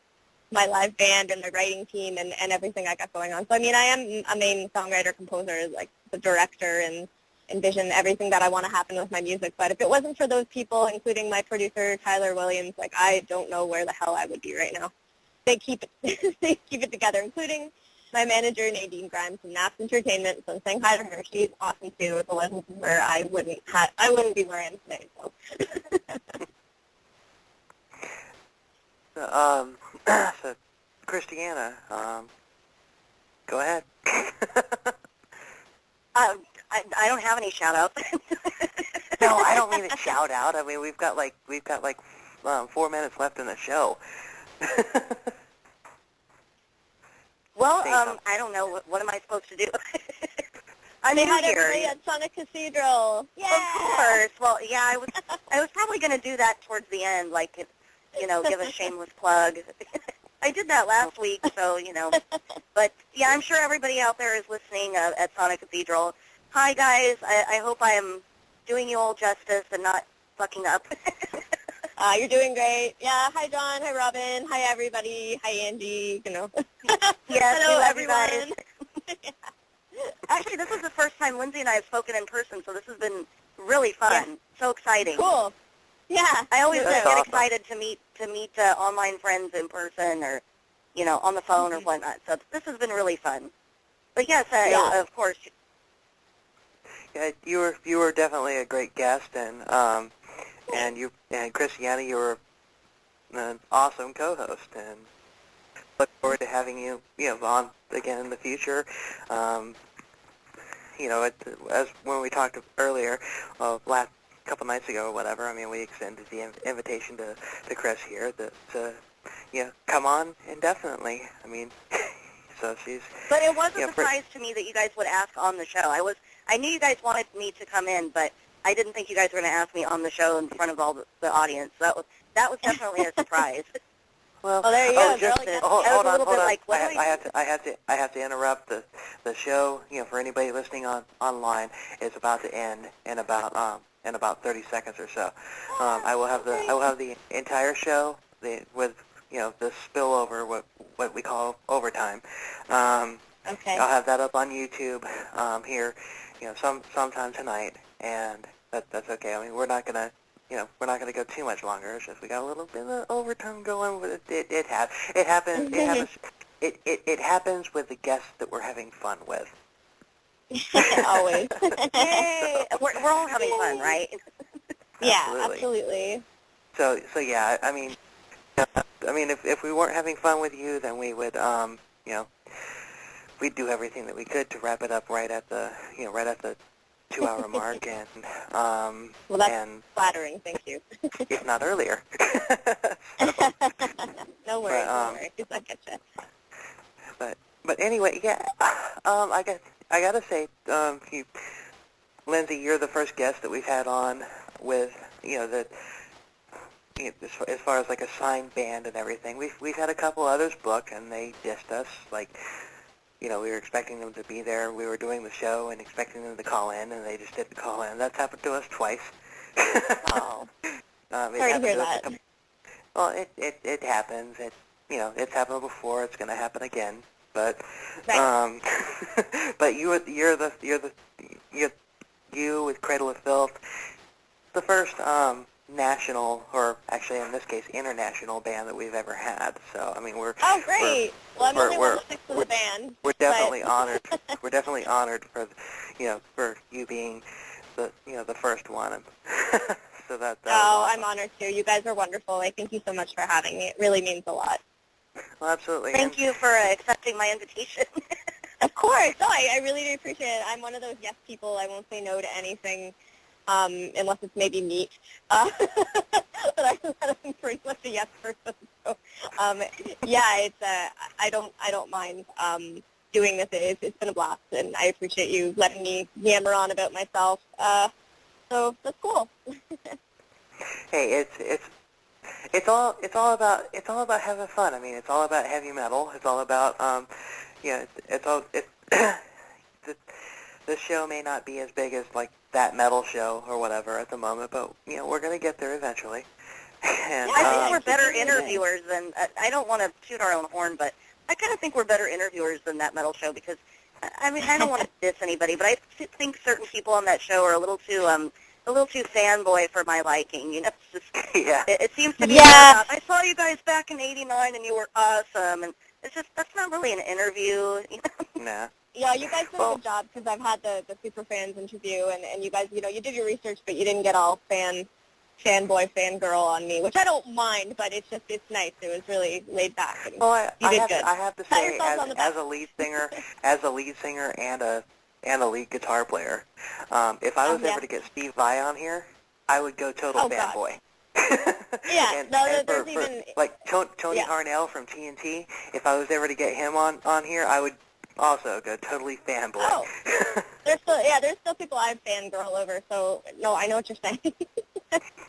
Speaker 6: live band and my writing team and everything I got going on. So, I mean, I am a main songwriter, composer, like the director and envision everything that I want to happen with my music. But if it wasn't for those people, including my producer, Tyler Williams, like, I don't know where the hell I would be right now. They keep it together, including my manager, Nadine Grimes from Naps Entertainment. So I'm saying hi to her. She's awesome, too. If it wasn't for her, I wouldn't be where I am today. So.
Speaker 2: So, Christiana, go ahead.
Speaker 1: I don't have any shout-outs.
Speaker 2: No, I don't mean a shout-out. I mean, we've got like 4 minutes left in the show.
Speaker 1: Well, I don't know. What am I supposed to do? I'm
Speaker 6: Say
Speaker 1: new
Speaker 6: hi to
Speaker 1: here.
Speaker 6: everybody at Sonic Cathedral. Yeah.
Speaker 1: Of course. Well, yeah, I was probably going to do that towards the end, like, give a shameless plug. I did that last week, so, But, yeah, I'm sure everybody out there is listening at Sonic Cathedral. Hi, guys. I hope I am doing you all justice and not fucking up.
Speaker 6: You're doing great. Yeah, hi, John. Hi, Robin. Hi, everybody. Hi, Angie.
Speaker 1: Yes,
Speaker 6: hello,
Speaker 1: we love
Speaker 6: everyone.
Speaker 1: you guys. Actually, this is the first time Lindsay and I have spoken in person, so this has been really fun.
Speaker 6: Yeah.
Speaker 1: So exciting.
Speaker 6: Cool. Yeah.
Speaker 1: I always
Speaker 2: That's
Speaker 1: get
Speaker 2: awesome.
Speaker 1: excited to meet online friends in person or, on the phone or whatnot. So this has been really fun. But yes,
Speaker 6: Yeah.
Speaker 1: of course.
Speaker 2: Yeah, you were definitely a great guest, and Christiana, you were an awesome co-host, and look forward to having you, on again in the future. As when we talked earlier, last couple nights ago or whatever, I mean, we extended the invitation to Chris here to come on indefinitely. I mean, so she's.
Speaker 1: But it was a surprise to me that you guys would ask on the show. I knew you guys wanted me to come in, but I didn't think you guys were going to ask me on the show in front of all the audience. That was definitely a surprise.
Speaker 2: Well,
Speaker 6: Oh, there you go.
Speaker 2: just
Speaker 6: Girl, yes.
Speaker 2: hold
Speaker 1: I was a
Speaker 2: on,
Speaker 1: little
Speaker 2: hold
Speaker 1: bit
Speaker 2: on.
Speaker 1: like, what do
Speaker 2: I have to interrupt the show. For anybody listening online, it's about to end in about 30 seconds or so. I will have the entire show with the spillover, what we call overtime.
Speaker 6: Okay.
Speaker 2: I'll have that up on YouTube here, sometime tonight, and that's okay. I mean, we're not gonna go too much longer. It's just we got a little bit of overtime going with it. It happens. It happens with the guests that we're having fun with.
Speaker 6: Always.
Speaker 1: Yay! We're all having fun, right?
Speaker 6: Yeah, absolutely.
Speaker 2: So yeah, I mean, if we weren't having fun with you, then we would, we'd do everything that we could to wrap it up right at the 2-hour mark, and
Speaker 6: Well, that's
Speaker 2: and
Speaker 6: flattering. Thank you.
Speaker 2: if not earlier.
Speaker 6: No worries. No worries. I get you.
Speaker 2: But anyway, yeah. I gotta say, Lindsay, you're the first guest that we've had on with as far as like a signed band and everything. We've had a couple others book, and they dissed us. Like, we were expecting them to be there. We were doing the show and expecting them to call in, and they just didn't call in. That's happened to us twice.
Speaker 6: Oh. Sorry to hear that.
Speaker 2: Well, it happens. It's happened before. It's going to happen again. But
Speaker 6: Right.
Speaker 2: but you with Cradle of Filth, the first national, or actually in this case international band that we've ever had. So I mean we're
Speaker 6: Oh, great. Well, I'm only one of 6 of the band.
Speaker 2: We're definitely honored. We're definitely honored for for you being the first one. So that was awesome.
Speaker 6: I'm honored too. You guys are wonderful. I thank you so much for having me. It really means a lot.
Speaker 2: Well, absolutely.
Speaker 1: Thank you for accepting my invitation.
Speaker 6: Of course. No, I really do appreciate it. I'm one of those yes people. I won't say no to anything unless it's maybe meat. But I'm pretty much a yes person. So, yeah, it's I don't mind doing this. It's been a blast, and I appreciate you letting me yammer on about myself. So that's cool.
Speaker 2: Hey, it's all about having fun. I mean, it's all about heavy metal. It's all about this show may not be as big as like that metal show or whatever at the moment, but we're gonna get there eventually. And,
Speaker 1: I think we're better interviewers than, I don't want to toot our own horn, but I kind of think we're better interviewers than that metal show because, I mean, I don't want to diss anybody, but I think certain people on that show are a little too fanboy for my liking. It's just,
Speaker 2: yeah.
Speaker 1: it seems to be,
Speaker 6: Yeah.
Speaker 1: I saw you guys back in '89 and you were awesome, and it's just, that's not really an interview.
Speaker 2: Nah.
Speaker 6: Yeah, you guys did a good job because I've had the super fans interview, and you guys, you did your research, but you didn't get all fanboy, fangirl on me, which I don't mind, but it's nice. It was really laid back. And
Speaker 2: Well,
Speaker 6: you did good.
Speaker 2: I have to
Speaker 6: Pat
Speaker 2: say,
Speaker 6: yourselves on the back.
Speaker 2: as a lead singer and a lead guitar player, if I was
Speaker 6: Yeah.
Speaker 2: ever to get Steve Vai on here, I would go total
Speaker 6: Oh, God.
Speaker 2: fanboy.
Speaker 6: Yeah,
Speaker 2: and,
Speaker 6: no,
Speaker 2: and
Speaker 6: there's
Speaker 2: for,
Speaker 6: even...
Speaker 2: like Tony
Speaker 6: Yeah.
Speaker 2: Harnell from TNT, if I was ever to get him on here, I would also go totally fanboy.
Speaker 6: Oh. there's still people I've fangirl over, so, no, I know what you're saying.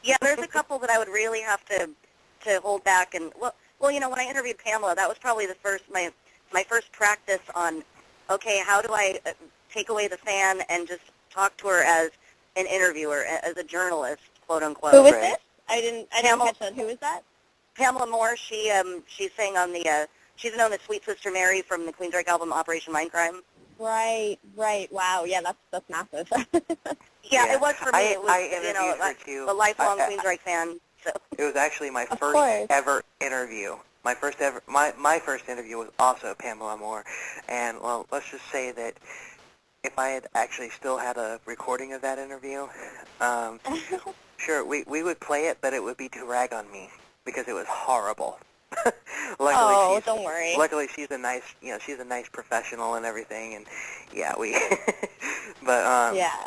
Speaker 1: Yeah, there's a couple that I would really have to hold back. And well, when I interviewed Pamela, that was probably my first practice on, okay, how do I take away the fan and just talk to her as an interviewer, as a journalist, quote unquote.
Speaker 6: Who was
Speaker 2: Right.
Speaker 6: this? I didn't
Speaker 1: Pamela-
Speaker 6: catch that. Who was that?
Speaker 1: Pamela Moore. She sang on the she's known as Sweet Sister Mary from the Queensryche album Operation Mindcrime.
Speaker 6: Right. Wow. Yeah, that's massive.
Speaker 1: Yeah, it was for me. It was
Speaker 2: I interviewed her too.
Speaker 1: a lifelong
Speaker 2: I-
Speaker 1: Queensryche fan. So
Speaker 2: It was actually my
Speaker 6: Of
Speaker 2: first
Speaker 6: course.
Speaker 2: ever interview. My first interview was also Pamela Moore, and well, let's just say that if I had actually still had a recording of that interview, sure, we would play it, but it would be to rag on me because it was horrible. Luckily,
Speaker 6: don't worry.
Speaker 2: Luckily, she's a nice professional and everything, and yeah, but
Speaker 6: Yeah.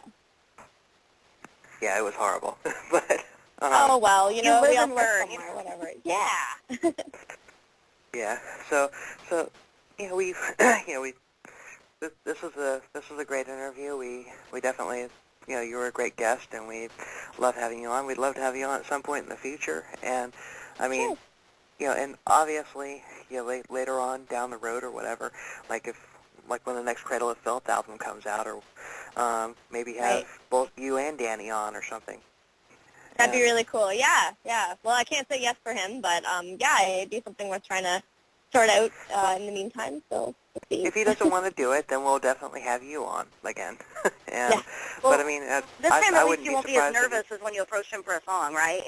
Speaker 2: yeah, it was horrible, but.
Speaker 6: Oh, well,
Speaker 1: you
Speaker 6: we
Speaker 1: live
Speaker 6: all
Speaker 1: and
Speaker 6: start
Speaker 1: learn.
Speaker 6: somewhere, whatever. Yeah.
Speaker 2: Yeah. So we this was a great interview. We definitely you were a great guest, and we love having you on. We'd love to have you on at some point in the future. And I mean, and obviously, later on down the road or whatever, like when the next Cradle of Filth album comes out, or maybe have both you and Dani on or something.
Speaker 6: That'd be really cool. Yeah. Well, I can't say yes for him, but yeah, it'd be something worth trying to sort out in the meantime. So we'll see.
Speaker 2: If he doesn't want to do it, then we'll definitely have you on again.
Speaker 6: Yeah.
Speaker 1: Well,
Speaker 2: but I mean,
Speaker 1: this time
Speaker 2: I
Speaker 1: at least
Speaker 2: wouldn't
Speaker 1: you
Speaker 2: be
Speaker 1: won't be as
Speaker 2: surprised if
Speaker 1: nervous as when you approached him for a song, right?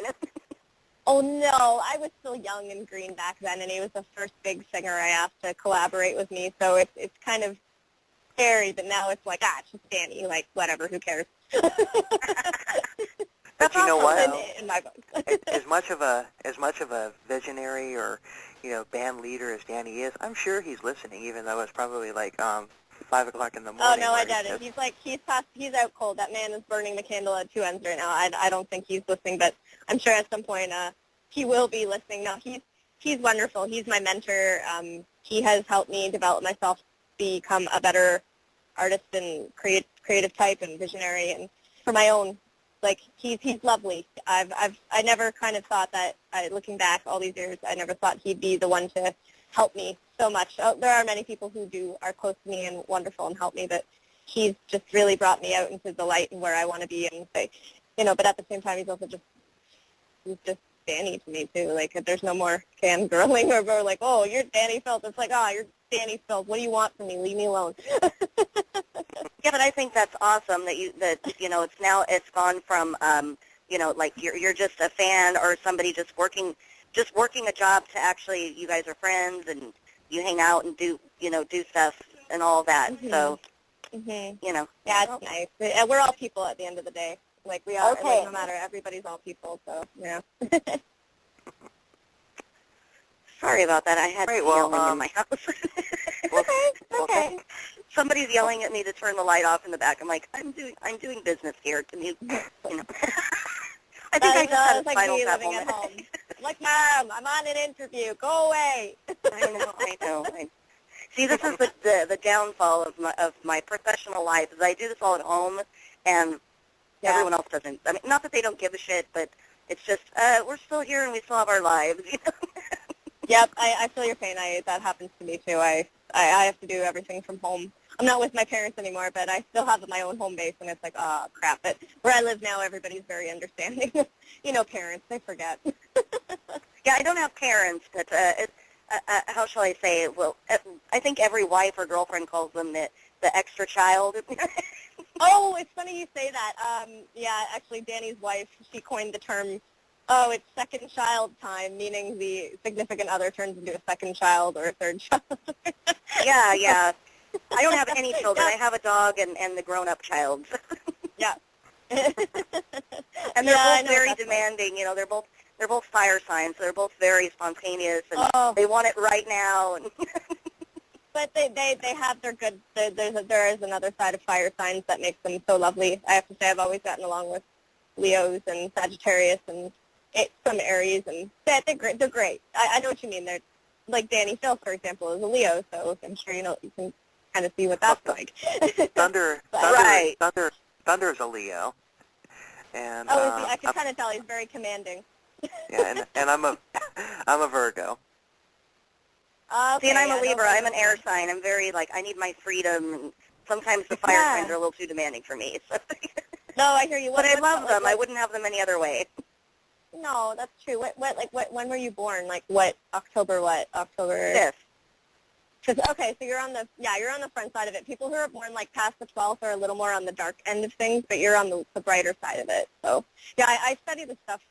Speaker 6: Oh no, I was still young and green back then, and he was the first big singer I asked to collaborate with me. So it's kind of scary, but now it's like, it's just Dani, like whatever, who cares?
Speaker 2: But you know what?
Speaker 6: In my book.
Speaker 2: as much of a visionary or band leader as Dani is, I'm sure he's listening, even though it's probably like 5:00 in the morning.
Speaker 6: Oh no, I
Speaker 2: where
Speaker 6: doubt it. He's like he's out cold. That man is burning the candle at two ends right now. I don't think he's listening, but I'm sure at some point he will be listening. No, he's wonderful. He's my mentor. He has helped me develop myself, become a better artist and creative type and visionary, and for my own. Like he's lovely. I never kind of thought that. Looking back all these years, I never thought he'd be the one to help me so much. There are many people who are close to me and wonderful and help me, but he's just really brought me out into the light and where I want to be. And but at the same time, he's just Dani to me too. Like there's no more fangirling or like, oh, you're Dani Filth. It's like, oh, you're Dani Filth. What do you want from me? Leave me alone.
Speaker 1: Yeah, but I think that's awesome that it's gone from like you're just a fan or somebody just working a job to actually you guys are friends and you hang out and do stuff and all that.
Speaker 6: Mm-hmm.
Speaker 1: So
Speaker 6: yeah,
Speaker 1: well,
Speaker 6: it's nice. We're all people at the end of the day. Like we are.
Speaker 1: Okay.
Speaker 6: Like, no matter, everybody's all people. So yeah.
Speaker 1: Sorry about that. I had yelling in my house.
Speaker 6: Okay.
Speaker 1: Somebody's yelling at me to turn the light off in the back. I'm like, I'm doing business here. Can you I think I just had a
Speaker 6: like
Speaker 1: Spinal
Speaker 6: me
Speaker 1: Tap
Speaker 6: living at
Speaker 1: moment.
Speaker 6: home. Like, Mom, I'm on an interview. Go away.
Speaker 1: I know. See, this is the downfall of my professional life. Is I do this all at home, and everyone else doesn't. I mean, not that they don't give a shit, but it's just we're still here and we still have our lives.
Speaker 6: Yep, I feel your pain. That happens to me too. I have to do everything from home. I'm not with my parents anymore, but I still have my own home base, and it's like, oh, crap. But where I live now, everybody's very understanding. Parents, they forget.
Speaker 1: Yeah, I don't have parents, but how shall I say it? Well, I think every wife or girlfriend calls them the extra child.
Speaker 6: Oh, it's funny you say that. Yeah, actually, Dani's wife, she coined the term, it's second child time, meaning the significant other turns into a second child or a third child.
Speaker 1: Yeah. I don't have any children. I have a dog and the grown-up child.
Speaker 6: Yeah.
Speaker 1: And they're both very demanding. They're both fire signs. So they're both very spontaneous, and they want it right now. And
Speaker 6: but they have their good. There is another side of fire signs that makes them so lovely. I have to say, I've always gotten along with Leos and Sagittarius and some Aries, and they're great. They're great. I know what you mean. They're like Dani Filth, for example, is a Leo, so I'm sure you can kind of see what that's like.
Speaker 2: Thunder is a Leo, and
Speaker 6: I can kind of tell he's very commanding.
Speaker 2: Yeah, and I'm a Virgo.
Speaker 6: Okay,
Speaker 1: See, and I'm a Libra. I'm an air sign. I'm very I need my freedom, and sometimes the fire signs are a little too demanding for me. So.
Speaker 6: No, I hear you.
Speaker 1: But I love them. I wouldn't have them any other way.
Speaker 6: No, that's true. When were you born? Like what? October what? October
Speaker 1: 5th.
Speaker 6: Okay, so you're on the front side of it. People who are born past the 12th are a little more on the dark end of things, but you're on the brighter side of it. So yeah, I study this stuff.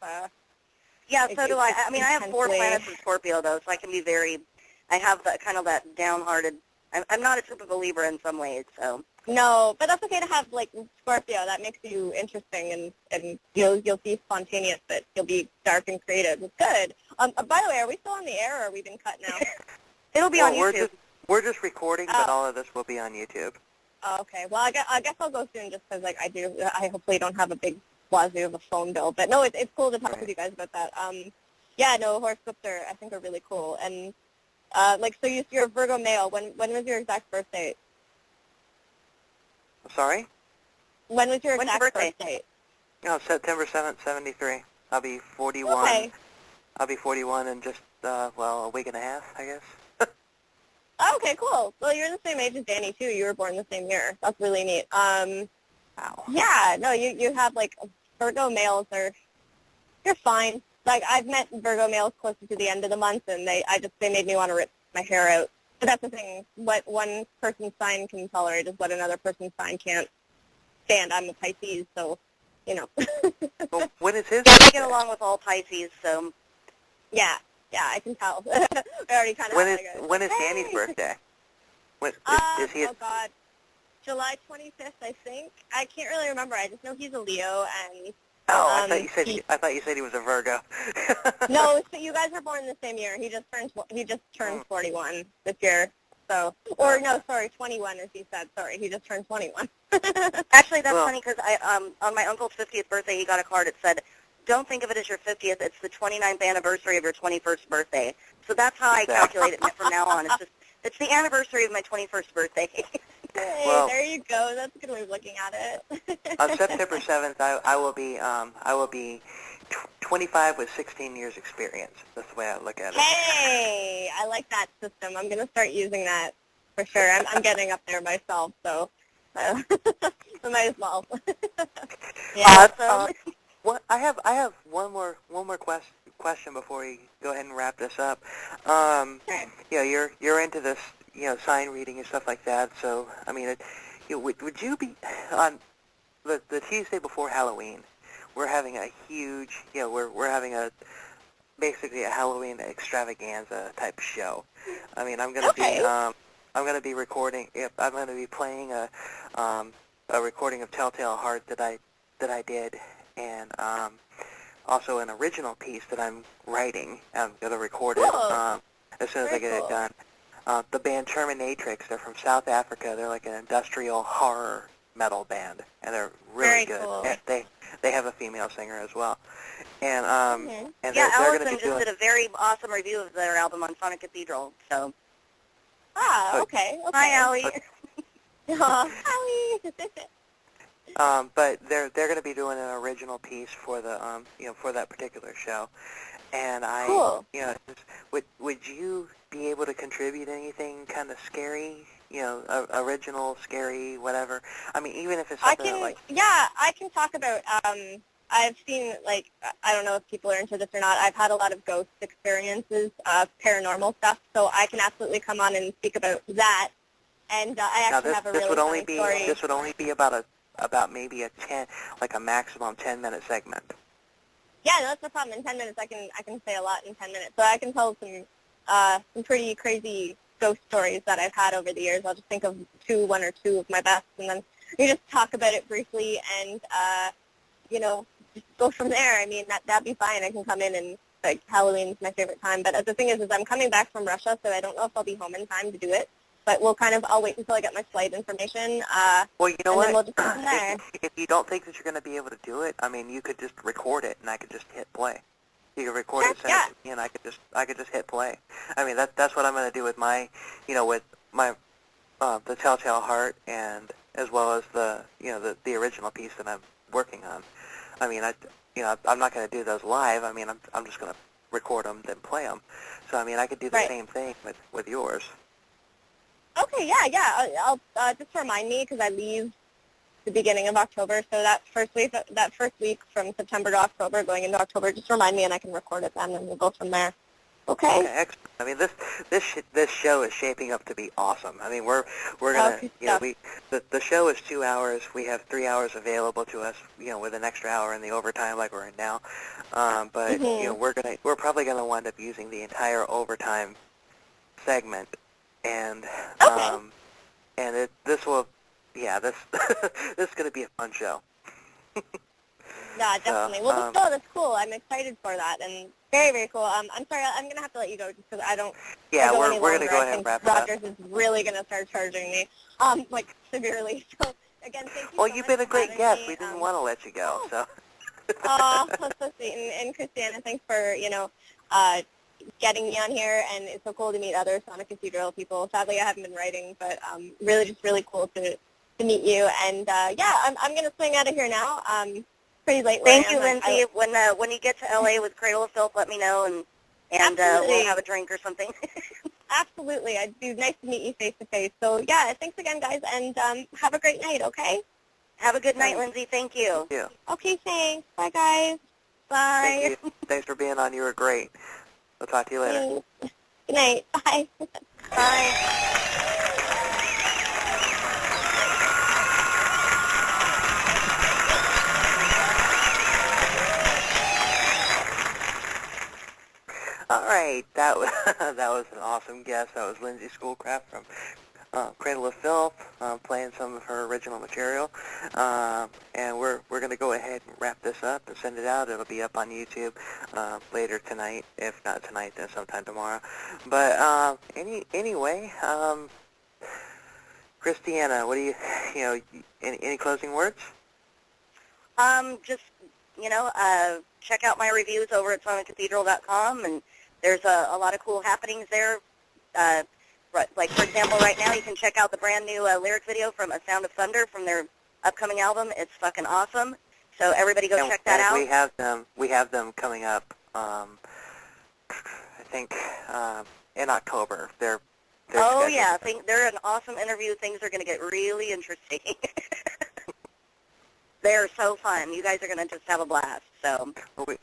Speaker 1: Yeah, so do I. I mean, I have 4 planets in Scorpio though, so I can be very. I have kind of that downhearted. I'm not a typical Libra in some ways, so.
Speaker 6: No, but that's okay to have Scorpio. That makes you interesting, and you'll be spontaneous, but you'll be dark and creative. It's good. By the way, are we still on the air, or are we been cut now?
Speaker 1: It'll be on YouTube.
Speaker 2: We're just recording, but all of this will be on YouTube.
Speaker 6: Oh, okay. Well, I guess I'll go soon, just because I hopefully don't have a big wazoo of a phone bill. But no, it's cool to talk with you guys about that. Yeah, no, horoscopes I think are really cool, and so you're a Virgo male. When was your exact birth date?
Speaker 2: Sorry?
Speaker 6: When was your exact
Speaker 1: birthday?
Speaker 6: birth date?
Speaker 2: No, September 7th, 73. I'll be 41.
Speaker 6: Okay.
Speaker 2: I'll be 41 in just well, a week and a half, I guess.
Speaker 6: Oh, okay, cool. Well, you're the same age as Dani, too. You were born the same year. That's really neat.
Speaker 2: Wow.
Speaker 6: Yeah, no, you have, like, Virgo males you're fine. Like, I've met Virgo males closer to the end of the month, and they made me want to rip my hair out. But that's the thing. What one person's sign can tolerate is what another person's sign can't stand. I'm a Pisces, so, you know.
Speaker 2: Well, when is his
Speaker 1: Yeah, I
Speaker 2: birthday?
Speaker 1: get along with all Pisces, so
Speaker 6: Yeah, I can tell. We already kind of
Speaker 2: When is Dani's birthday? When, is he?
Speaker 6: Oh, God. July 25th, I think. I can't really remember. I just know he's a Leo, and...
Speaker 2: Oh, I thought you said he was a Virgo.
Speaker 6: No, so you guys were born the same year. He just turned 41 this year. So, or no, sorry, 21 as he said. Sorry, he just turned 21.
Speaker 1: actually that's
Speaker 2: Well-
Speaker 1: funny because on my uncle's 50th birthday he got a card that said, "Don't think of it as your 50th. It's the 29th anniversary of your 21st birthday." So that's how I calculate it from now on. It's the anniversary of my 21st birthday.
Speaker 6: Hey,
Speaker 2: Well-
Speaker 6: there you go. That's a good way of looking at it.
Speaker 2: On September 7th, I will be 25 with 16 years experience. That's the way I look at it.
Speaker 6: Hey, I like that system. I'm going to start using that for sure. I'm getting up there myself, so I might as well. Yeah.
Speaker 1: Awesome.
Speaker 2: What I have one more question before we go ahead and wrap this up. You're into this, sign reading and stuff like that. So I mean, would you be on the Tuesday before Halloween? We're having a huge, we're having basically a Halloween extravaganza type show. I mean, I'm gonna be recording. I'm gonna be playing a recording of Telltale Heart that I did, and also an original piece that I'm writing. I'm gonna record it as soon as I get it done. The band Terminatrix, they're from South Africa. They're like an industrial horror metal band, and they're really
Speaker 6: Very
Speaker 2: good.
Speaker 6: cool.
Speaker 2: They have a female singer as well, and
Speaker 1: Yeah,
Speaker 2: they're going
Speaker 1: Allison
Speaker 2: to be
Speaker 1: just
Speaker 2: doing.
Speaker 1: did a very awesome review of their album on Sonic Cathedral. So,
Speaker 6: Okay.
Speaker 1: hi, Allie.
Speaker 6: Aw, Allie.
Speaker 2: But they're going to be doing an original piece for the for that particular show, and
Speaker 6: Cool.
Speaker 2: would you be able to contribute anything kind of scary, original, scary, whatever? I mean, even if it's something
Speaker 6: I can talk about, I've seen, like, I don't know if people are into this or not, I've had a lot of ghost experiences, paranormal stuff, so I can absolutely come on and speak about that, and I actually have a really funny story.
Speaker 2: This would only be about maybe a maximum 10-minute segment.
Speaker 6: Yeah, no, that's no problem. In 10 minutes, I can say a lot in 10 minutes. So I can tell some pretty crazy ghost stories that I've had over the years. I'll just think of one or two of my best, and then we just talk about it briefly, and just go from there. I mean, that'd be fine. I can come in and like Halloween's my favorite time. But the thing is I'm coming back from Russia, so I don't know if I'll be home in time to do it. But I'll wait until I get my flight information.
Speaker 2: Well, you know
Speaker 6: and
Speaker 2: what?
Speaker 6: Then we'll just go from there.
Speaker 2: If you don't think that you're going to be able to do it, I mean, you could just record it, and I could just hit play. You could record it, send it to me, and I could just hit play. I mean, that's what I'm going to do with my, with my the Telltale Heart, and as well as the original piece that I'm working on. I mean, I'm not going to do those live. I mean, I'm just going to record them, then play them. So I mean, I could do the same thing with yours.
Speaker 6: Okay, yeah. I'll just remind me because I leave the beginning of October. So that first week from September to October, going into October, just remind me and I can record it then, and we'll go from there. Okay.
Speaker 2: Excellent. I mean, this show is shaping up to be awesome. I mean, we're gonna the show is 2 hours. We have 3 hours available to us, with an extra hour in the overtime like we're in now. But we're probably gonna wind up using the entire overtime segment, and this is gonna be a fun show.
Speaker 6: Yeah, definitely. Well, that's cool. I'm excited for that, and very, very cool. I'm sorry, I'm going to have to let you go just because I don't
Speaker 2: Yeah,
Speaker 6: go
Speaker 2: we're
Speaker 6: any
Speaker 2: going to
Speaker 6: longer.
Speaker 2: go ahead and wrap it up.
Speaker 6: Rogers is really going to start charging me, like, severely. So, again, thank you
Speaker 2: Well,
Speaker 6: so
Speaker 2: you've
Speaker 6: much
Speaker 2: been a
Speaker 6: for
Speaker 2: great
Speaker 6: having
Speaker 2: guest.
Speaker 6: me.
Speaker 2: We didn't want to let you go, so.
Speaker 6: Oh, that's so sweet. And Christiana, thanks for, getting me on here, and it's so cool to meet other Sonic Cathedral people. Sadly, I haven't been writing, but really cool to meet you. And, I'm going to swing out of here now. Pretty late.
Speaker 1: Thank you, Lindsay. When you get to LA with Cradle of Filth, let me know, and and
Speaker 6: Absolutely.
Speaker 1: we'll have a drink or something.
Speaker 6: Absolutely. It'd be nice to meet you face to face. So, yeah, thanks again, guys, and have a great night, okay?
Speaker 1: Have a good night, Lindsay. Thank you.
Speaker 2: Yeah.
Speaker 6: Okay, thanks. Bye, guys.
Speaker 1: Bye.
Speaker 2: Thank you. Thanks for being on. You were great. We'll talk to you later.
Speaker 6: Thanks. Good night. Bye.
Speaker 1: Bye.
Speaker 2: All right, that was that was an awesome guest. That was Lindsay Schoolcraft from Cradle of Filth, playing some of her original material. And we're going to go ahead and wrap this up and send it out. It'll be up on YouTube later tonight. If not tonight, then sometime tomorrow. But anyway, Christiana, what do you any closing words?
Speaker 1: Just, check out my reviews over at soniccathedral.com, and there's a lot of cool happenings there. Like, for example, right now you can check out the brand new lyric video from A Sound of Thunder from their upcoming album. It's fucking awesome. So everybody go check that out.
Speaker 2: We have them coming up, I think, in October. They're
Speaker 1: Oh,
Speaker 2: scheduled.
Speaker 1: yeah. They're an awesome interview. Things are going to get really interesting. They're so fun. You guys are going to just have a blast. So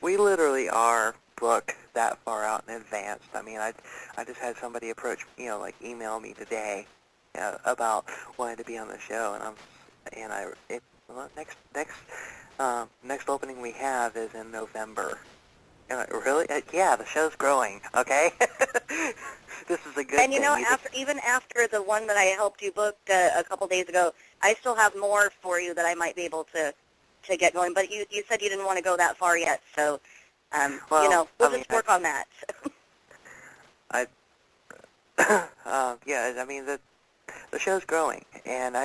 Speaker 2: We literally are booked that far out in advance. I mean, I just had somebody approach, email me today about wanting to be on the show, next opening we have is in November. Really? Yeah, the show's growing. Okay, this is a good
Speaker 1: And
Speaker 2: thing.
Speaker 1: even after the one that I helped you book a couple days ago, I still have more for you that I might be able to get going. But you said you didn't want to go that far yet, so we'll just work on that.
Speaker 2: Yeah, I mean the show's growing, and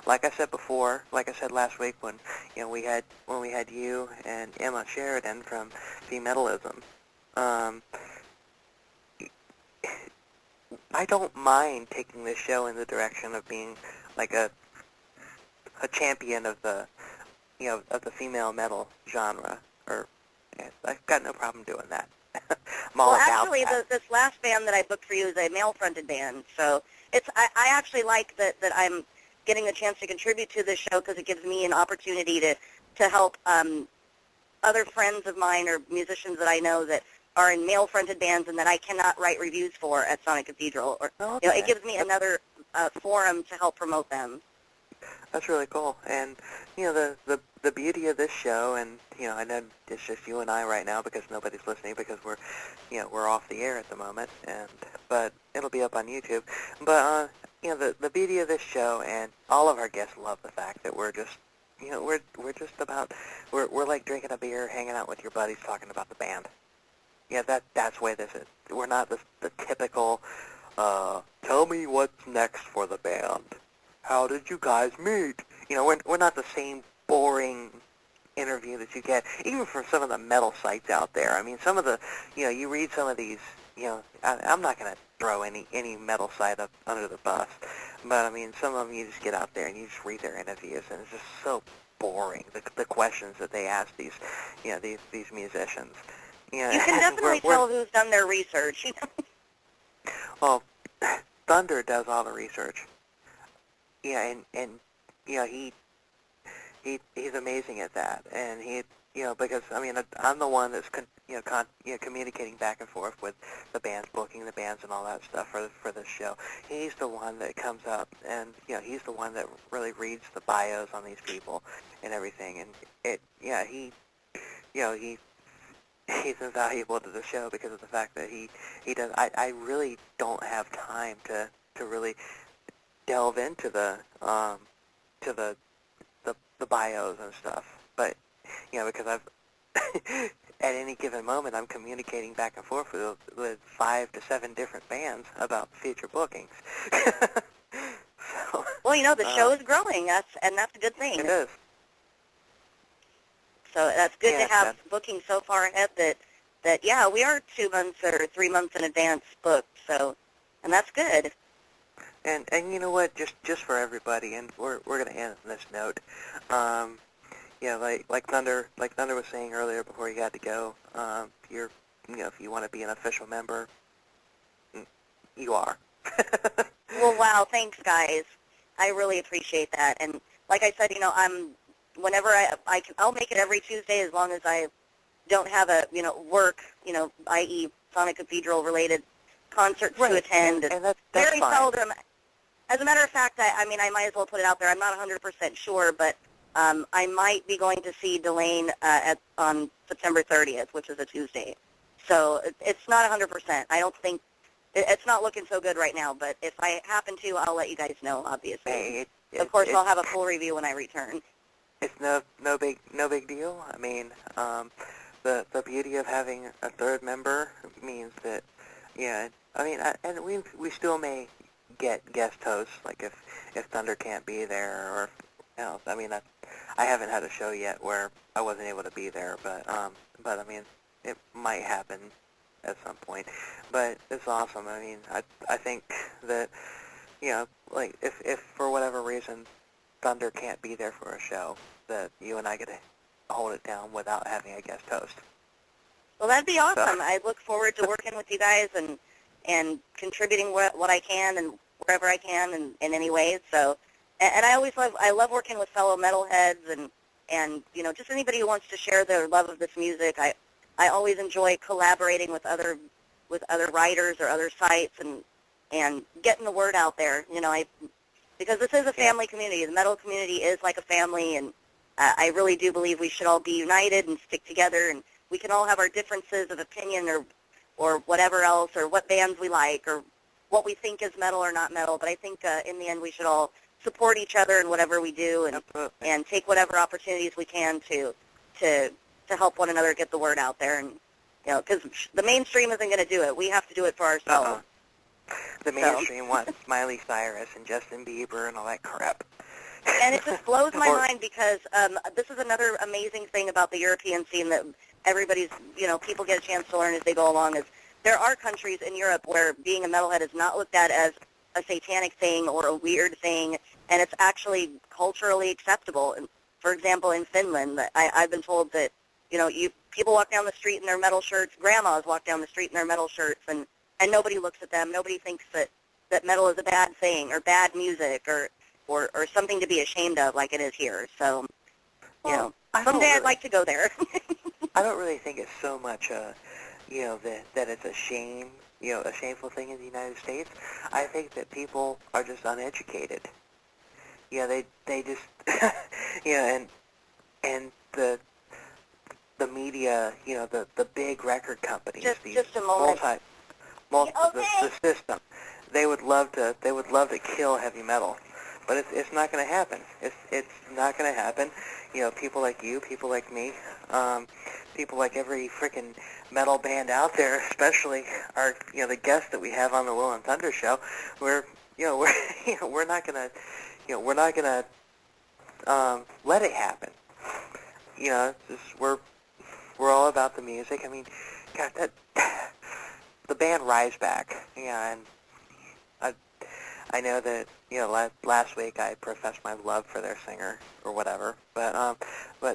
Speaker 2: like I said before, like I said last week when we had you and Emma Sheridan from Femalism, I don't mind taking this show in the direction of being like a champion of the of the female metal genre. I've got no problem doing that. I'm all
Speaker 1: Well,
Speaker 2: about
Speaker 1: actually,
Speaker 2: that.
Speaker 1: this last band that I booked for you is a male-fronted band, so I actually like that I'm getting a chance to contribute to this show because it gives me an opportunity to help other friends of mine or musicians that I know that are in male-fronted bands and that I cannot write reviews for at Sonic Cathedral. Or it gives me another forum to help promote them.
Speaker 2: That's really cool. And the beauty of this show, and I know it's just you and I right now because nobody's listening because we're off the air at the moment, but it'll be up on YouTube. But the beauty of this show, and all of our guests love the fact that we're just we're like drinking a beer, hanging out with your buddies, talking about the band. Yeah, that's the way this is. We're not the typical tell me what's next for the band. How did you guys meet? We're not the same boring interview that you get, even from some of the metal sites out there. I mean, some of the, you read some of these, I'm not going to throw any metal site up under the bus, but I mean, some of them you just get out there and you just read their interviews, and it's just so boring, the questions that they ask these musicians.
Speaker 1: You can definitely tell who's done their research.
Speaker 2: Well, Thunder does all the research. Yeah, and he's amazing at that, and because I mean I'm the one that's communicating back and forth with the bands, booking the bands and all that stuff for this show. He's the one that comes up, and he's the one that really reads the bios on these people and everything, and he's invaluable to the show because of the fact that he does. I really don't have time to really delve into the bios and stuff, but because I've at any given moment I'm communicating back and forth with 5 to 7 different bands about future bookings. So,
Speaker 1: well, the show is growing, that's a good thing.
Speaker 2: It is.
Speaker 1: So that's good
Speaker 2: Yeah,
Speaker 1: to have bookings so far ahead that we are 2 months or 3 months in advance booked. So, and that's good.
Speaker 2: And you know what? Just for everybody, and we're gonna end on this note. Like Thunder was saying earlier before he had to go. if you want to be an official member, you are.
Speaker 1: Well, wow, thanks, guys. I really appreciate that. And like I said, whenever I'll make it every Tuesday as long as I don't have a, work, i.e. Sonic Cathedral related concerts to attend.
Speaker 2: And that's
Speaker 1: very
Speaker 2: fine.
Speaker 1: seldom. As a matter of fact, I might as well put it out there. I'm not 100% sure, but I might be going to see Delane on September 30th, which is a Tuesday. So it's not 100%. I don't think it's not looking so good right now. But if I happen to, I'll let you guys know. Obviously,
Speaker 2: Hey,
Speaker 1: of course, I'll have a full review when I return.
Speaker 2: It's no big deal. I mean, the beauty of having a third member means that, and we still may get guest hosts, like if Thunder can't be there, or I mean, I haven't had a show yet where I wasn't able to be there, but I mean, it might happen at some point. But it's awesome. I mean, I think that, like if for whatever reason Thunder can't be there for a show, that you and I get to hold it down without having a guest host.
Speaker 1: Well, that'd be awesome. I look forward to working with you guys and contributing what I can and wherever I can in any way. So, and I love working with fellow metalheads and just anybody who wants to share their love of this music. I always enjoy collaborating with other writers or other sites and getting the word out there. Because this is a family community. The metal community is like a family, and I really do believe we should all be united and stick together, and we can all have our differences of opinion or whatever else, or what bands we like, or what we think is metal or not metal. But I think in the end we should all support each other in whatever we do, and take whatever opportunities we can to help one another get the word out there. And because the mainstream isn't going to do it, we have to do it for ourselves.
Speaker 2: The mainstream wants Miley Cyrus and Justin Bieber and all that crap.
Speaker 1: And it just blows my mind because this is another amazing thing about the European scene that everybody's, people get a chance to learn as they go along, is there are countries in Europe where being a metalhead is not looked at as a satanic thing or a weird thing, and it's actually culturally acceptable. And for example, in Finland, I've been told that, people walk down the street in their metal shirts, grandmas walk down the street in their metal shirts, and nobody looks at them. Nobody thinks that metal is a bad thing or bad music or something to be ashamed of like it is here. So, someday I'd like to go there.
Speaker 2: I don't really think it's so much, that it's a shame, a shameful thing in the United States. I think that people are just uneducated. They just, and the media, the big record companies,
Speaker 1: just a moment.
Speaker 2: the system, they would love to kill heavy metal, but it's not going to happen. It's not going to happen. People like you, people like me, people like every freaking metal band out there, especially our, the guests that we have on the Will and Thunder show. We're not gonna let it happen. We're all about the music. I mean, God, the band Rise Back, and I know that last week I professed my love for their singer or whatever, but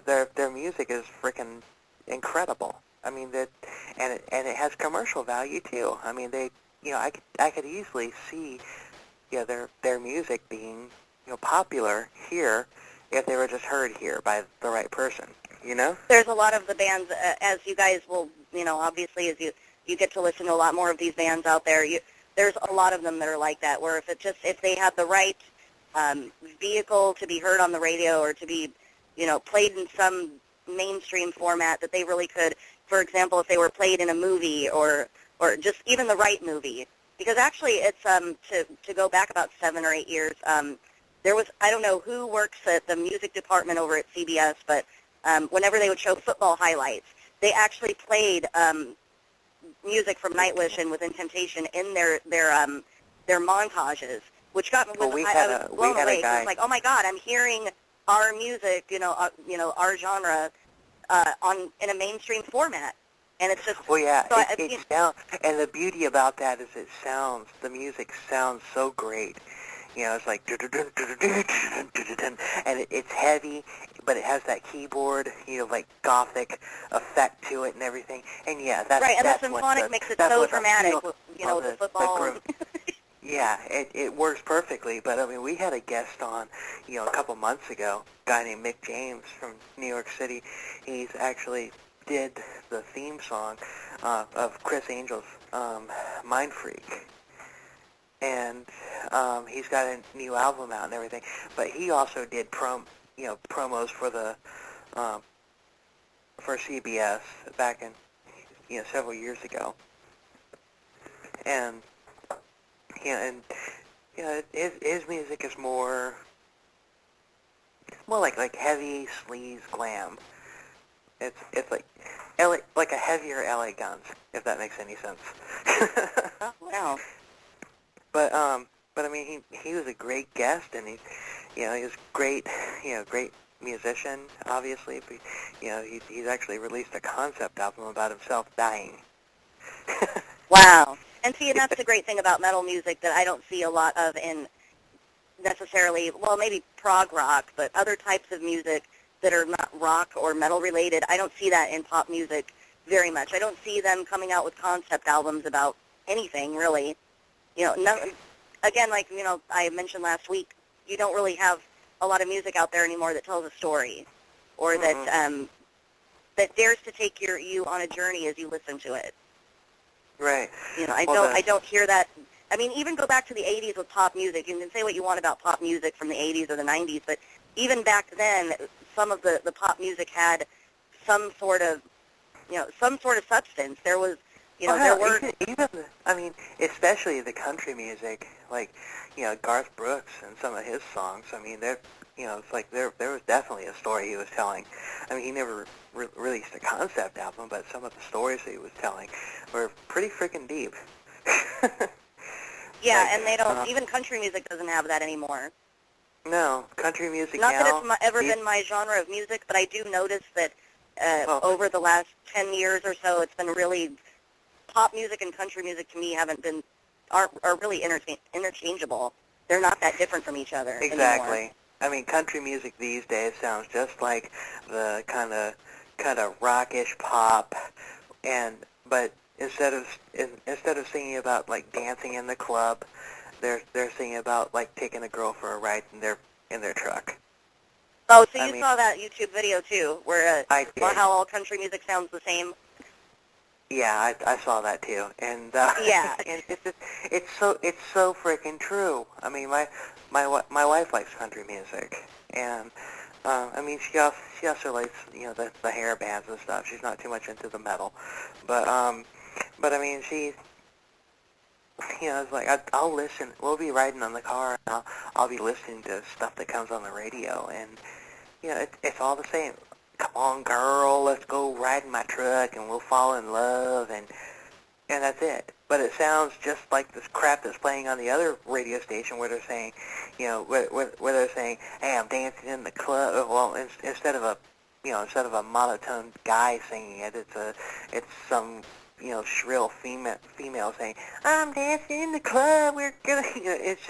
Speaker 2: their music is freaking incredible. I mean and it has commercial value too. I mean I could easily see their music being popular here if they were just heard here by the right person.
Speaker 1: There's a lot of the bands, as you guys will, obviously as you get to listen to a lot more of these bands out there, there's a lot of them that are like that, where if they had the right vehicle to be heard on the radio or to be, played in some mainstream format, that they really could, for example, if they were played in a movie or just even the right movie. Because actually it's, to go back about 7 or 8 years, there was, I don't know who works at the music department over at CBS, but whenever they would show football highlights, they actually played music from Nightwish and Within Temptation in their montages, which got me. I was blown away. It was like, oh my God, I'm hearing our music, our genre, in a mainstream format, and it's just.
Speaker 2: Well, yeah,
Speaker 1: So
Speaker 2: it sounds, and the beauty about that is the music sounds so great. You know, it's like, and it's heavy, but it has that keyboard, you know, like gothic effect to it and everything. And yeah, that's
Speaker 1: right, and the
Speaker 2: that's
Speaker 1: symphonic makes it
Speaker 2: that's
Speaker 1: so
Speaker 2: what the
Speaker 1: dramatic,
Speaker 2: feel
Speaker 1: you know,
Speaker 2: of
Speaker 1: with the football.
Speaker 2: yeah, it works perfectly. But I mean, we had a guest on, you know, a couple months ago, a guy named Mick James from New York City. He's actually did the theme song of Chris Angel's Mind Freak. And he's got a new album out and everything. But he also did promos for the for CBS back in, you know, several years ago. And his music is more like heavy sleaze glam. It's like like a heavier LA Guns, if that makes any sense.
Speaker 1: Oh, wow.
Speaker 2: But I mean, he was a great guest, and he was great, great musician, obviously. But, he's actually released a concept album about himself dying.
Speaker 1: Wow. And see, and that's the great thing about metal music that I don't see a lot of in necessarily, well, maybe prog rock, but other types of music that are not rock or metal related. I don't see that in pop music very much. I don't see them coming out with concept albums about anything, really. Again, like, I mentioned last week, you don't really have a lot of music out there anymore that tells a story or that dares to take you on a journey as you listen to it.
Speaker 2: Right.
Speaker 1: I don't hear that. I mean, even go back to the 80s with pop music. You can say what you want about pop music from the 80s or the 90s, but even back then, some of the pop music had some sort of substance. There was, there were...
Speaker 2: especially the country music, like, Garth Brooks and some of his songs. I mean, it's like there was definitely a story he was telling. I mean, he never released a concept album, but some of the stories that he was telling were pretty freaking deep.
Speaker 1: Yeah, and they don't, even country music doesn't have that anymore.
Speaker 2: No, country music
Speaker 1: Not
Speaker 2: now...
Speaker 1: that it's ever been my genre of music, but I do notice that over the last 10 years or so, it's been really... Pop music and country music to me are really interchangeable. They're not that different from each other
Speaker 2: Exactly.
Speaker 1: anymore.
Speaker 2: I mean, country music these days sounds just like the kind of rockish pop, but instead of singing about like dancing in the club, they're singing about like taking a girl for a ride in their truck.
Speaker 1: Oh, so you saw that YouTube video too, where
Speaker 2: I did.
Speaker 1: how all country music sounds the same.
Speaker 2: Yeah, I saw that too, and
Speaker 1: yeah,
Speaker 2: and it's so freaking true. I mean, my wife likes country music, and I mean she also likes the hair bands and stuff. She's not too much into the metal, but I mean she's it's like I'll listen. We'll be riding on the car, and I'll be listening to stuff that comes on the radio, and it's all the same. Come on, girl, let's go ride in my truck, and we'll fall in love, and that's it. But it sounds just like this crap that's playing on the other radio station where they're saying, where they're saying, hey, I'm dancing in the club. Well, instead of a monotone guy singing it, it's some shrill female saying, I'm dancing in the club. We're gonna. It's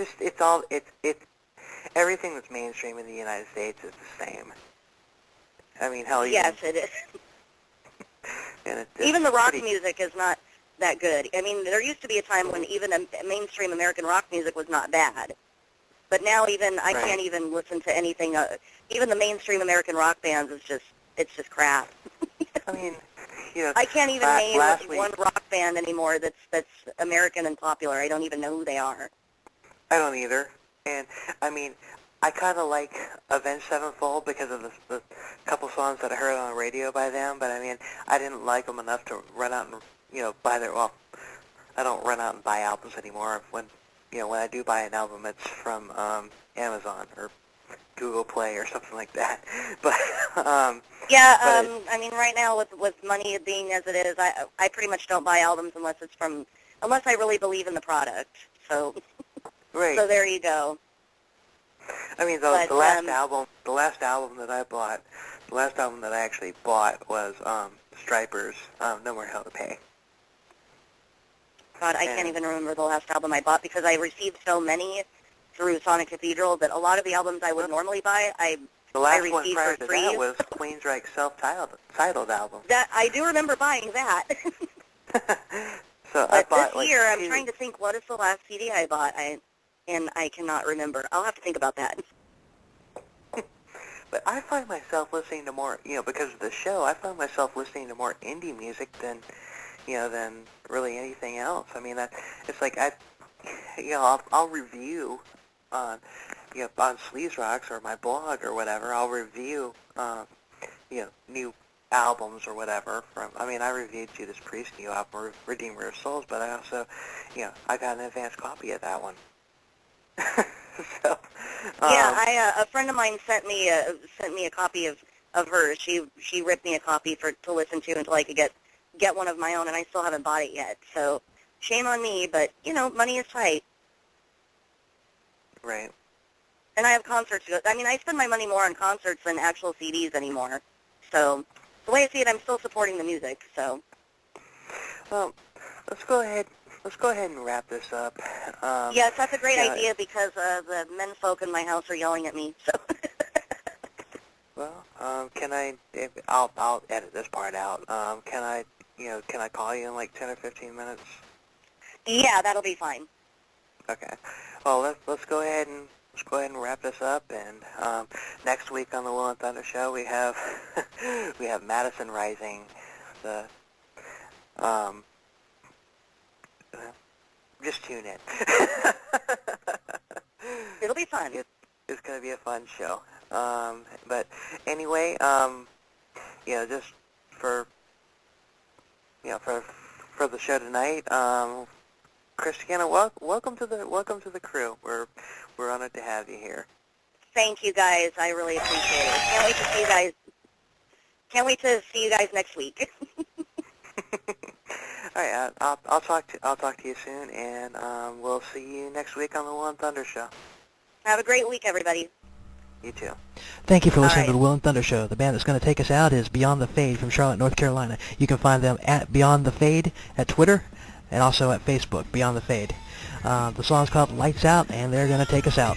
Speaker 2: everything that's mainstream in the United States is the same. I mean, hell,
Speaker 1: yes, it is.
Speaker 2: And
Speaker 1: even the rock music is not that good. I mean, there used to be a time when even mainstream American rock music was not bad. But now I can't even listen to anything. Even the mainstream American rock bands it's just crap.
Speaker 2: I mean,
Speaker 1: I can't even name one
Speaker 2: week,
Speaker 1: rock band anymore that's American and popular. I don't even know who they are.
Speaker 2: I don't either. And I mean, I kind of like Avenged Sevenfold because of the couple songs that I heard on the radio by them, but I mean, I didn't like them enough to run out and, buy I don't run out and buy albums anymore. When I do buy an album, it's from Amazon or Google Play or something like that. But,
Speaker 1: I mean, right now with money being as it is, I pretty much don't buy albums unless I really believe in the product. So,
Speaker 2: right.
Speaker 1: So there you go.
Speaker 2: I mean, the last album that I actually bought was Stryper's No More Hell to Pay.
Speaker 1: God, I can't even remember the last album I bought because I received so many through Sonic Cathedral that a lot of the albums I would normally buy,
Speaker 2: The
Speaker 1: I
Speaker 2: last one
Speaker 1: received
Speaker 2: prior
Speaker 1: for
Speaker 2: to
Speaker 1: free.
Speaker 2: that was Queensryche's self-titled album.
Speaker 1: That I do remember buying that.
Speaker 2: So I
Speaker 1: But
Speaker 2: bought
Speaker 1: this year, I'm
Speaker 2: two.
Speaker 1: trying to think, what is the last CD I bought? And I cannot remember. I'll have to think about that.
Speaker 2: But I find myself listening to more, because of the show, I find myself listening to more indie music than really anything else. I mean, it's like I'll review on, on Sleaze Rocks or my blog or whatever. I'll review, new albums or whatever I reviewed Judas Priest's new album, Redeemer of Souls, but I also, I got an advanced copy of that one. So,
Speaker 1: Yeah, a friend of mine sent me a copy of hers. She ripped me a copy to listen to until I could get one of my own, and I still haven't bought it yet. So shame on me, but money is tight.
Speaker 2: right.
Speaker 1: And I have concerts to go. I mean, I spend my money more on concerts than actual CDs anymore. So the way I see it, I'm still supporting the music. So.
Speaker 2: Well, let's go ahead and wrap this up.
Speaker 1: Yes, that's a great
Speaker 2: yeah,
Speaker 1: idea because the menfolk in my house are yelling at me. So.
Speaker 2: Well, I'll edit this part out. Can I call you in like 10 or 15 minutes?
Speaker 1: Yeah, that'll be fine.
Speaker 2: Okay. Well, let's go ahead and wrap this up. And next week on the Will and Thunder Show, we have we have Madison Rising. Just tune in.
Speaker 1: It'll be fun.
Speaker 2: It's going to be a fun show. But anyway, just for the show tonight, Christiana, welcome to the crew. We're honored to have you here.
Speaker 1: Thank you guys. I really appreciate it. Can't wait to see you guys. Can't wait to see you guys next week.
Speaker 2: All right, I'll talk to you soon, and we'll see you next week on the Will and Thunder Show.
Speaker 1: Have a great week, everybody.
Speaker 2: You too.
Speaker 8: Thank you for listening
Speaker 1: All right.
Speaker 8: to the Will and Thunder Show. The band that's going to take us out is Beyond the Fade from Charlotte, North Carolina. You can find them at Beyond the Fade at Twitter and also at Facebook, Beyond the Fade. The song's called Lights Out, and they're going to take us out.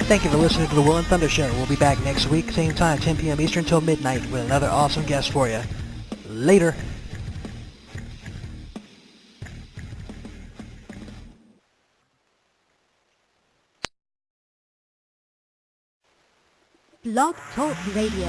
Speaker 8: Thank you for listening to the Will and Thunder Show. We'll be back next week, same time, 10 p.m. Eastern till midnight, with another awesome guest for you. Later.
Speaker 4: Blog Talk Radio.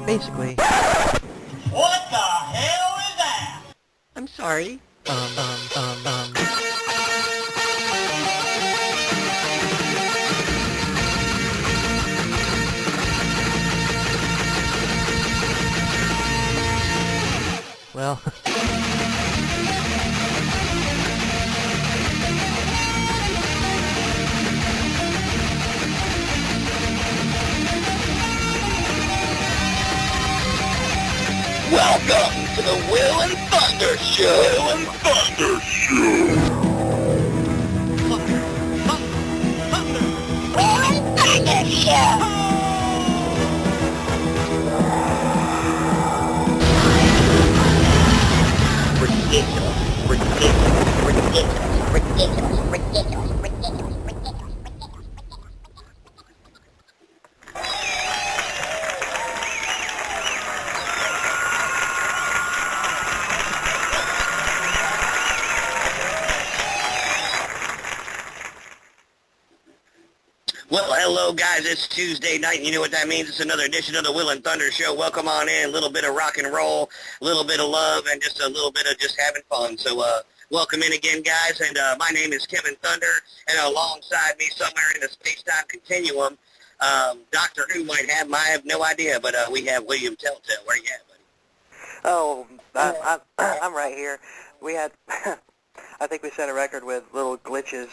Speaker 8: Basically,
Speaker 5: What the hell is that?
Speaker 8: I'm sorry. Well,
Speaker 3: Welcome to the Will and Thunder Show. Will and Thunder Show. Will and Thunder Show. Well, hello, guys. It's Tuesday night, and you know what that means. It's another edition of the Will and Thunder Show. Welcome on in. A little bit of rock and roll, a little bit of love, and just a little bit of just having fun. So, welcome in again, guys. And my name is Kevin Thunder, and alongside me somewhere in the space-time continuum, Doctor Who might have, I have no idea, but we have William Telltale. Where you at, buddy?
Speaker 2: Oh, I'm right here. We had, I think we set a record with little glitches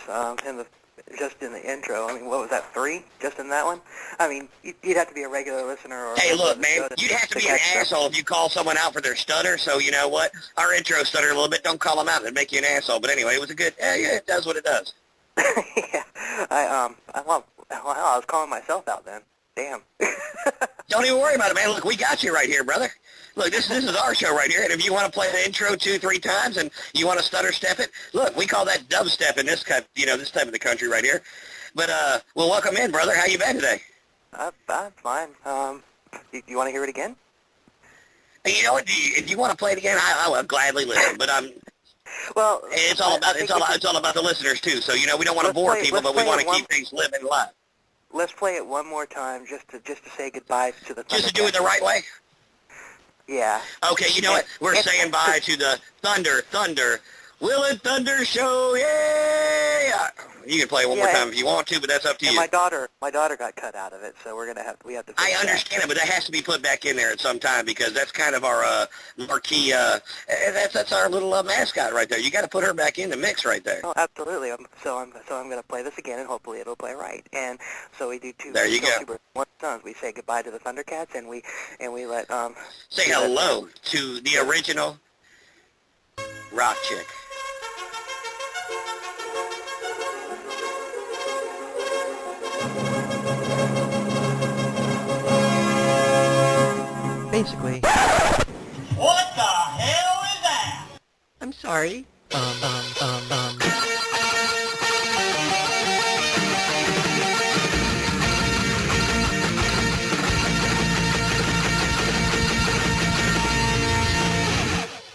Speaker 2: just in the intro. I mean, what was that, 3? Just in that one? I mean, you'd have to be a regular listener or...
Speaker 3: Hey, look, man, you'd have to be an asshole if you call someone out for their stutter, so you know what? Our intro stuttered a little bit. Don't call them out. It'd make you an asshole. But anyway, it was a good... Yeah, it does what it does.
Speaker 2: Yeah. I was calling myself out then. Damn.
Speaker 3: Don't even worry about it, man. Look, we got you right here, brother. Look, this is our show right here, and if you want to play the intro 2-3 times and you want to stutter step it, look, we call that dubstep in this type, this type of the country right here. But well, welcome in, brother. How you been today?
Speaker 2: I'm fine. You want to hear it again?
Speaker 3: Hey, you know what? If you want to play it again, I will gladly listen. But
Speaker 2: well,
Speaker 3: it's all about the listeners too. So we don't want to bore people, but we want to keep things living live.
Speaker 2: Let's play it one more time, just to say goodbye to the.
Speaker 3: Just to do it the right way.
Speaker 2: Yeah.
Speaker 3: Okay, you know what? We're saying bye to the Thunder, Will and Thunder Show. Yeah. You can play it one more time if you want to, but that's up to you.
Speaker 2: My daughter got cut out of it, so we have to.
Speaker 3: I understand it, but that has to be put back in there at some time because that's kind of our marquee. That's our little mascot right there. You got to put her back in the mix right there.
Speaker 2: Oh, absolutely. So I'm going to play this again, and hopefully it'll play right. And so we do two.
Speaker 3: There you go.
Speaker 2: One sons. We say goodbye to the Thundercats, and we let
Speaker 3: say hello to the original rock chick.
Speaker 8: Basically.
Speaker 5: What the hell is that?
Speaker 8: I'm sorry.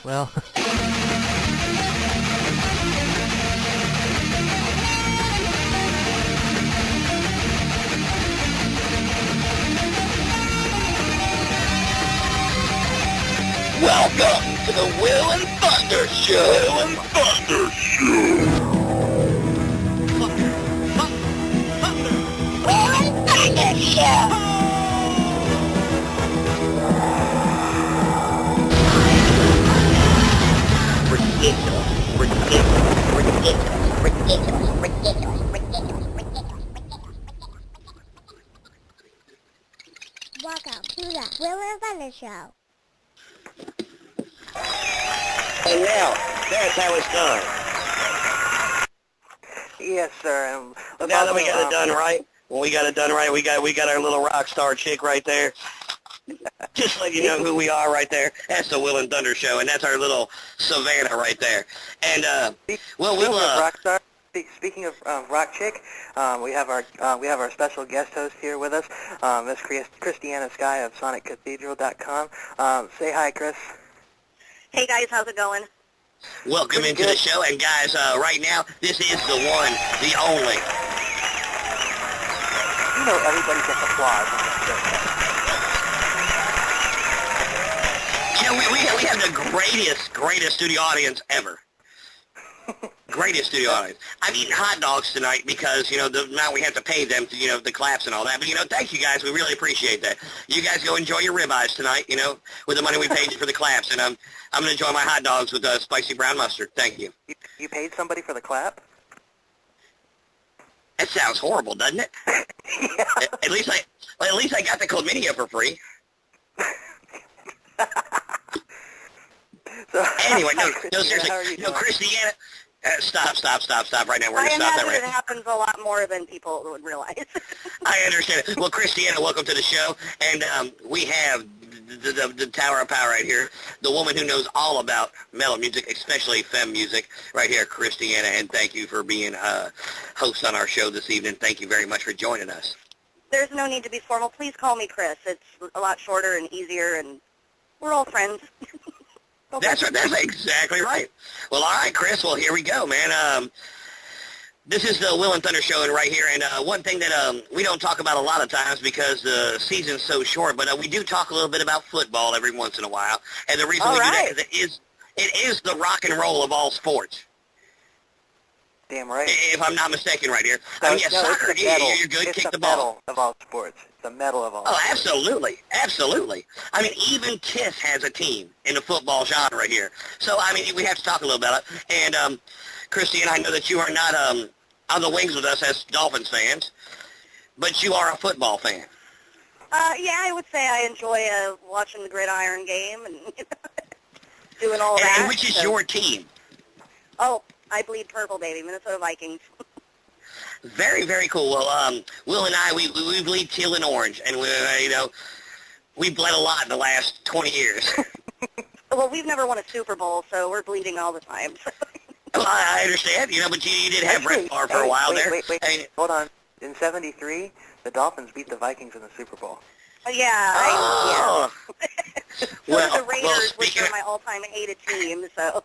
Speaker 8: Well.
Speaker 3: Welcome to the Will and Thunder Show. Will and Thunder Show.
Speaker 4: Welcome to the Will and Thunder Show.
Speaker 3: And now, that's how it's done.
Speaker 2: Yes, sir. And
Speaker 3: Now that we got it done right, we got our little rock star chick right there. Just let you know who we are right there. That's the Will and Thunder Show, and that's our little Savannah right there. And
Speaker 2: Speaking of rock chick, we have our special guest host here with us, Miss Christiana Skye of SonicCathedral.com. Say hi, Chris.
Speaker 1: Hey guys, how's it going?
Speaker 3: welcome into the show. And guys, right now, this is the one, the only.
Speaker 2: You know, everybody gets applause on this show.
Speaker 3: You know, we have the greatest studio audience ever. Greatest studio audience. I'm eating hot dogs tonight because, you know, the amount we have to pay them to, you know, the claps and all that. But, you know, thank you guys. We really appreciate that. You guys go enjoy your ribeyes tonight, you know, with the money we paid you for the claps. And I'm going to enjoy my hot dogs with spicy brown mustard. Thank you.
Speaker 2: You paid somebody for the clap?
Speaker 3: That sounds horrible, doesn't it?
Speaker 2: Yeah.
Speaker 3: At least I got the chlamydia for free.
Speaker 2: So,
Speaker 3: Anyway, no,
Speaker 2: Christiana,
Speaker 3: seriously.
Speaker 2: how are you doing?
Speaker 3: Christiana. Stop right now. We're
Speaker 1: I
Speaker 3: going to stop that
Speaker 1: imagine
Speaker 3: right
Speaker 1: it happens a lot more than people would realize.
Speaker 3: I understand. Well, Christiana, welcome to the show. And we have the Tower of Power right here, the woman who knows all about metal music, especially femme music, right here, Christiana, and thank you for being host on our show this evening. Thank you very much for joining us.
Speaker 1: There's no need to be formal. Please call me Chris. It's a lot shorter and easier, and we're all friends.
Speaker 3: That's right. That's exactly right. Well, all right, Chris. Well, here we go, man. This is the Will and Thunder show, and right here, and one thing that we don't talk about a lot of times because the season's so short, but we do talk a little bit about football every once in a while, and the reason we do that is it is the rock and roll of all sports.
Speaker 2: Damn right.
Speaker 3: If I'm not mistaken right here.
Speaker 2: No,
Speaker 3: I mean, yeah, soccer,
Speaker 2: it's the metal.
Speaker 3: you're good,
Speaker 2: It's
Speaker 3: kick the
Speaker 2: metal
Speaker 3: ball.
Speaker 2: of all sports. It's the metal of all
Speaker 3: Oh,
Speaker 2: sports.
Speaker 3: absolutely, absolutely. I mean, even KISS has a team in the football genre here. So, I mean, we have to talk a little about it. And, Christian, I know that you are not on the wings with us as Dolphins fans, but you are a football fan.
Speaker 1: Yeah, I would say I enjoy watching the gridiron game and doing all that.
Speaker 3: And which is your team?
Speaker 1: Oh, I bleed purple, baby. Minnesota Vikings.
Speaker 3: Very, very cool. Well, Will and I, we bleed teal and orange, and we bled a lot in the last 20 years.
Speaker 1: Well, we've never won a Super Bowl, so we're bleeding all the time.
Speaker 3: Well, I understand, but you did have Brett Favre for a while there.
Speaker 2: Wait.
Speaker 3: And,
Speaker 2: Hold on. In '73, the Dolphins beat the Vikings in the Super Bowl.
Speaker 1: Yeah.
Speaker 3: oh.
Speaker 1: So
Speaker 3: Well,
Speaker 1: the Raiders, which
Speaker 3: speaking
Speaker 1: are
Speaker 3: of-
Speaker 1: my all-time hated team, so.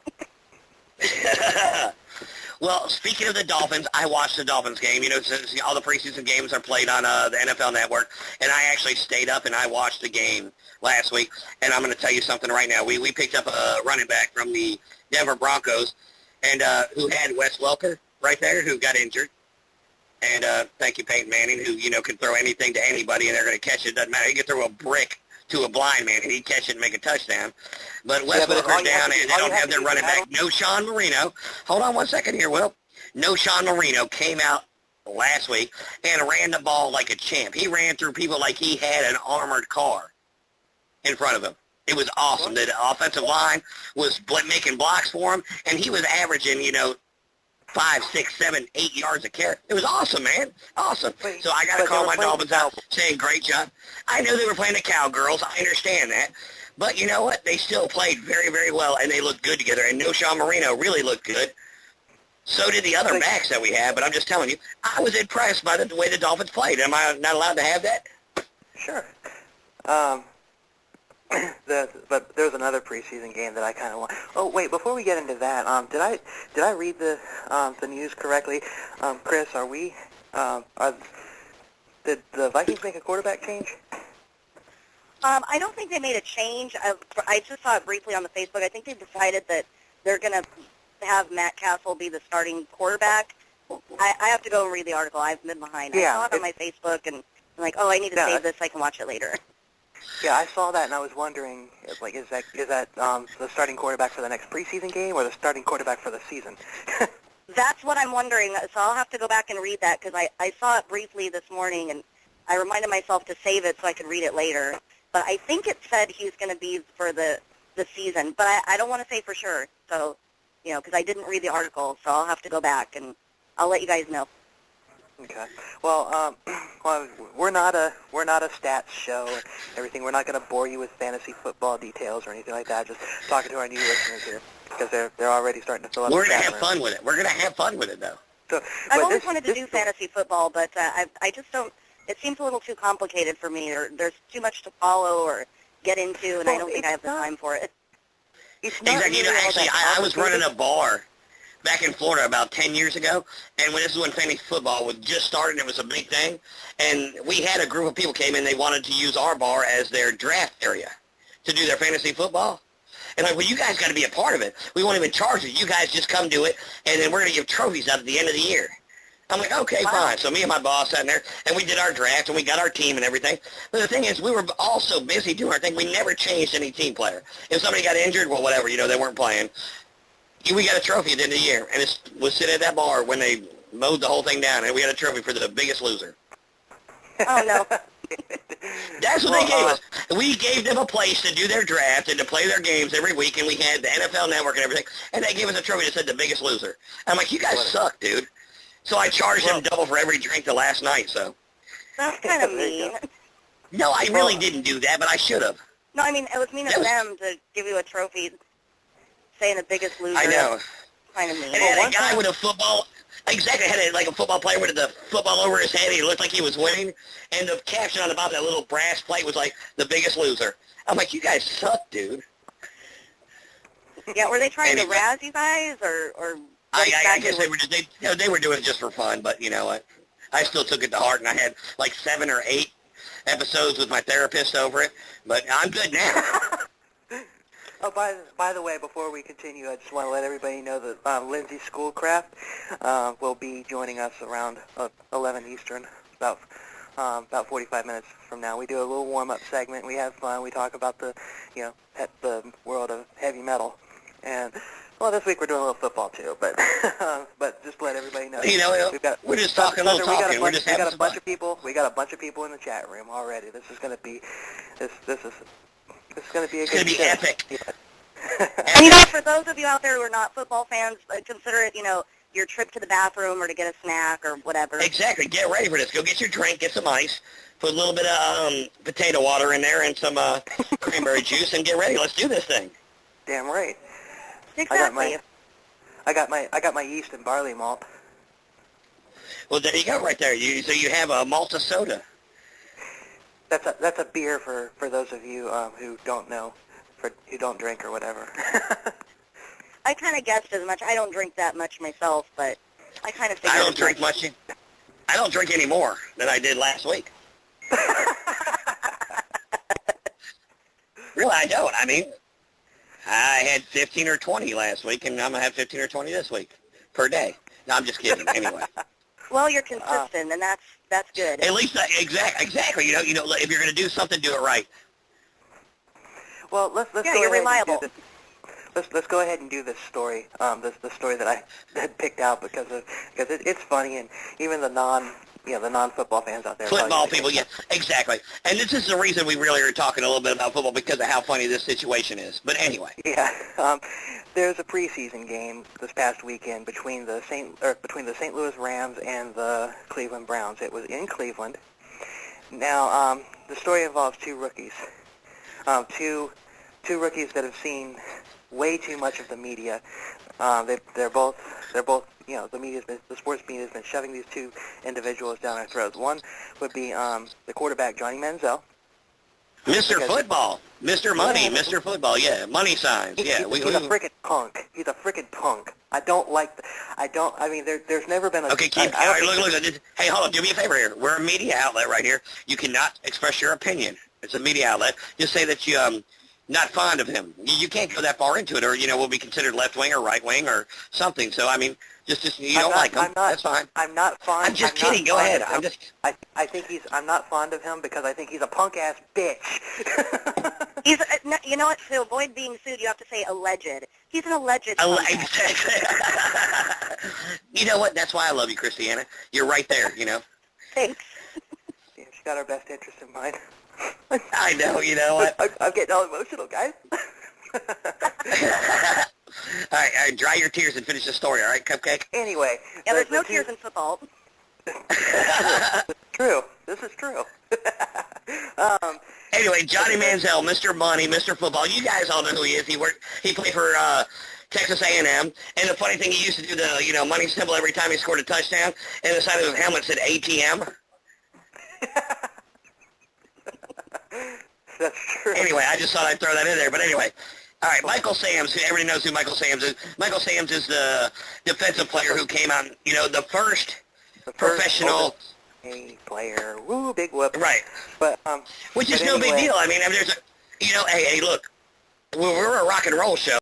Speaker 3: Well, speaking of the Dolphins, I watched the Dolphins game. Since all the preseason games are played on the NFL Network, and I actually stayed up and I watched the game last week. And I'm going to tell you something right now. We picked up a running back from the Denver Broncos, and who had Wes Welker right there, who got injured. And thank you, Peyton Manning, who can throw anything to anybody, and they're going to catch it. Doesn't matter. He can throw a brick to a blind man, and he'd catch it and make a touchdown. But Wes Welker's down, and they don't have their running back. No Sean Marino. Hold on one second here, Will. No Sean Marino came out last week and ran the ball like a champ. He ran through people like he had an armored car in front of him. It was awesome. The offensive line was making blocks for him, and he was averaging, 5, 6, 7, 8 yards a carry. It was awesome, man. Awesome. So I got to call my Dolphins out saying, great job. I know they were playing the Cowgirls. I understand that. But you know what? They still played very, very well, and they looked good together. And No Sean Marino really looked good. So did the other backs that we had. But I'm just telling you, I was impressed by the way the Dolphins played. Am I not allowed to have that?
Speaker 2: Sure. But there's another preseason game that I kind of want. Oh wait, before we get into that, did I read the news correctly? Chris, did the Vikings make a quarterback change?
Speaker 1: I don't think they made a change. I just saw it briefly on the Facebook. I think they decided that they're going to have Matt Castle be the starting quarterback. I have to go and read the article. I've been behind.
Speaker 2: Yeah,
Speaker 1: I saw it on my Facebook, and I'm like, oh, I need to save this so I can watch it later.
Speaker 2: Yeah, I saw that, and I was wondering, like, is that the starting quarterback for the next preseason game or the starting quarterback for the season?
Speaker 1: That's what I'm wondering, so I'll have to go back and read that because I saw it briefly this morning, and I reminded myself to save it so I could read it later. But I think it said he's going to be for the season, but I don't want to say for sure, so, because I didn't read the article, so I'll have to go back, and I'll let you guys know.
Speaker 2: Okay. Well, we're not a stats show and everything. We're not going to bore you with fantasy football details or anything like that. Just talking to our new listeners here because they're already starting to fill up.
Speaker 3: We're going to have fun with it. We're going to have fun with it, though.
Speaker 2: So,
Speaker 1: I've always wanted to do fantasy football, but I just don't. It seems a little too complicated for me, or there's too much to follow or get into, and I don't think I have the time for it.
Speaker 3: Exactly. Actually, I was running a bar back in Florida about 10 years ago, and this is when fantasy football was just starting. It was a big thing, and we had a group of people came in. They wanted to use our bar as their draft area to do their fantasy football. And I'm like, well, you guys got to be a part of it. We won't even charge you. You guys just come do it, and then we're going to give trophies out at the end of the year. I'm like, okay, fine. So me and my boss sat in there, and we did our draft, and we got our team and everything. But the thing is, we were all so busy doing our thing, we never changed any team player. If somebody got injured, well, whatever, they weren't playing. We got a trophy at the end of the year, and it was sitting at that bar when they mowed the whole thing down, and we got a trophy for the biggest loser.
Speaker 1: Oh, no.
Speaker 3: That's what they gave us. We gave them a place to do their draft and to play their games every week, and we had the NFL Network and everything, and they gave us a trophy that said the biggest loser. I'm like, you guys suck, dude. So I charged them double for every drink the last night, so.
Speaker 1: That's kind of mean.
Speaker 3: No, I really didn't do that, but I should have.
Speaker 1: No, I mean, it was mean of them to give you a trophy saying the biggest loser.
Speaker 3: I know.
Speaker 1: Kind of mean.
Speaker 3: And it had a guy with a football, exactly, had like a football player with the football over his head. He looked like he was winning. And the caption on the bottom of that little brass plate was like, the biggest loser. I'm like, you guys suck, dude.
Speaker 1: Yeah, were they trying
Speaker 3: Anyway.
Speaker 1: to razz you guys, or
Speaker 3: I guess they were just, they were doing it just for fun, but you know what? I still took it to heart, and I had like 7 or 8 episodes with my therapist over it, but I'm good now.
Speaker 2: Oh, by the way, before we continue, I just want to let everybody know that Lindsay Schoolcraft will be joining us around 11 Eastern, about 45 minutes from now. We do a little warm-up segment. We have fun. We talk about the world of heavy metal, and well, this week we're doing a little football too. But but just to let everybody know.
Speaker 3: You know, we're just talking a little talking. We're just having some fun.
Speaker 2: We got a bunch of people in the chat room already. This is going to be this is going to be a
Speaker 3: It's
Speaker 2: good
Speaker 3: going to be
Speaker 2: show.
Speaker 3: epic.
Speaker 2: Yeah.
Speaker 1: And, you know, for those of you out there who are not football fans, consider it, your trip to the bathroom or to get a snack or whatever.
Speaker 3: Exactly. Get ready for this. Go get your drink, get some ice, put a little bit of potato water in there and some cranberry juice, and get ready. Let's do this thing.
Speaker 2: Damn right.
Speaker 1: Exactly.
Speaker 2: I got my yeast and barley malt.
Speaker 3: Well, there you go, right there. So you have a Malta soda.
Speaker 2: That's a beer for those of you who don't know, who don't drink or whatever.
Speaker 1: I kind of guessed as much. I don't drink that much myself, but I kind of figured
Speaker 3: I don't
Speaker 1: as
Speaker 3: drink much. I don't drink any more than I did last week. Really, I don't. I mean, I had 15 or 20 last week, and I'm going to have 15 or 20 this week per day. No, I'm just kidding. Anyway.
Speaker 1: Well, you're consistent, and that's good.
Speaker 3: At least, exactly. You know, if you're going to do something, do it right.
Speaker 2: Well, let's
Speaker 1: Yeah,
Speaker 2: go
Speaker 1: you're
Speaker 2: ahead
Speaker 1: reliable.
Speaker 2: And do this. Let's go ahead and do this story. The story that I had picked out because it's funny, and even the non-football fans out there.
Speaker 3: Football people, yeah, exactly. And this is the reason we really are talking a little bit about football, because of how funny this situation is. But anyway.
Speaker 2: Yeah. There's a preseason game this past weekend between the St. Louis Rams and the Cleveland Browns. It was in Cleveland. Now, the story involves 2 rookies. Two rookies that have seen way too much of the media. They're both the sports media has been shoving these 2 individuals down our throats. One would be the quarterback, Johnny Manziel.
Speaker 3: Mr. Football, Mr. Money, Mr. Football, yeah, money signs, yeah.
Speaker 2: He's a freaking punk. He's a freaking punk. I don't like. I mean, there's never been a.
Speaker 3: Okay, all right, look. Hey, hold on. Do me a favor here. We're a media outlet right here. You cannot express your opinion. It's a media outlet. Just say that you not fond of him. You can't go that far into it, or will be considered left wing or right wing or something. So I mean, just you don't like him. That's fine.
Speaker 2: I'm not fond.
Speaker 3: I'm just kidding. Go ahead.
Speaker 2: I think I'm not fond of him because I think he's a punk ass bitch.
Speaker 1: He's, you know what? To avoid being sued, you have to say alleged. He's an alleged.
Speaker 3: You know what? That's why I love you, Christiana. You're right there.
Speaker 1: Thanks.
Speaker 2: Yeah, she got our best interest in mind.
Speaker 3: I know. You know what?
Speaker 2: I'm getting all emotional, guys.
Speaker 3: All right, dry your tears and finish the story, all right, Cupcake?
Speaker 2: Anyway.
Speaker 1: Yeah, there's no tears in football.
Speaker 2: True. This is true.
Speaker 3: Anyway, Johnny Manziel, Mr. Money, Mr. Football. You guys all know who he is. He played for Texas A&M. And the funny thing, he used to do the money symbol every time he scored a touchdown, and the side of his helmet said ATM.
Speaker 2: That's true.
Speaker 3: Anyway, I just thought I'd throw that in there. But anyway, all right, Michael Sams. Everybody knows who Michael Sams is. Michael Sams is the defensive player who came out, the first professional
Speaker 2: player. Woo, big whoop.
Speaker 3: Right.
Speaker 2: But
Speaker 3: which is
Speaker 2: but
Speaker 3: no
Speaker 2: anyway,
Speaker 3: big deal. I mean, there's a, hey, look, we're a rock and roll show.